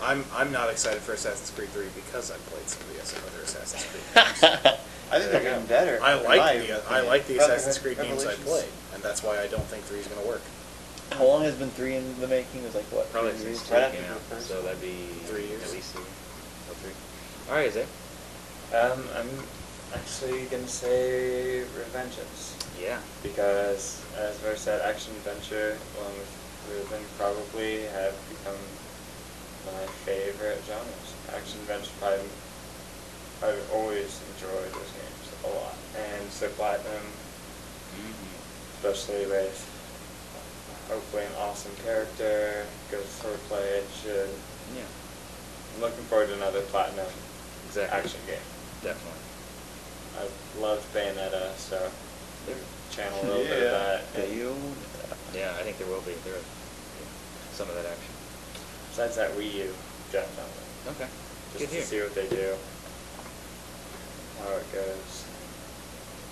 I'm not excited for Assassin's Creed 3 because I've played some of the other Assassin's Creed games. I think they're getting better. I in my like the opinion. Assassin's Creed games I Revelations. played, and that's why I don't think 3 is going to work. How long has been 3 in the making? It was like what? Probably 3 years? since right 2 came after out, the first so one. that'd be 3 years. at least 3. Alright, Zay. I'm actually gonna say Revengeance. Yeah. Because, as I said, action adventure, along with Rhythm, probably have become my favorite genres. Action adventure, I've always enjoyed those games a lot. And so Platinum, especially with hopefully an awesome character, good swordplay, it should. Yeah. I'm looking forward to another Platinum Exactly. action game. Definitely. I loved Bayonetta, so channel a little bit of that. And Yeah, I think there will be. Some of that action. besides that, Wii U, definitely. Okay. Just Good to here. see what they do, how it goes.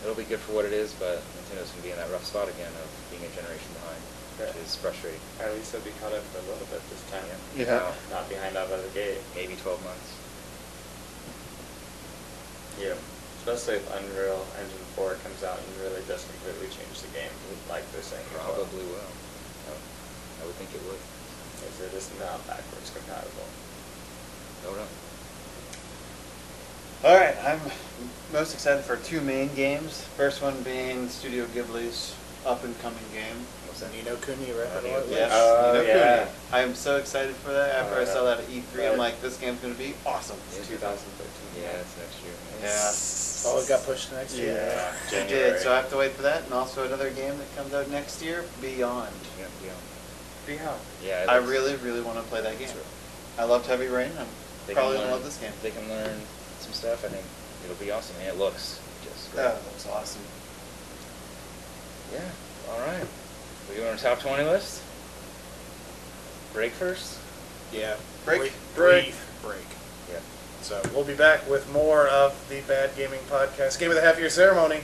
It'll be good for what it is, but Nintendo's going to be in that rough spot again of being a generation behind, Yeah. which is frustrating. At least they'll be caught up for a little bit this time. Yeah. Wow. Not behind out of the gate. Maybe 12 months. Yeah. Especially if Unreal Engine 4 comes out and really does completely change the game, like they're saying. as well. Probably will. I would think it would. Because it is not backwards compatible. No doubt. Alright, I'm most excited for 2 main games. First one being Studio Ghibli's up-and-coming game. What's that? Ni no Kuni, right? Ni no Kuni. Yes, Oh, Ni no yeah. Kuni. I am so excited for that. After I saw that at E3, Right. I'm like, this game's going to be awesome. It's 2013. Yeah, it's next year. Yeah. Oh, it got pushed to next year. Yeah. It January. did, so I have to wait for that. And also another game that comes out next year, Beyond. Yeah, Beyond. yeah. I really, really want to play that game. I loved Heavy Rain. I'm They probably can going to learn- love this game. They can learn some stuff. I think it'll be awesome. And it looks just great. Oh, that's awesome. Yeah. All right. We go on our top 20 list. Break first. Yeah. Break. Break. Yeah. So we'll be back with more of the Bad Gaming Podcast Game of the Half Year Ceremony.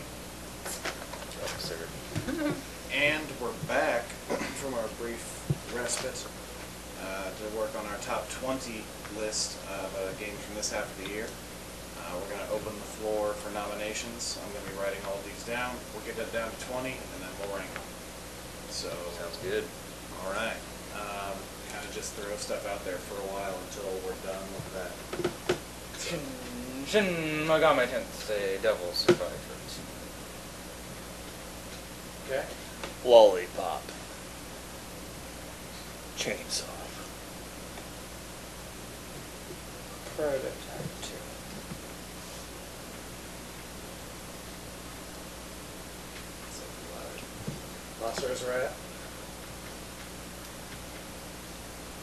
And we're back from our brief respite to work on our top 20 list of games from this half of the year. We're going to open the floor for nominations. I'm going to be writing all these down. We'll get that down to 20, and then we'll rank them. So, Sounds good. all right. Kind of just throw stuff out there for a while until we're done with that. Shin Megami Tensei Devil Survivor. Okay. Lollipop. Chainsaw. Prototype 2. Lost Resurrect.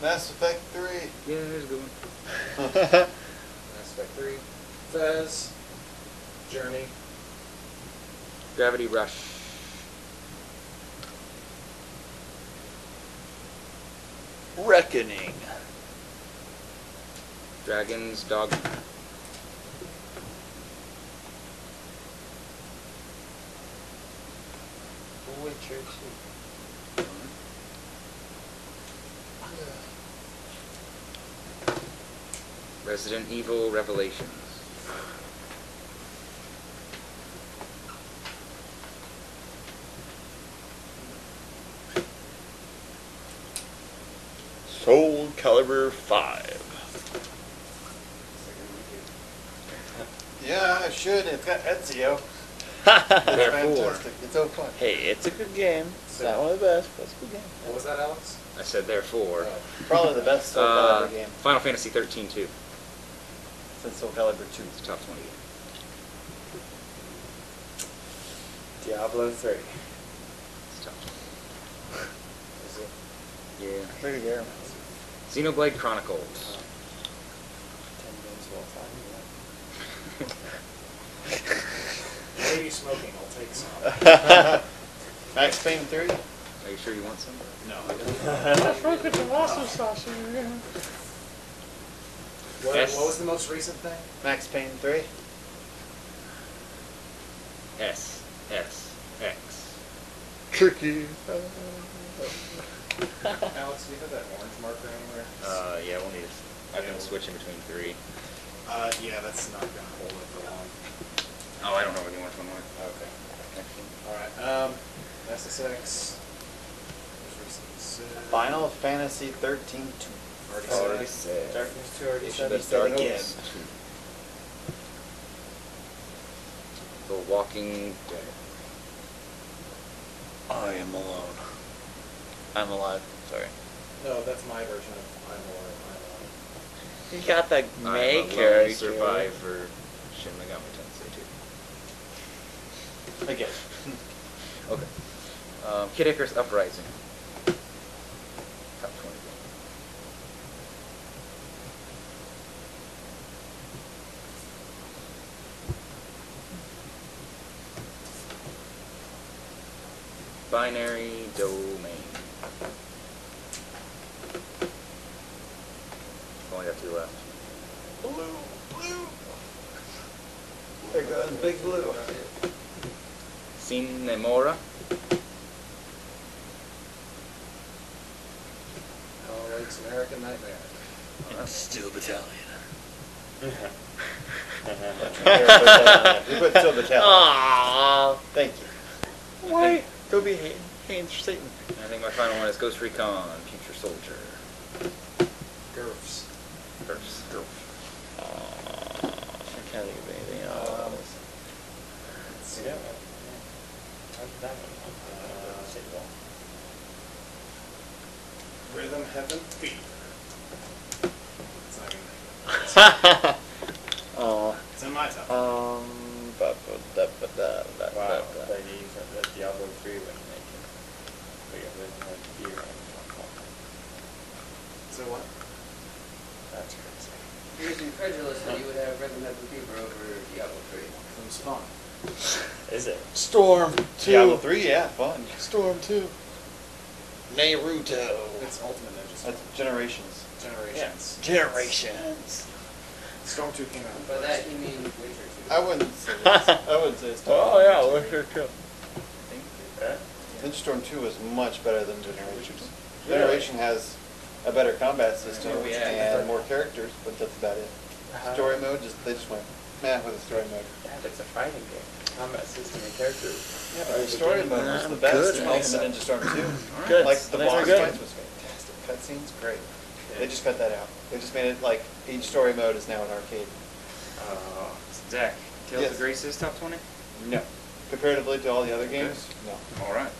Mass Effect 3. Yeah, there's a good one. Mass Effect 3. Fez. Journey. Gravity Rush. Reckoning. Dragon's Dogma. Witcher 2. Resident Evil Revelations. Soul Calibur 5. Yeah, I should. It's got Ezio. There are four. Fantastic. It's so fun. Hey, it's a good game. It's not one of the best, but it's a good game. What was that, Alex? I said there are four. Probably the best Soul Calibur game Final Fantasy 13 2. since Soul Calibur 2. It's top 20 game. Diablo 3. It's top 20. Is it? Yeah. Pretty good. Xenoblade Chronicles. 10 games of all time. Maybe smoking, I'll take some. Max Payne 3? Are you sure you want some? No, I don't. Yes. What was the most recent thing? Max Payne 3? S. S. X. Tricky. Alex, do you have that orange marker anywhere? Yeah, we'll need to. I'm going to switch in between three. Yeah, that's not going to hold it for long. Oh, I don't know where the orange one went. Okay. Alright, SSX. Most recent said- Final Fantasy 13 2. Already said. Darkness 2 already said. The It's still Dark open. Is. The Walking Dead. I am alone. I'm alive. Sorry. No, that's my version of I'm Alive, I'm Alive. You got the I'm May a lone character. survivor. Shin Megami Tensei 2. Again. Okay. Kid Icarus Uprising. Top 20 game. Binary Domain. Only got two left. Blue. There goes Big Blue. Sin Nemora. Alex, American Nightmare. Steel Battalion. We put Steel Battalion. Aww. Thank you. Why? Go be Haynes for Satan. I think my final one is Ghost Recon Future Soldier. Girfs. First. I can't think of anything else. Yeah. How did that one? Rhythm Heaven Fever. It's not gonna make it. Oh. It's in my top. Wow, but you said that Diablo 3 wouldn't make it. But you have Rhythm Heaven Fever on the top one. So what? That's crazy. He was incredulous that you would have Rhythm Heaven Fever over Diablo 3. It was fun. Is it? Storm 2. Diablo 3, yeah, fun. Storm 2. Naruto. It's Ultimate Ninja Storm. That's Generations. Generations. Generations. Storm 2 came out. By that you mean Witcher 2. I wouldn't say this. I wouldn't say it's Oh yeah, Witcher 2. Ninja Storm 2 is much better than Generations. Generation has a better combat system Yeah. and more characters, but that's about it. Story mode, they just went meh with the story mode. Yeah, but it's a fighting game. Combat system and characters. Yeah, but the story mode was the best Good. in Ultimate Ninja Storm 2. Good. Like, the Those are boss good. fights was fantastic. Cutscenes, great. They just cut that out. They just made it like, each story mode is now an arcade. Zach, Tales Yes. of Graces top 20? No. Comparatively to all the other games, no. Alright.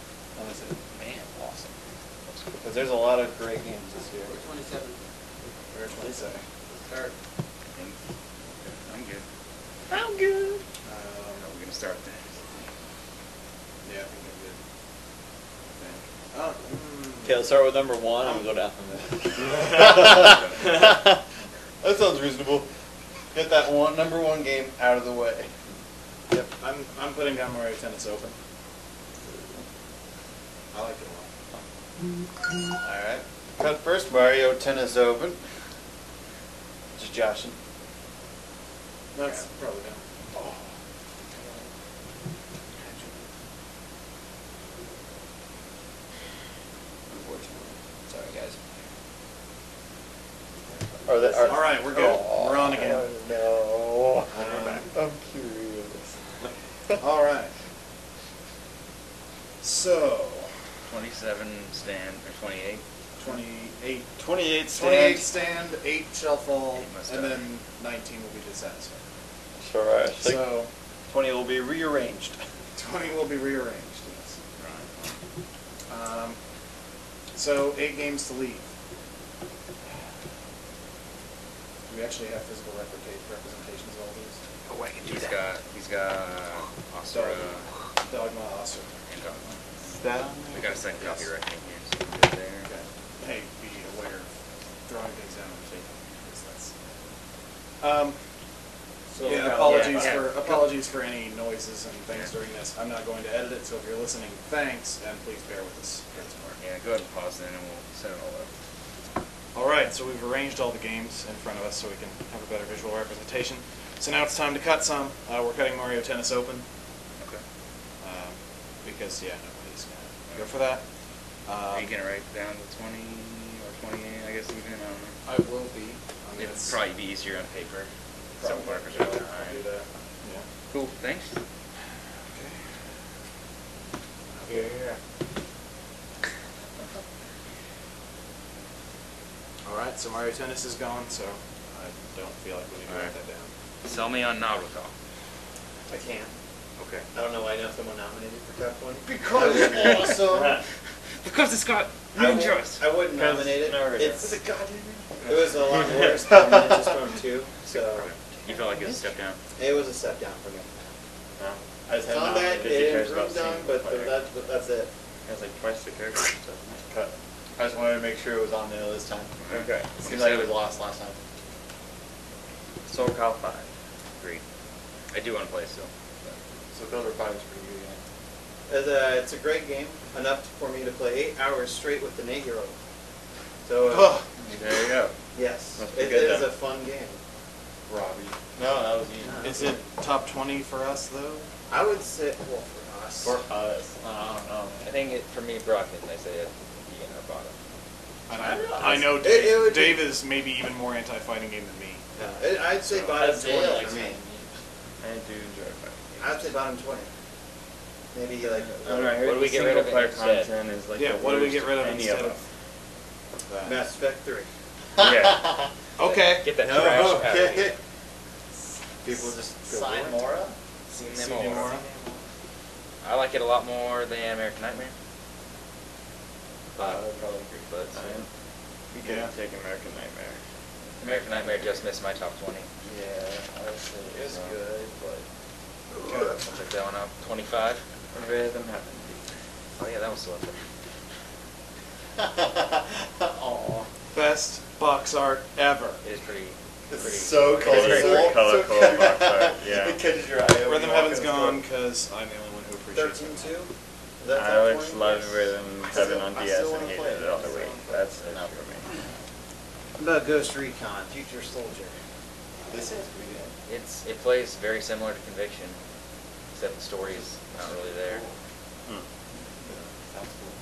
Honestly. Man, awesome. Because there's a lot of great games this year. Or 27. Where's my say? Start. I'm good. I'm good. How are we going to start that? Yeah, I think I'm good. Okay, let's start with number 1 and we'll go down from That sounds reasonable. Get that number one game out of the way. Yep, I'm putting down Mario Tennis Open. I like it a lot. Alright. Cut first, Mario Tennis Open. Just joshing. That's probably done. Sorry, guys. All right, we're good. We're on again. No. We're back. I'm curious. All right. So, 27 stand, or 28. 28. 28 stand. 28 stand, 8 shall fall, Eight must and die. then 19 will be dissatisfied. Sure, I think So, 20 will be rearranged. 20 will be rearranged, yes. So, 8 games to leave. Do we actually have physical representations of all these? Oh, I can do that. He's got Asura Dogma, Asura. and Dogma. That We got a second Yes. copyright thing here, so we can do it there. Okay. Hey, be aware of throwing things down and shaking, because that's... So Yeah, apologies for any noises and things Yeah. during this. I'm not going to edit it, so if you're listening, thanks, and please bear with us for this part. Yeah, go ahead and pause then and we'll set it all up. All right, so we've arranged all the games in front of us so we can have a better visual representation. So now it's time to cut some. We're cutting Mario Tennis Open, Okay. because, yeah, nobody's going to go for that. Are you going to write down the 20 or 28, I guess even? I don't know. I will be. I mean, It'd it's probably be easier on paper. Some probably- markers yeah, are I'll behind. do that. Yeah. Cool, thanks. Okay. Yeah. All right, so Mario Tennis is gone, so I don't feel like we need to write that down. Sell me on Naruto. I can't. Okay. I don't know why I know someone nominated for top 20. Because it's awesome. Because it's got I ninjas. wouldn't nominate it. Naruto. It's it was a lot worse than Ninja Storm 2, so You felt like it was a step down? it was a step down for me. No. I just had Combat, nominated because he it cares about improved on, seeing but player. that's it. Has like twice the character. Cut. I just wanted to make sure it was on there this time. Okay. Seems like it was lost last time. Soul Cal 5. Agreed. I do want to play still. So Builder 5 is pretty good again. It's a great game, enough for me to play 8 hours straight with an 8-year-old. So, There you go. yes, Must be it good is then. a fun game. Robbie. No, that was you. Is it top 20 for us, though? I would say, well, for us. For us. I don't know. I think for me, Brockton, I say it being our bottom. I know It Dave, would be- Dave is maybe even more anti-fighting game than me. I'd say So, bottom I'd 20 say like for me. I do enjoy fighting. I'd say bottom 20. Maybe like. What do we get rid of player instead? content is like Yeah, the what do we worst get rid of any instead them. of that? Mass Effect 3. Yeah. Okay. Get that No, trash out of okay. here. People just go Sign for it. Mora? Seen Seen them them all. all. I like it a lot more than American Nightmare. I would probably agree. But We could Yeah. take American Nightmare. American Nightmare just missed my top 20. Yeah, I would say It was so. good, but... I'll check that one up. 25. Rhythm happened. Oh yeah, that was still up there. Aw. Best box art ever. It is pretty. It's pretty so it's colorful. very Very colorful So box art, yeah. It catches your eye. when Rhythm you walk Heaven's in the store. gone because I'm the only one who appreciates 13-2? it. Is that I top always 20? loved Yes. Rhythm I Heaven still- on I DS still and wanna hated play it it. on the Wii. That's enough for me. What about Ghost Recon, Future Soldier? This is pretty good. It plays very similar to Conviction, except the story is not really there. Sounds cool.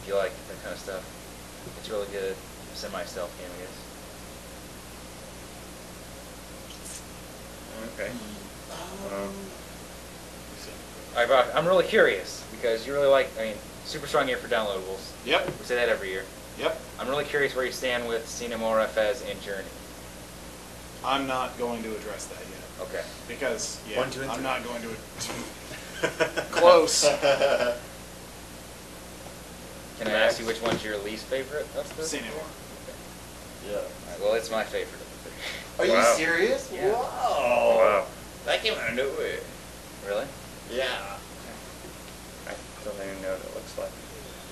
If you like that kind of stuff, it's really good. Semi-stealth game, I guess. Okay. All right, Brock, I'm really curious because you really like. I mean, super strong year for downloadables. Yep. We say that every year. Yep. I'm really curious where you stand with Cinemora, Fez, and Journey. I'm not going to address that yet. Okay. Because, yeah, 1, 2, and I'm 3. not going to... Close. Can I ask you which one's your least favorite of the Cinemora. Yeah. All right, well, it's my favorite of the three. Are you Wow. serious? Yeah. Wow. Wow. That came out of nowhere. Really? Yeah. I don't even know what it looks like.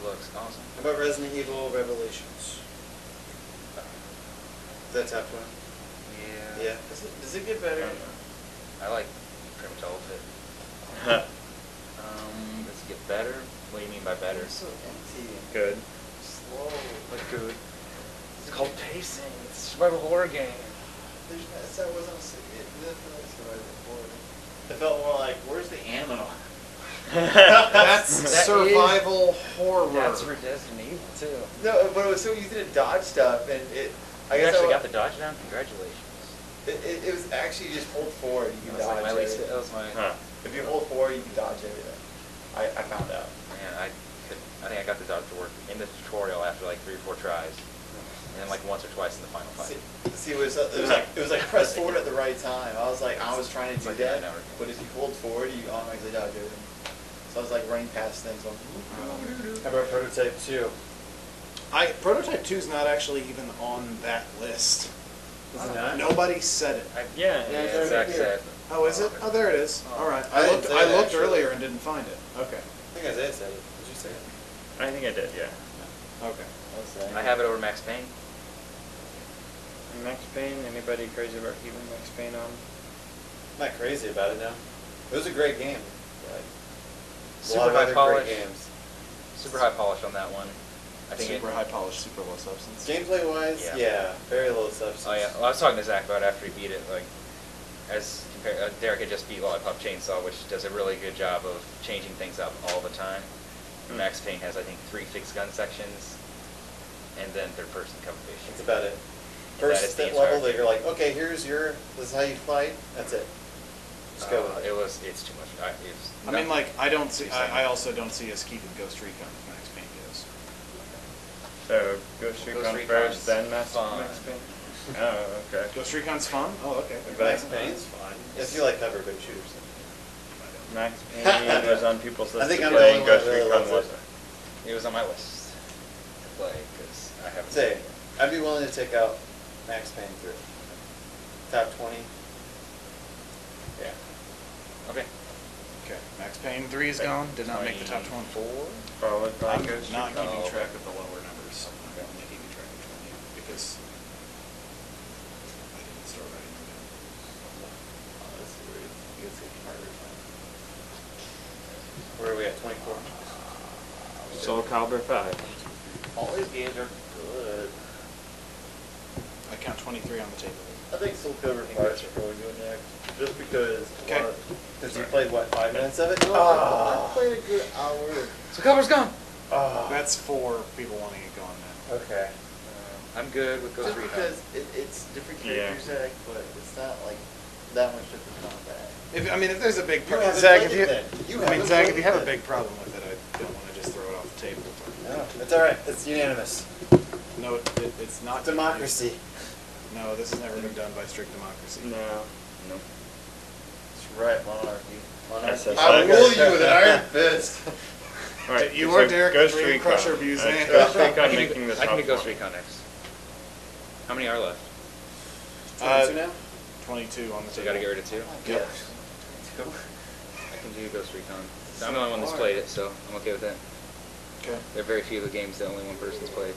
Looks awesome. How about Resident Evil Revelations? Is that top 20? Yeah. Yeah. Does it get better? I like pretty much all of it. Does it get better? What do you mean by better? It's so empty and Good. slow. But good. It's called pacing. It's a survival horror game. That wasn't it didn't feel like survival horror. It felt more like, where's the ammo? That's That survival horror. That's for Resident Evil too. No, but it was so easy to dodge stuff, and I You guess actually got the dodge down. Congratulations. it was actually just hold forward, you can That was like dodge my least. everything. That was my. Huh. If you hold forward, you can dodge everything. I found out. Man, I think I got the dodge to work in the tutorial after like 3 or 4 tries, and then like once or twice in the final fight. See, it was like press forward at the right time. I was trying to do Like that, that never- but if you hold forward, you automatically dodge everything. So I was like running past things. Going, How about Prototype 2? Prototype 2 is not actually even on that list. Is it not? Nobody said it. Yeah. Yeah, Zach said. Oh, is it? Oh, there it is. All right. I I didn't looked. say I it, looked actually. earlier and didn't find it. Okay. I think Isaiah said it. Did you say it? I think I did, yeah. Okay. I have it over Max Payne. Max Payne, anybody crazy about keeping Max Payne on? I'm not crazy about it now. It was a great game. Like, a Super lot of high other polish. great games. Super high polish on that one. I think Super high polish, super low substance. Gameplay wise, Yeah. yeah, very low substance. Oh yeah. Well, I was talking to Zach about it after he beat it. Like, as compared, Derek had just beat Lollipop Chainsaw, which does a really good job of changing things up all the time. Max Payne has, I think, 3 fixed gun sections, and then third-person cover vision. That's about it. That First is the level entire that you're like, okay, this is how you fight. That's it. Just go with it. It's too much. I mean, like, I don't see. I also don't see us keeping Ghost Recon if Max Payne goes. So, Ghost Recon first, then Max fun. Payne? Oh, okay. Ghost Recon's fun. Oh, okay. Max Payne's fun. If you like cover big shooters. Max Payne was on people's I list think to I'm the play, only and one Ghost that really Recon loves it. wasn't. It was on my list to play because I haven't. Say, I'd be willing to take out Max Payne 3. Top 20. Yeah. Okay. Okay. Max Payne 3 is gone. Did not make the top 20. 4. Followed by I'm Ghost not Recon. keeping track of the lower numbers. I'm only keeping track of 20 because I didn't start writing them down. Where are we at? 24. Soul Calibur 5. all these games are good. I count 23 on the table. I think Soul Calibur 5 should probably go next, just because. Okay. Because you played, what, 5 minutes of it? I played a good hour. So cover's gone. That's for people wanting it gone now. Okay. I'm good with Ghost Just Recon. because it's different Yeah. characters, Zach, but it's not like that much different combat. If there's a big You problem, haven't Zach, played if it you, then. You I mean, haven't Zach, played if you it have a then. big problem with it, I don't want to just throw it off the table. No, it's alright. It's unanimous. No, it's not Democracy. No, this has never been done by strict democracy. No. Nope. It's right, monarchy. SSI. I will rule you with an iron fist. Alright, You so are Derek Ghost Dream Recon. Crusher abusing it. Ghost I Recon can making do, this I can top do Ghost 20. Recon next. How many are left? 22 now? 22 on the So table. I gotta get rid of 2. Yep. I can do Ghost Recon. I'm the only one that's played it, so I'm okay with that. Okay. There are very few of the games that only one person's played.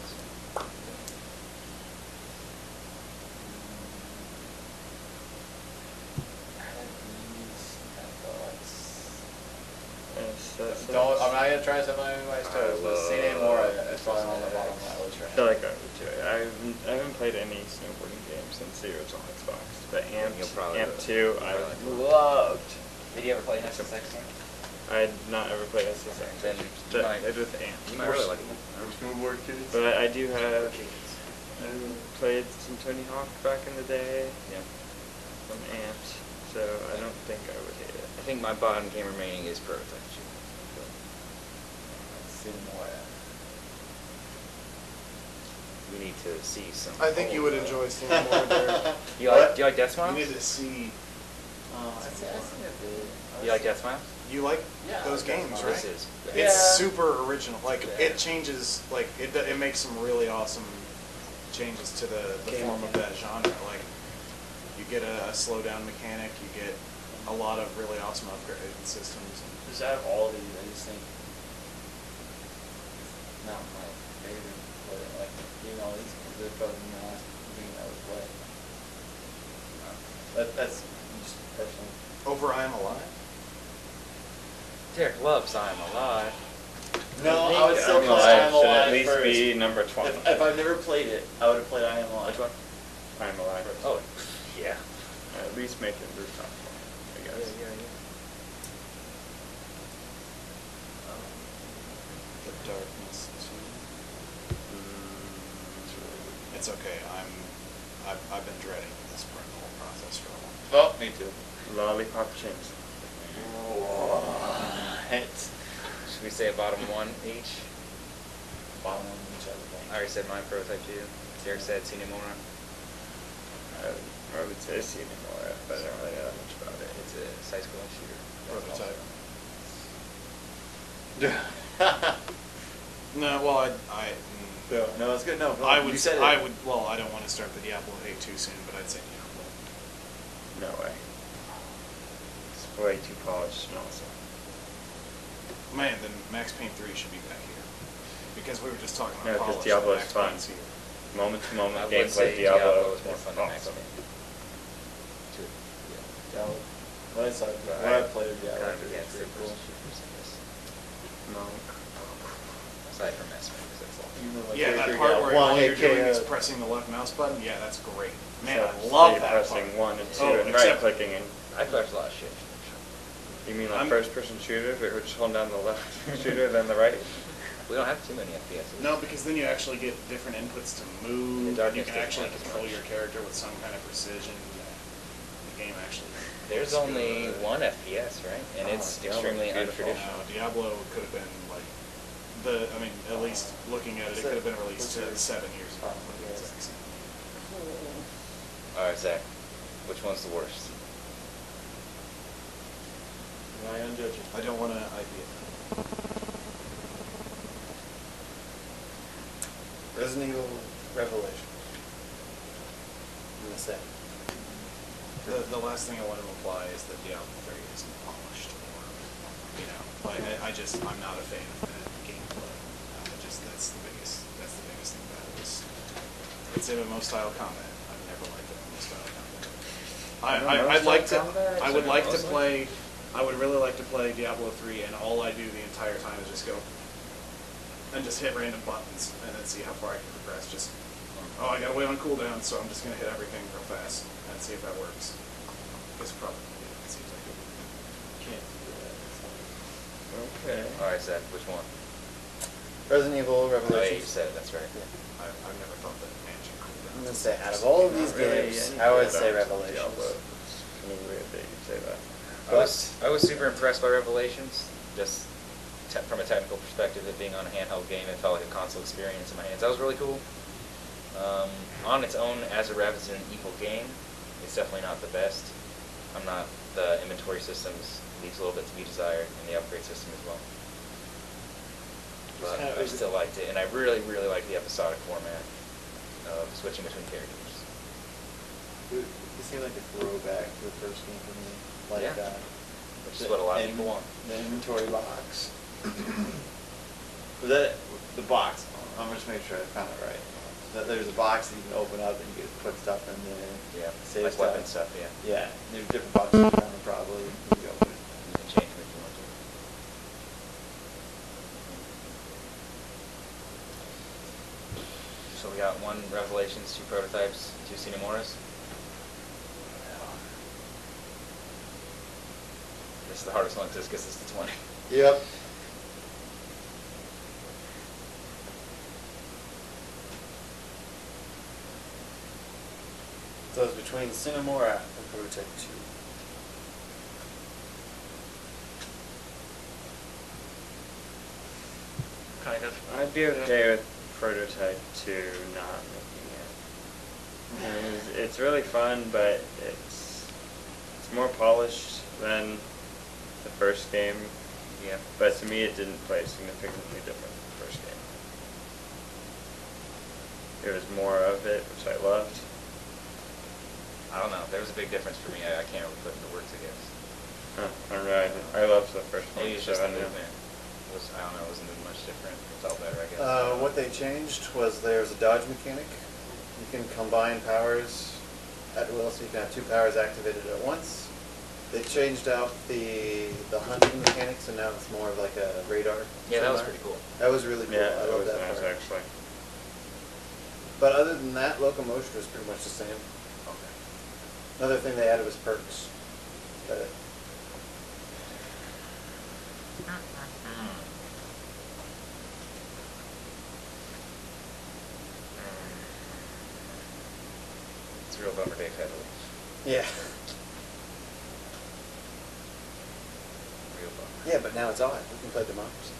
Don't, I'm not gonna try something on anybody's toes, but St. Anymore is probably on the bottom of that list I right feel now. like I would too. I haven't played any snowboarding games since it was on Xbox. But You'll probably Amp do it. 2, I Probably. loved. Did you ever play SSX? I had not ever played SSX. Then you But might- I did with Amp. You might really like it. But I do have played some Tony Hawk back in the day Yeah. from Amps, so I don't think I would hate it. I think my bottom game remaining is Prototype 2. St. Anymore. We need to see some. I think you would enjoy seeing more there. Do you like Death You Smiles? need to see. I think I did. You like Death Smiles? You like Yeah, those I like games, Death right? This is. Yeah. It's super original. Like Yeah. it changes. Like it makes some really awesome changes to the form of that genre. Like you get a slow down mechanic. You get a lot of really awesome upgraded systems. Just out of all of these, I just think it's not my favorite, but like even all these games, they're probably not game I would play. That's just personal. Over I Am Alive. Derek loves I'm Alive. No, I would still I'm play Alive I'm should Alive at least first. be number 20. If I've never played it, I would have played I Am Alive. Which one? I'm Alive first. Oh, yeah. At least make it rooftop 20, I guess. The Darkness 2. It's okay. I've been dreading this part of the whole process for a while. Oh, me too. Lollipop Chains. Should we say bottom one each? Bottom one each other thing. I already said mine, prototype 2. Derek said Cinemora. I would say Cinemora, but I don't really know that much about it. It's a side-scrolling shooter. Prototype. Yeah. No, well, No, it's good. No, I you would. said it. I would. Well, I don't want to start the Diablo 8 too soon, but I'd say Diablo. No way. It's way too polished and awesome. Man, then Max Payne 3 should be back here because we were just talking No, about because polish. Diablo Max is fun. Payne's here. Moment to moment I would gameplay say Diablo is more fun than Max awesome. Payne. Diablo. When I played Diablo, Kind of, it yeah, was pretty cool. Monk. Aside from Mass Payne, 'cause that's all. Yeah, that part where One all you're hit doing is KO. pressing the left mouse button. Yeah, that's great. Man, So I love you're that pressing part. 1 and 2 Oh, and except- right-clicking and... I collected a lot of shit. You mean like I'm- first-person shooter, but we're just holding down the left shooter then the right? We don't have too many FPSs. No, because then you actually get different inputs to move. The You Darkness can doesn't actually have as control much. your character with some kind of precision. The game actually. There's looks only good. one FPS, right? And Oh, it's Diablo's extremely beautiful. untraditional. Diablo could have been like at least looking at it, it could have been released 7 years ago. Alright, Zach. Which one's the worst? I am judging. I don't want to IP it. Resident Evil Revelation. I'm gonna say. The last thing I want to imply is that Diablo 3 isn't polished, or like I'm not a fan of that gameplay. That's the biggest thing about it. It's MMO style combat. I've never liked MMO style combat. I'd like to. combat? I would like to Mostly? play. I would really like to play Diablo 3, and all I do the entire time is just go and just hit random buttons, and then see how far I can progress. I gotta wait on cooldown, so I'm just gonna hit everything real fast and see if that works. It's probably, it seems like it. Can't do that. Okay. Alright, Zach. Which one? Resident Evil Oh, yeah, you Revelation. said it. That's right. I've never thought that managing cooldown. I'm gonna say out of all of these Not really games, any I would good say on Revelations. Diablo. It's kind of weird that you say that. I was super impressed by Revelations. Just from a technical perspective, it being on a handheld game, it felt like a console experience in my hands. That was really cool. On its own, as a Resident Evil game, it's definitely not the best. The inventory systems leaves a little bit to be desired, and the upgrade system as well. But I still liked it, and I really, really like the episodic format of switching between characters. It seemed like a throwback to the first game for me. Like, Yeah. Which is what a lot of and people want. The inventory box. Was that the box? I'm just making sure I found it right. That there's a box that you can open up and you can put stuff in there. Yeah, Save like weapon stuff, yeah. Yeah, there's different boxes you found probably. You can open it. You can change them if you want to. So we got 1 Revelations, 2 prototypes, 2 Cinemoras. This is the hardest one because this gets us to 20. Yep. So it's between Cinemora and Prototype 2. Kind of. I'd be okay with Prototype 2 not making it. It's really fun, but it's more polished than the first game. Yeah. But to me, it didn't play significantly different than the first game. There was more of it, which I loved. I don't know. There was a big difference for me. I can't really put into words, I guess. Huh, I don't know. I loved the first one. Maybe it's so just I the don't know. movement. I don't know. It wasn't much different. It felt better, I guess. What they changed was there's a dodge mechanic. You can combine powers at will, so you can have 2 powers activated at once. They changed out the hunting mechanics, and now it's more of like a radar. Yeah, that was sonar. pretty cool. That was really cool. Yeah, I that love was that nice part. actually. But other than that, locomotion was pretty much the same. Okay. Another thing they added was perks. But It's a real bummer Dave had to leave. yeah. Real bummer. Yeah, but now it's on. We can play Democracy.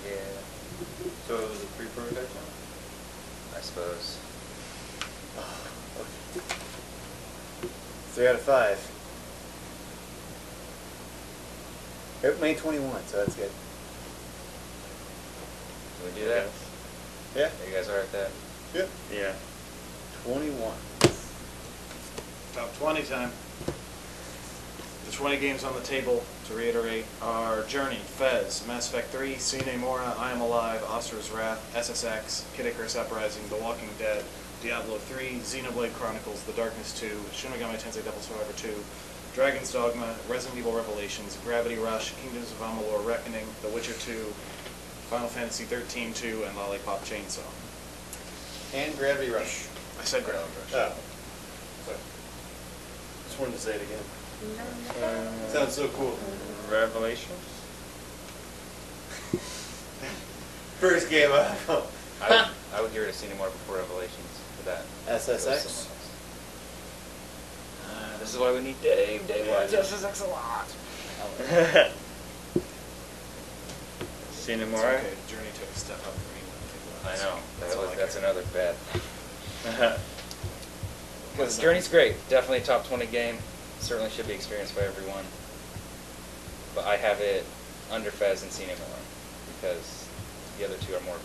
Yeah, So it was a pre-prototype I suppose. Oh, okay. 3 out of 5. It made 21, so that's good. Can we do that? Yeah. Are you guys alright with that? Yep. Yeah. 21. Top 20 time. The 20 games on the table, to reiterate, are Journey, Fez, Mass Effect 3, Sine Mora, I Am Alive, Asura's Wrath, SSX, Kid Icarus Uprising, The Walking Dead, Diablo 3, Xenoblade Chronicles, The Darkness 2, Shin Megami Tensei Devil Survivor 2, Dragon's Dogma, Resident Evil Revelations, Gravity Rush, Kingdoms of Amalur Reckoning, The Witcher 2, Final Fantasy 13 2, and Lollipop Chainsaw. And Gravity Rush. I said Gravity Rush. Oh. Sorry. Just wanted to say it again. Sounds so cool. Revelations? First game up. I would give it a Sine Mora before Revelations for that. SSX. This is why we need Dave. Dave likes SSX a lot. Seen It's more? okay. Journey took a step up for me. I know. That's all I That's care. another bad. Because Journey's great. Definitely a top 20 game. Certainly should be experienced by everyone. But I have it under Fez and Sine Mora because the other two are more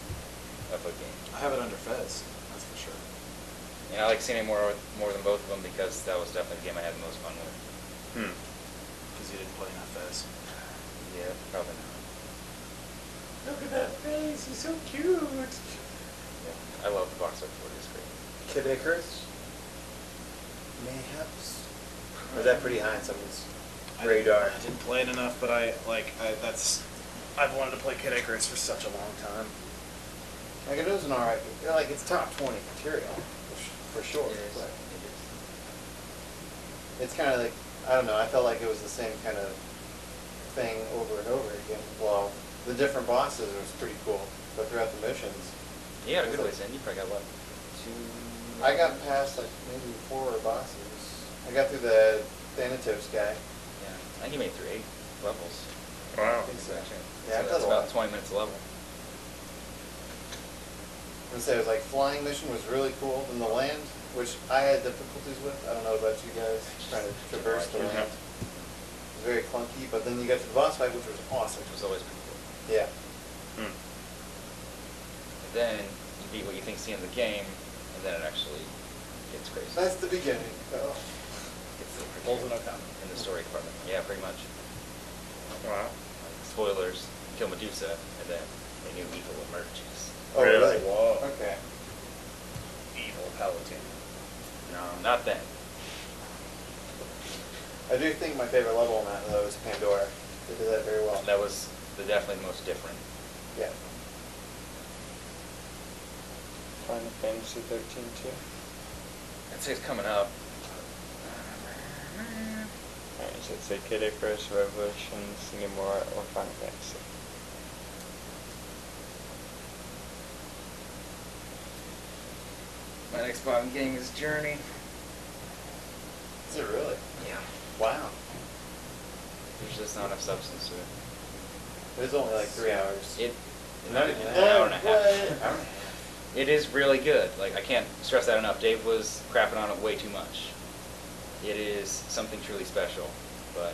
of a game. I have it under Fez, that's for sure. And I like Sine Mora more than both of them because that was definitely the game I had the most fun with. Because you didn't play enough Fez. Yeah, probably not. Look at that face, he's so cute. Yeah, I love the box art for it. It's great. Kid Icarus. Mayhaps. Or is that pretty high in someone's radar? I didn't play it enough, but I've wanted to play Kid Icarus for such a long time. Like it was an alright. Like it's top 20 material for sure. It is. But It is. it's kind of like I don't know. I felt like it was the same kind of thing over and over again. Well, the different bosses was pretty cool, but throughout the missions, You got a good ways in. You probably got what? 2. I got past like maybe 4 bosses. I got through the Thanatos guy. Yeah, I think you made it through 8 levels. Wow. I think so. So Yeah, I've that's done a about lot. 20 minutes a level. I say it was like flying mission was really cool. Then the land, which I had difficulties with. I don't know about you guys trying to traverse the land. It was very clunky, but then you got to the boss fight, which was awesome. Which was always pretty cool. Yeah. And then you beat what you think's the end of the game, and then it actually gets crazy. That's the beginning. Oh. Gets the Holes in no count. in the story department. Yeah, pretty much. Wow. Like, spoilers, kill Medusa, and then a new evil emerges. Oh, really? Whoa. Okay. Evil Palatine. No, not then. I do think my favorite level on that, though, is Pandora. They did that very well. That was definitely the most different. Yeah. Final Fantasy 13 too. I'd say it's coming up. Alright, so it's a Kid Icarus, Revelations, Sine Mora, or Final Fantasy. My next bottom game is Journey. Is it really? Yeah. Wow. There's just not enough substance to it. It was only like 3 hours. Not even an hour and a half. Hour and a half. It is really good. Like, I can't stress that enough. Dave was crapping on it way too much. It is something truly special, but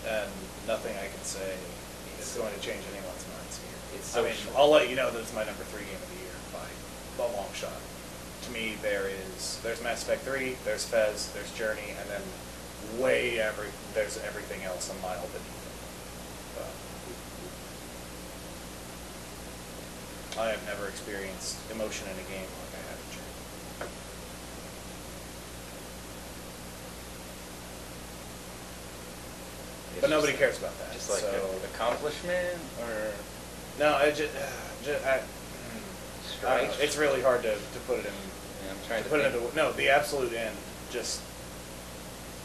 And nothing I can say is going to change anyone's minds here. it's so I mean, short. I'll let you know that it's my number 3 game of the year by a long shot. To me, there's Mass Effect 3, there's Fez, there's Journey, and then there's everything else a mile beneath it. I have never experienced emotion in a game like I have in Journey. It's but nobody just cares about that. Just like so an accomplishment or no, I don't know. strife. It's really hard to put it in. Yeah, I'm trying to put it think. into no, the absolute end, just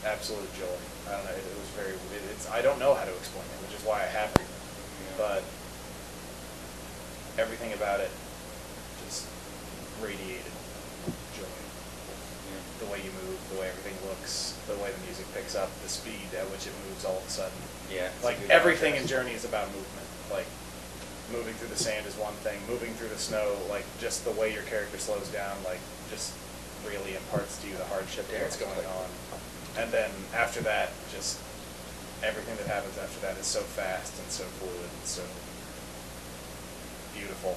absolute joy. I don't know. It was very. It's. I don't know how to explain it, which is why I haven't. Yeah. But everything about it just radiated joy. Yeah. The way you move, the way everything looks, the way the music picks up, the speed at which it moves all of a sudden. Yeah, it's Like a good everything in contrast. Journey is about movement. Like moving through the sand is one thing, moving through the snow, like just the way your character slows down, like just really imparts to you the hardship of what's going on. And then after that, just everything that happens after that is so fast and so fluid and so beautiful.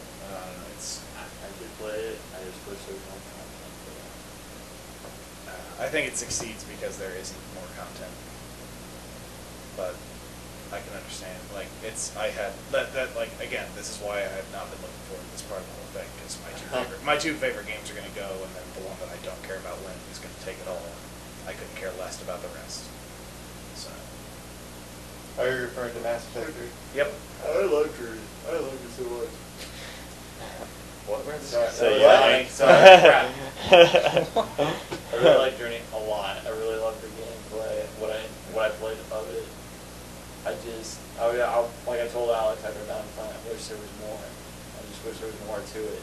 It's. I did play it. I just wish there was more content for that. I think it succeeds because there isn't more content. But I can understand. Like I had that like again. This is why I have not been looking forward to this part of the whole thing because my two favorite games are going to go, and then the one that I don't care about winning is going to take it all. I couldn't care less about the rest. So. Are you referring to Mass Effect 3? Yep. I loved her. I loved her so much. What? Sorry. So What? crap. I really like Journey a lot. I really love the gameplay. What I played of it. Like I told Alex, I wrote down in front. I wish there was more. I just wish there was more to it.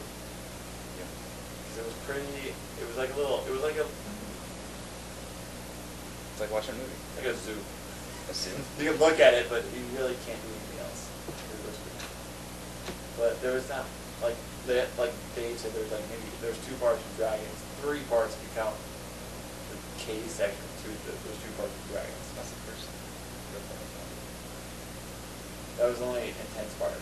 Because it was pretty. It was like a little. It was like a. It's like watching a movie. Like a zoo. A zoo? You can look at it, but you really can't do anything else. But there was not like Dave said. There's like maybe there's 2 parts with dragons, 3 parts if you count the cave section. Those 2 parts with dragons. That's the first real part. That was the only intense part.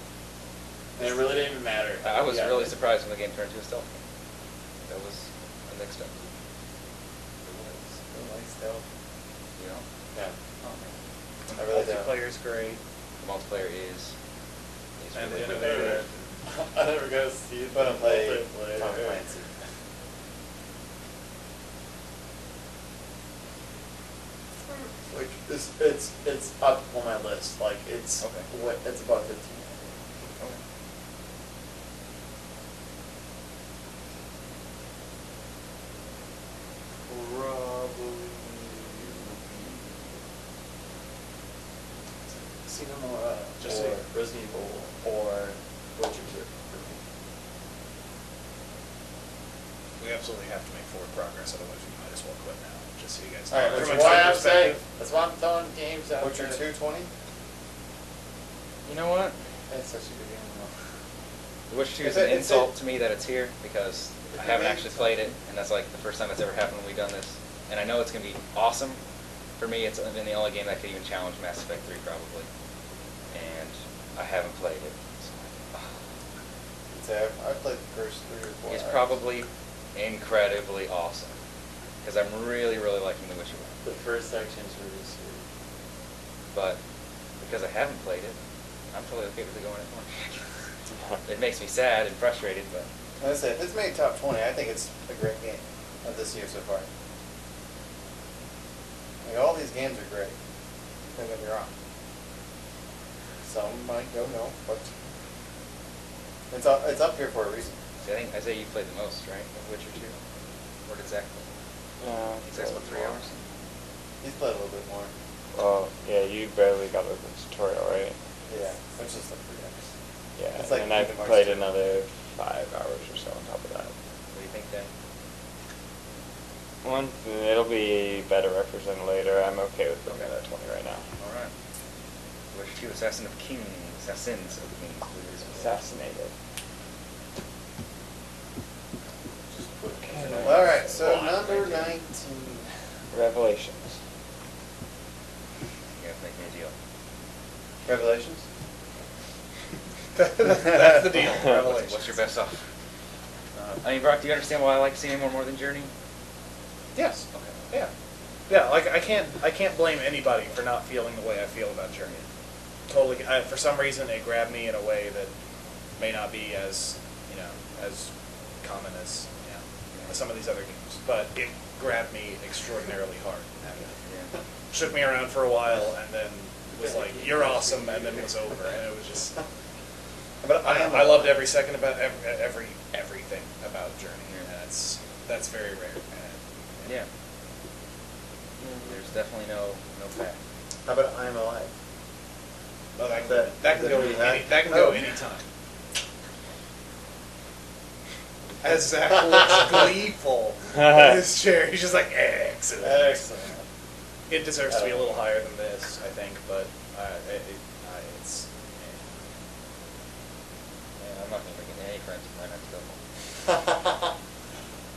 And it really didn't even matter. I was Yeah. really surprised when the game turned into a stealth game. That was a mixed up. It was like stealth. You know? Yeah. Oh man. I really don't. Multiplayer is great. The multiplayer is And really good. innovative. I never got to see it, But I play multiplayer. Tom Clancy. Like it's up on my list. Like it's Okay. it's about 15. Okay. Probably. See no more. Just Or say Resident Evil or Witcher 2. we absolutely have to make forward progress, otherwise we might as well quit now. Just so you guys know. All right, From Witcher a That's why time I'm saying. perspective, That's why I'm throwing games out. Witcher there. 220? You know what? It's such a good game. The Witcher 2 is Is an it- insult to me that it's here because I haven't actually played it, and that's like the first time it's ever happened when we've done this. And I know it's going to be awesome. For me, it's been the only game that could even challenge Mass Effect 3 probably. And I haven't played it. So, I've played the first 3 or 4 it's hours. probably incredibly awesome. Because I'm really, really liking The Witcher 1. The first section is really sweet. But because I haven't played it, I'm totally okay with it going at 1. It makes me sad and frustrated, but Like I said, if it's made top 20, I think it's a great game of this year so far. Like, all these games are great. Don't get me wrong. Some might go no, but it's up here for a reason. see, I think Isaiah, you played the most, right, of Witcher 2? Or did Zach play? Zach's about 3 hours. He's played a little bit more. Oh, yeah, you barely got over the tutorial, right? Yeah, which is like 3 hours. Yeah, It's like and I've Kingdom Hearts played 2. another 5 hours or so on top of that. What do you think, Dan? It'll be better represented later. I'm okay with putting it Okay. at 20 right now. Alright. Witcher 2, Assassin of Kings. Assassins of Kings. Assassinated. Okay. All right, so number 19. Revelations. You have to make me a deal. Revelations? that's the deal. What's Revelations. your best offer? I mean, Brock, do you understand why I like seeing more than Journey? Yes. Okay. Yeah. Yeah. Like I can't blame anybody for not feeling the way I feel about Journey. Totally. For some reason, it grabbed me in a way that may not be as as common as as some of these other games, but it grabbed me extraordinarily hard. And Yeah. shook me around for a while, and then was like, "You're awesome," and then was over, and it was just. But I loved every second about everything about Journey, and that's very rare. And, Yeah. There's definitely no fact. How about I'm Alive? well, that can Is go that any, that can go Oh. anytime. As Zach looks gleeful in his chair, he's just like, excellent. Excellent. It deserves to be a little higher than this, I think, but it's. Man, I'm not going to make any friends with my next level.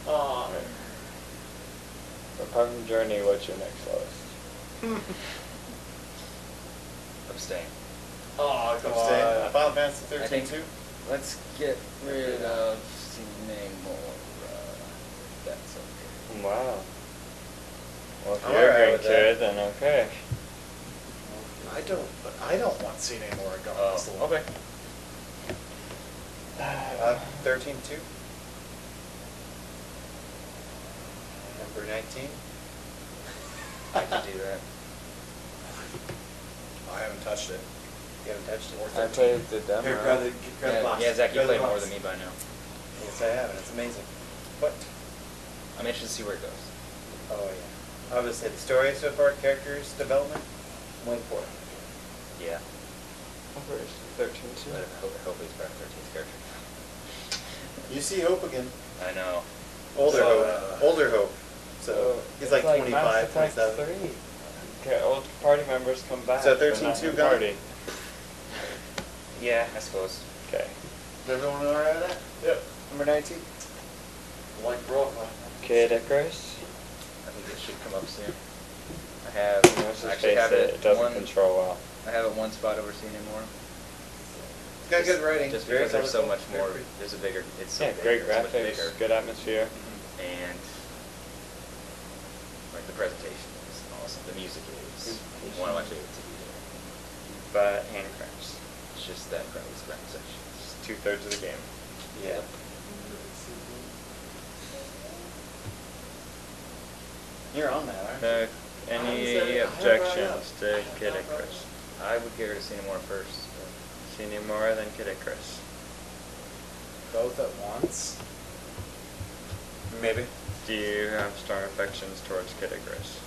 Aw. Apart from Journey, what's your next lowest? Abstain. Oh, come on. Final Fantasy 13 I think too? let's get rid of Namora. That's okay. Wow. Well, if I'm you're alright agreeing with to that. it, then okay. I don't want to see Namor go on this level. Okay. 13 too? Number 19? I can do that. I haven't touched it. You haven't touched it? Or I 13. played the demo. Here, grab the box. Yeah, Zach, you Grab the played more box. than me by now. Yes, I have, and it's amazing. What? I'm interested to see where it goes. Oh, yeah. Obviously, the story so far, characters, development, I'm waiting for it. Yeah. Where's 13 too? But hopefully it's better 13's character. You see Hope again. I know. Older So, Hope. Older Hope. So, he's like 25, 27. 3. Okay, old party members come back. So but 13 not too the gone? party. Yeah, I suppose. Okay. Is everyone alright with that? Yep. Number 19? Like Brock. Kid Icarus. I think it should come up soon. I have Let's just actually face have it, it doesn't one. control well. I have it one spot over seeing anymore. It's got good writing. Just very because there's so colorful, much very more. pretty. There's a bigger. It's so Yeah, big, great it's so much graphics, bigger. good atmosphere. And like the presentation is awesome. The music is one of my favorite TV games. But hand cramps. It's just that scrap section. It's 2/3 of the game. Yeah. You're on that, aren't you? Any objections to Kid Icarus? I would get rid of Cinemore first. See any more than Kid Icarus? Both at once. Maybe. Do you have strong affections towards Kid Icarus?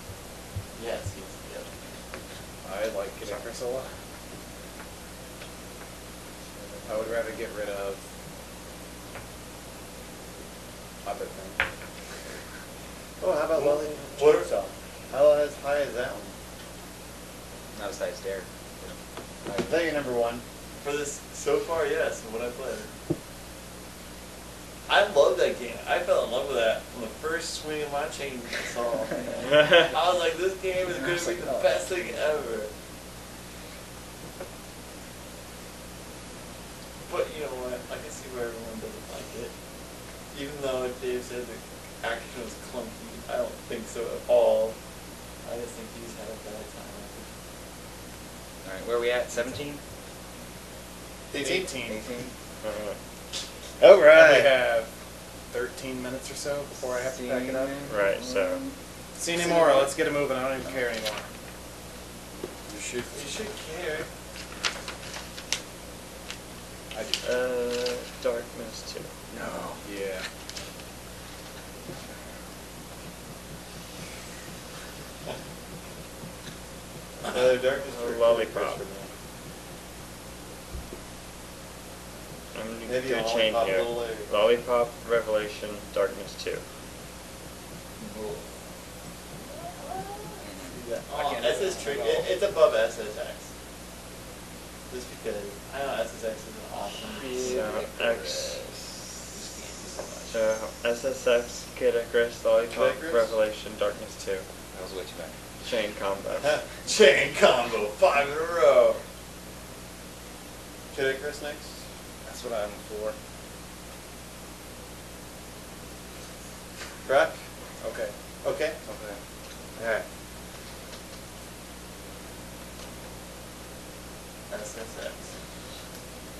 Yes, yes. I like Kid Icarus a lot. I would rather get rid of other things. Oh, how about Lolly What- Chainsaw? How high is that one? Not as high as Dare. Is that your number one? For this, so far, yes, from what I played. I love that game. I fell in love with that from the first swing of my chainsaw. I was like, this game is going to be the best thing ever. But you know what? I can see where everyone doesn't like it. Even though Dave said the action was clunky, I don't think so at all. I just think he's had a bad time with it. Alright, where are we at? 17? 18. 18? All And we right. have 13 minutes or so before I have to pack it up. Right, so See anymore. Let's get it moving. I don't even care anymore. You should. You should care. I do. Darkness 2. No. Yeah. Another Darkness for Lollipop. for me. I'm going Maybe to a change Lollipop here. a little later. Lollipop, Revelation, Darkness 2. Oh, SS Trick, it's above SSX. Just because I know SSX is an awesome. So SSX, Kid Icarus, Lollipop, Kid Icarus? Revelation, Darkness 2. That was way too many. Chain combo. Chain combo, 5 in a row. Kid Icarus next. That's what I'm for. Brock? Okay. Okay. Okay. Alright. SSX.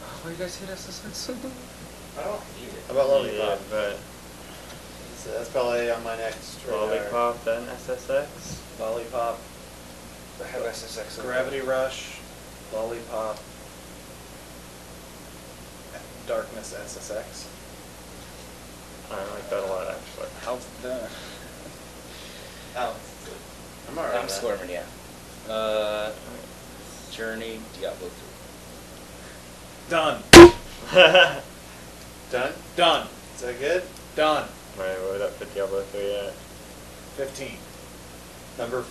Oh, why you guys hate SSX? I don't hate it. How about Lollipop? Yeah, but So that's probably on my next radar. Lollipop, then SSX. Lollipop. I have SSX. Gravity Rush, Lollipop, Darkness SSX. I like that a lot, actually. How's it done? Alex. I'm alright. I'm squirming, yeah. Journey, Diablo 3. Done. Done? Done. Is that good? Done. Right, what up for Diablo 3 yet? 15. Number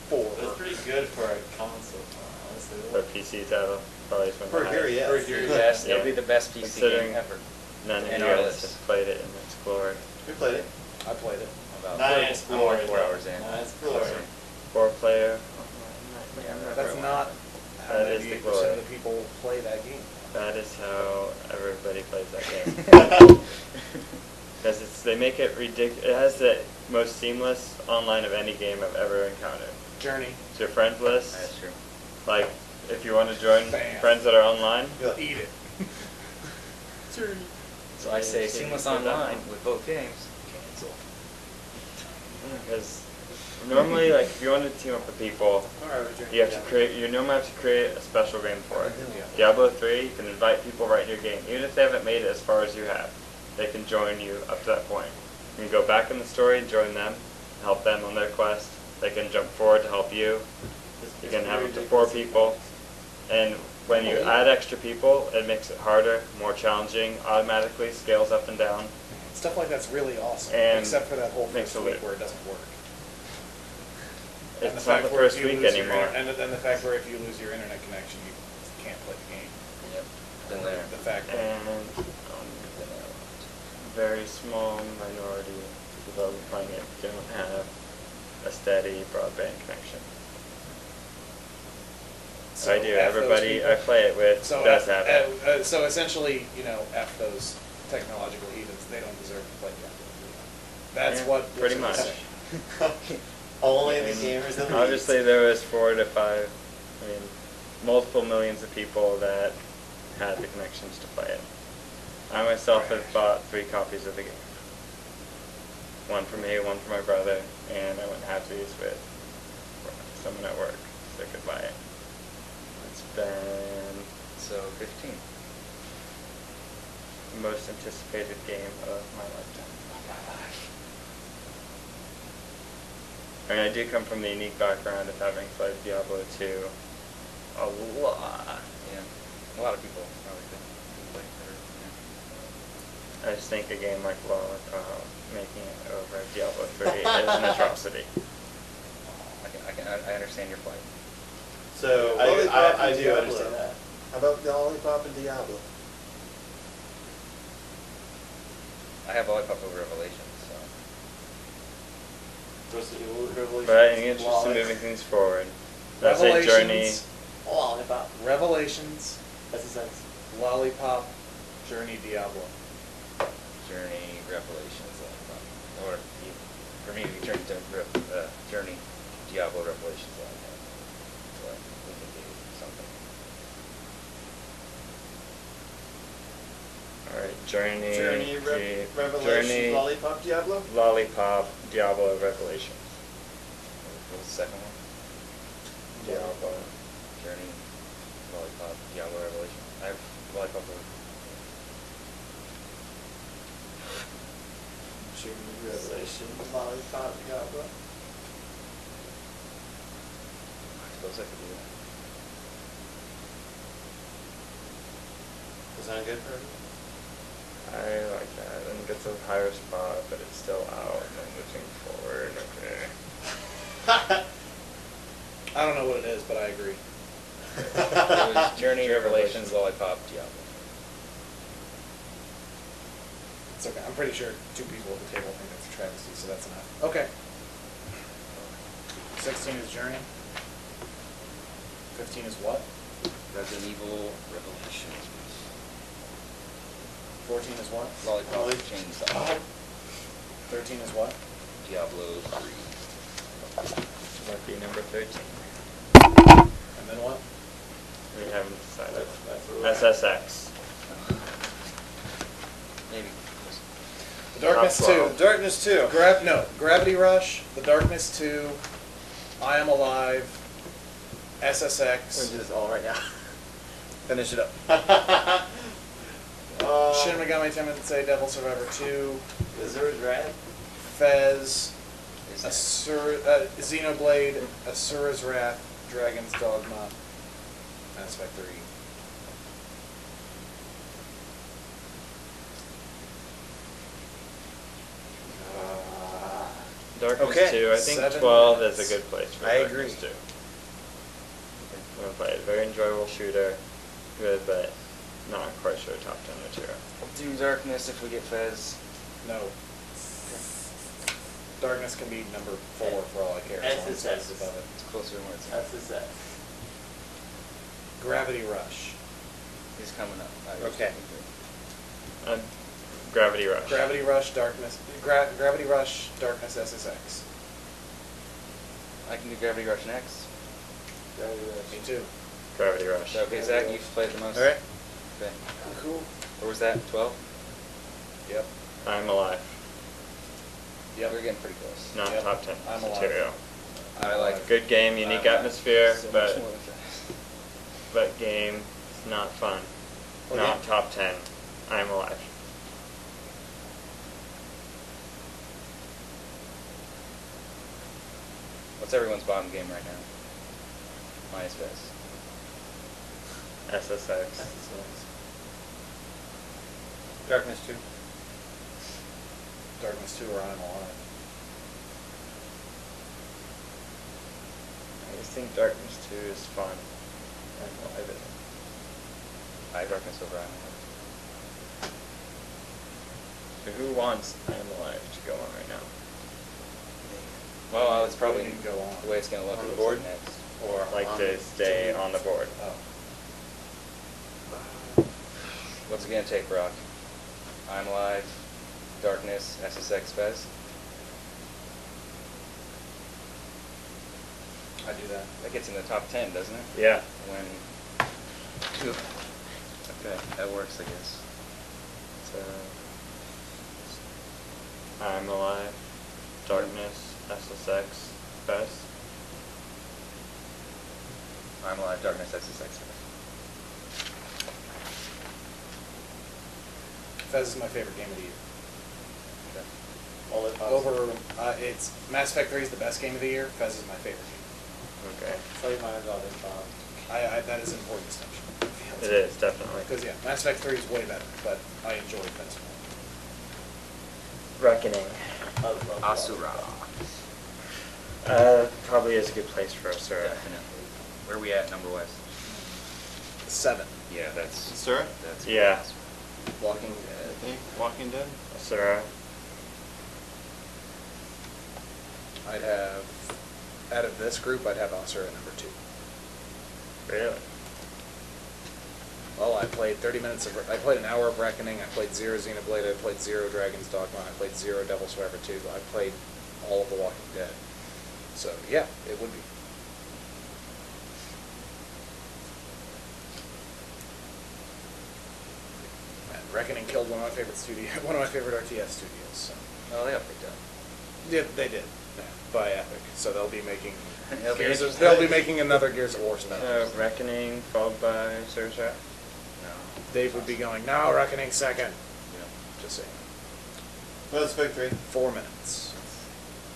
4. That's pretty good for a console, honestly. For a PC title, probably one of the For here, highest. yes. Yes, Yeah. it'll be the best PC Considering game ever. None of And you our guys list. have played it in its glory. We played it. I played it. About Nice I'm only glory, 4 though. hours in. Nice glory. 4-player. That's not how That is the 98% glory. of the people play that game. That is how everybody plays that game. Because they make it ridiculous. It has the most seamless online of any game I've ever encountered. Journey. It's your friends list. That's true. Like, if you want to join Bam. friends that are online, Eat it. So I say seamless online with both games. Cancel. because normally, like, if you want to team up with people, Alright, we drink. you have to create. You normally have to create a special game for it. Diablo 3, you can invite people right in your game, even if they haven't made it as far as you have. They can join you up to that point. You can go back in the story and join them, help them on their quest. They can jump forward to help you. You can have up to 4 people. And when you add extra people, it makes it harder, more challenging, automatically scales up and down. Stuff like that's really awesome. And except for that whole makes first it week lit. where it doesn't work. It's not the where if first you week lose your anymore. and then the fact where if you lose your internet connection, you can't play the game. Yep. Been there. The fact that And very small minority of people playing it don't have a steady broadband connection. so I do. F those Everybody people. I play it with So does have it. so essentially, F those technological heathens. They don't deserve to play Diablo 3. That's Yeah, what pretty Blizzard much. is saying. Only I the mean, gamers elite. Obviously, there was 4 to 5, I mean, multiple millions of people that had the connections to play it. I myself have bought 3 copies of the game. 1 for me, 1 for my brother, and I went halvesies with someone at work, so I could buy it. It's been So 15. the most anticipated game of my lifetime. I mean, I do come from the unique background of having played Diablo 2 a lot. Yeah. A lot of people probably didn't play for it. I just think a game like Lollipop making it over Diablo 3 is an atrocity. I understand your plight. So, Lollipop I and do Diablo. understand that. How about Lollipop and Diablo? I have Lollipop over Revelations, so. But in the interest of moving things forward, I say Journey. Revelations, Lollipop. Revelations, SSX. Lollipop, Journey, Diablo. Journey, Revelations, Lollipop. Or, for me, we turned to Journey, Diablo, Revelations, Lollipop. So we can do something. Alright, Journey. Journey, Revelations, Journey, Lollipop, Diablo? Lollipop, Diablo, Revelations. What was the second one? Diablo. Journey, Lollipop, Diablo, Revelation. I have Lollipop over. Journey, Revelations, Lollipop, Diablo. I suppose I could do that. Does that sound good for everyone? I like that. I think it's a higher spot, but it's still out and moving forward. Okay. I don't know what it is, but I agree. It was Journey, Revelations, Lollipop, Diablo. It's okay. I'm pretty sure 2 people at the table think that's a travesty, so that's enough. Okay. 16 is Journey. 15 is what? Resident Evil, Revelations. 14 is what? Lollipop, Chainsaw. 13 is what? Diablo 3. Lucky number 13. And then what? We haven't decided. That's right. SSX. Maybe. The Darkness Top 2. 12. Darkness 2. Gravity Rush, The Darkness 2, I Am Alive, We're SSX, doing this all right now. finish it up. Shin Megami Tensei Devil Survivor 2, Azura's Wrath. Fez, Is that- Xenoblade, Asura's Wrath, Dragon's Dogma, Mass Effect 3. Darkness Okay, 2. I think 7 12 minutes. is a good place for I Darkness agree. 2. I'm gonna play it. Very enjoyable shooter. Good, but not quite sure top 10 material. Do Darkness if we get Fez. No. Darkness can be number 4 for all I care. As long as SSX. it's above it. It's closer than where it's That's his set. Gravity Rush. He's coming up. Okay. Gravity Rush. Gravity Rush, Darkness. Gravity Rush, Darkness, SSX. I can do Gravity Rush next. Me too. Gravity Rush. Okay, Zach, you've played the most. Alright. Okay. Cool. Where was that? 12? Yep. I'm Alive. Yep. We're getting pretty close. Not Yep. top 10 I'm Alive. material. I like Good game, unique atmosphere, so much but more than Fez. game is not fun. Okay. Not top 10. I'm Alive. What's everyone's bottom game right now? Minus Fez. SSX. Darkness 2. Darkness 2 or I'm Alive. I just think Darkness 2 is fun. I'm Alive it. I Darkness over I'm Alive. So who wants I'm Alive to go on right now? Well, it's probably We can go on. the way it's going to look On the it board? looks like next. Or like to stay on the board? Oh. What's it going to take, Brock? I'm Alive, Darkness, SSX, Fez? I do that. That gets in the top 10, doesn't it? Yeah. When... Okay, that works, I guess. So, I'm Alive, Darkness, SSX, Fez. I'm Alive, Darkness, SSX, Fez. Fez is my favorite game of the year. Okay. It's Mass Effect 3 is the best game of the year. Fez is my favorite game. Okay. That is an important distinction. It is, definitely. Because yeah, Mass Effect 3 is way better, but I enjoy Fez more. Reckoning. Asura. Probably is a good place for us, sir. Definitely. Where are we at number-wise? 7. Yeah, that's... Sir? That's Yeah. Walking I Dead. think Walking Dead. Sarah. I'd have, out of this group, I'd have Asura at number 2. Really? Well, I played 30 minutes of, I played an hour of Reckoning, I played 0 Xenoblade, I played 0 Dragon's Dogma, I played 0 Devil Survivor 2, I played all of The Walking Dead. So, yeah, it would be. And Reckoning killed one of my favorite RTS studios, so. Oh, they got picked up. Yeah, they did, yeah, by Epic, so they'll be making, They'll be they'll be making another Gears of War spin-off. Reckoning, followed by Surge. No. Dave would be going, no, Reckoning second. Yeah. Just saying. Mass Effect 3. 4 minutes.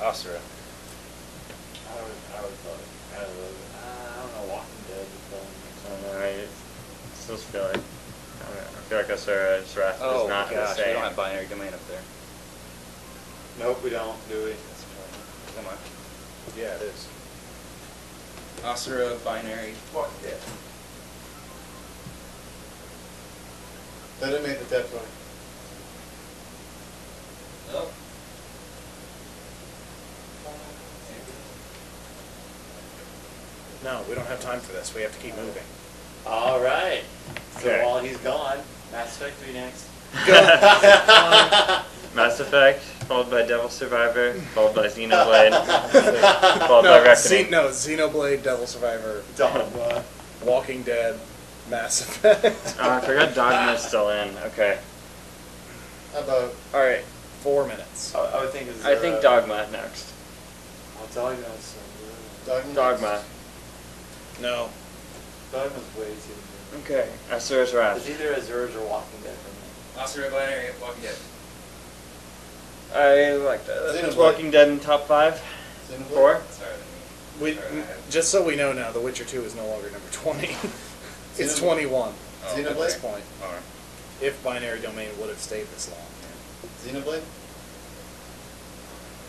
Asura. I would probably, I don't know, Walking Dead is I don't know, I still feel like, I don't know, I feel like Asura's Wrath Oh, is not the gosh, we same. don't have binary domain up there. Nope, we don't, do we? Come on. Yeah, it is. Asura, binary, Walking Dead. That didn't make the top 20. Nope. No, we don't have time for this. We have to keep moving. All right. So Okay. while he's gone, Mass Effect 3 next. Mass Effect, followed by Devil Survivor, followed by Xenoblade, followed by Reckoning. Xenoblade, Devil Survivor, Dogma. Walking Dead, Mass Effect. Oh, I forgot Dogma's still in. Okay. How about Alright. 4 minutes. I would think. I think Dogma next. I'll tell you that. Dogma? Dogma. No. Dogma's way too good. Okay, Azura's Wrath. It's either Azura's or Walking Dead for me. Oscar Binary, Walking Dead. I like that. Xenoblade. It's Walking Dead in top 5. Xenoblade? 4. Sorry, We, just so we know now, The Witcher 2 is no longer number 20. It's Xenoblade. 21 at Xenoblade? this point. Alright. If Binary Domain would have stayed this long. Xenoblade?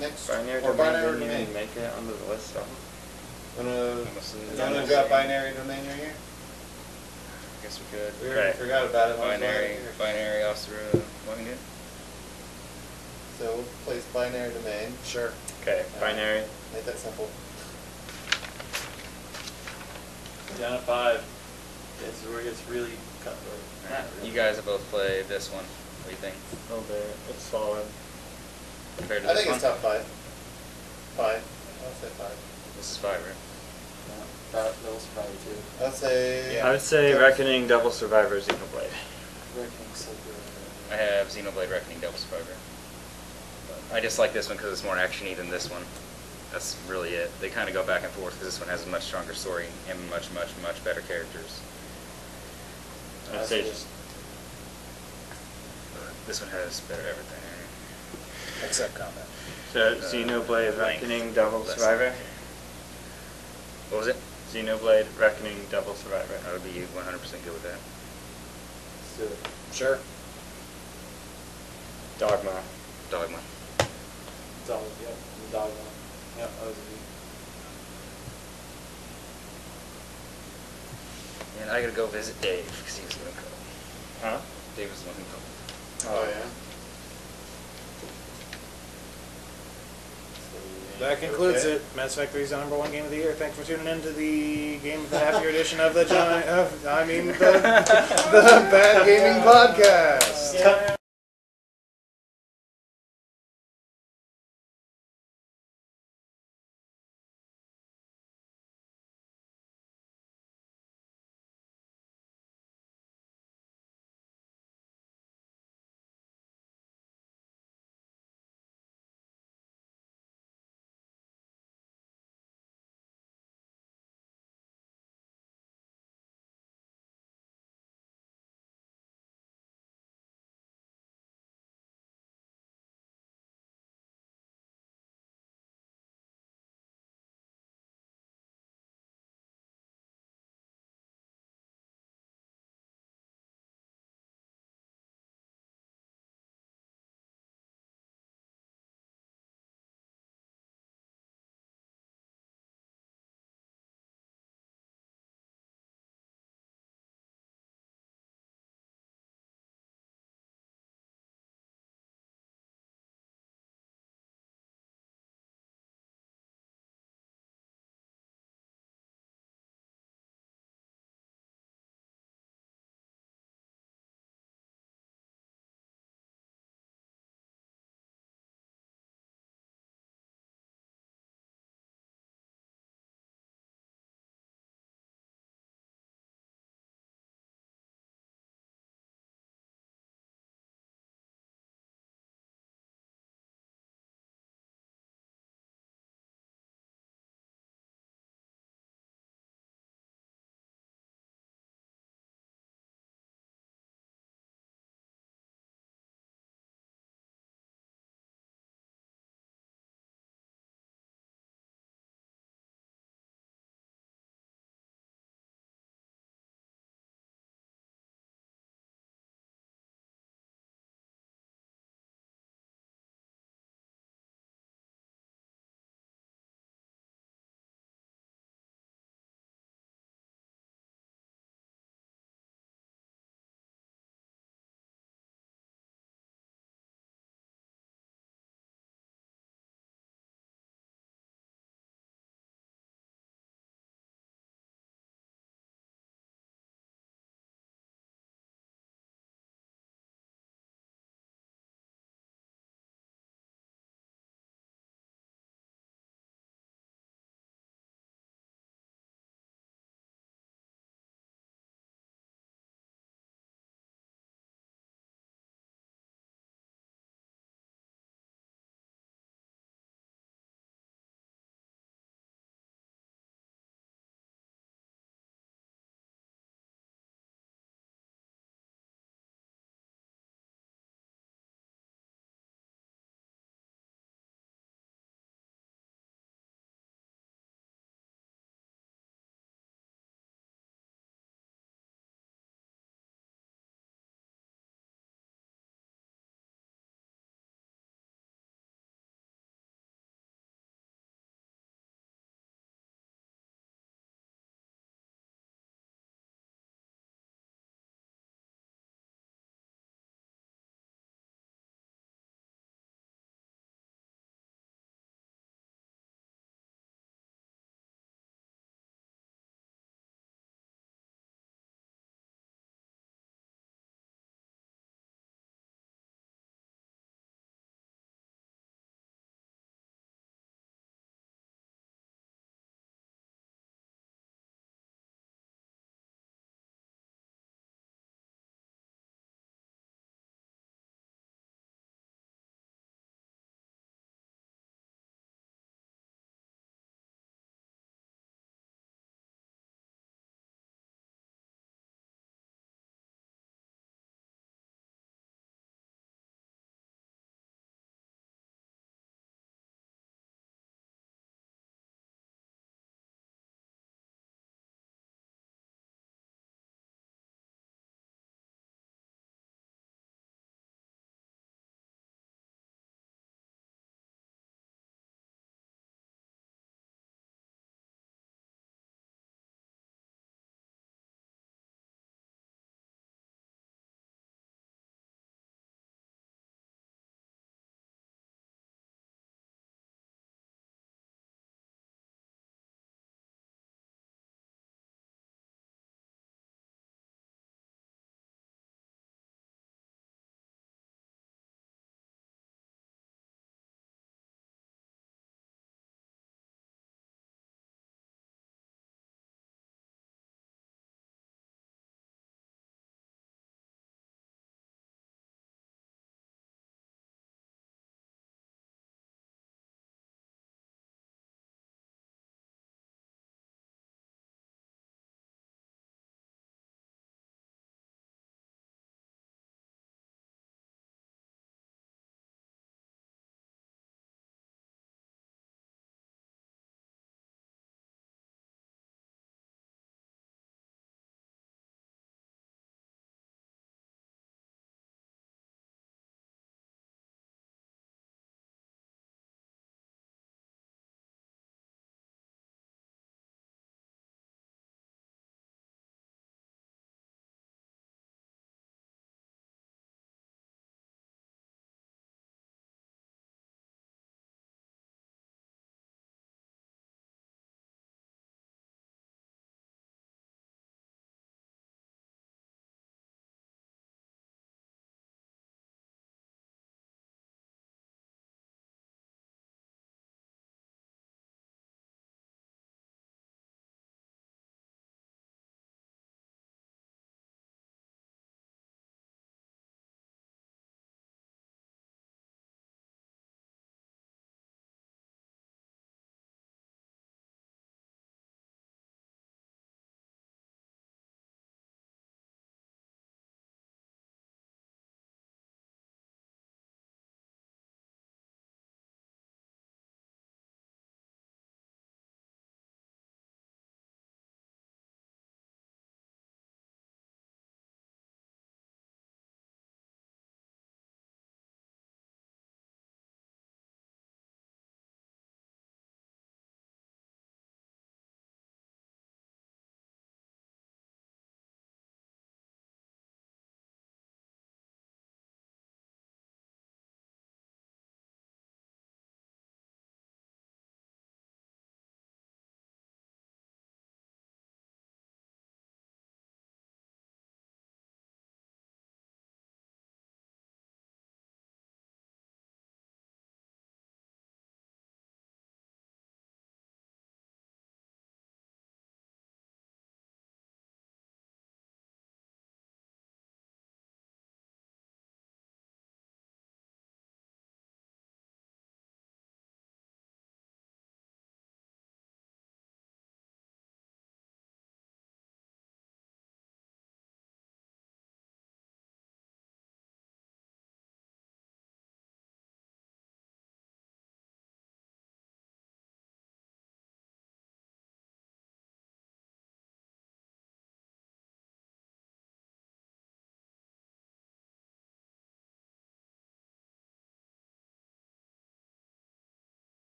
Next. Binary Or Domain Binary didn't Domain. even make it onto the list, though. Wanna drop Binary Domain right here? I guess we could. We already forgot about it. Binary, Oscar, Walking Dead. So we'll place Binary Domain. Sure. Okay, Binary. Make that simple. Down to 5. It's where it gets really cutthroat. Not really. You guys have both played this one. What do you think? Oh, there. It's solid. Compared to I this think one? it's top 5. 5. I'll say 5. This is 5, right? That was probably 2. I'll say. I would say Reckoning, Devil Survivor, Xenoblade. Reckoning's so good. I have Xenoblade Reckoning Devil Survivor. I just like this one because it's more actiony than this one. That's really it. They kind of go back and forth because this one has a much stronger story and much better characters. I'd say just This one has better everything. Except combat. so Xenoblade, length. Reckoning, Devil Less. Survivor. What was it? Xenoblade, Reckoning, Devil Survivor. I would be 100% good with that. Let's do it. Sure. Dogma. Dogma. Dog, yep. The dog one. Yep, that was me. And I gotta go visit Dave because he was gonna go. Huh? Dave was the one who called. Oh, yeah. That concludes Okay. it. Mass Effect 3 is the #1 game of the year. Thanks for tuning in to the Game of the Half Year edition of the Bad Gaming Podcast.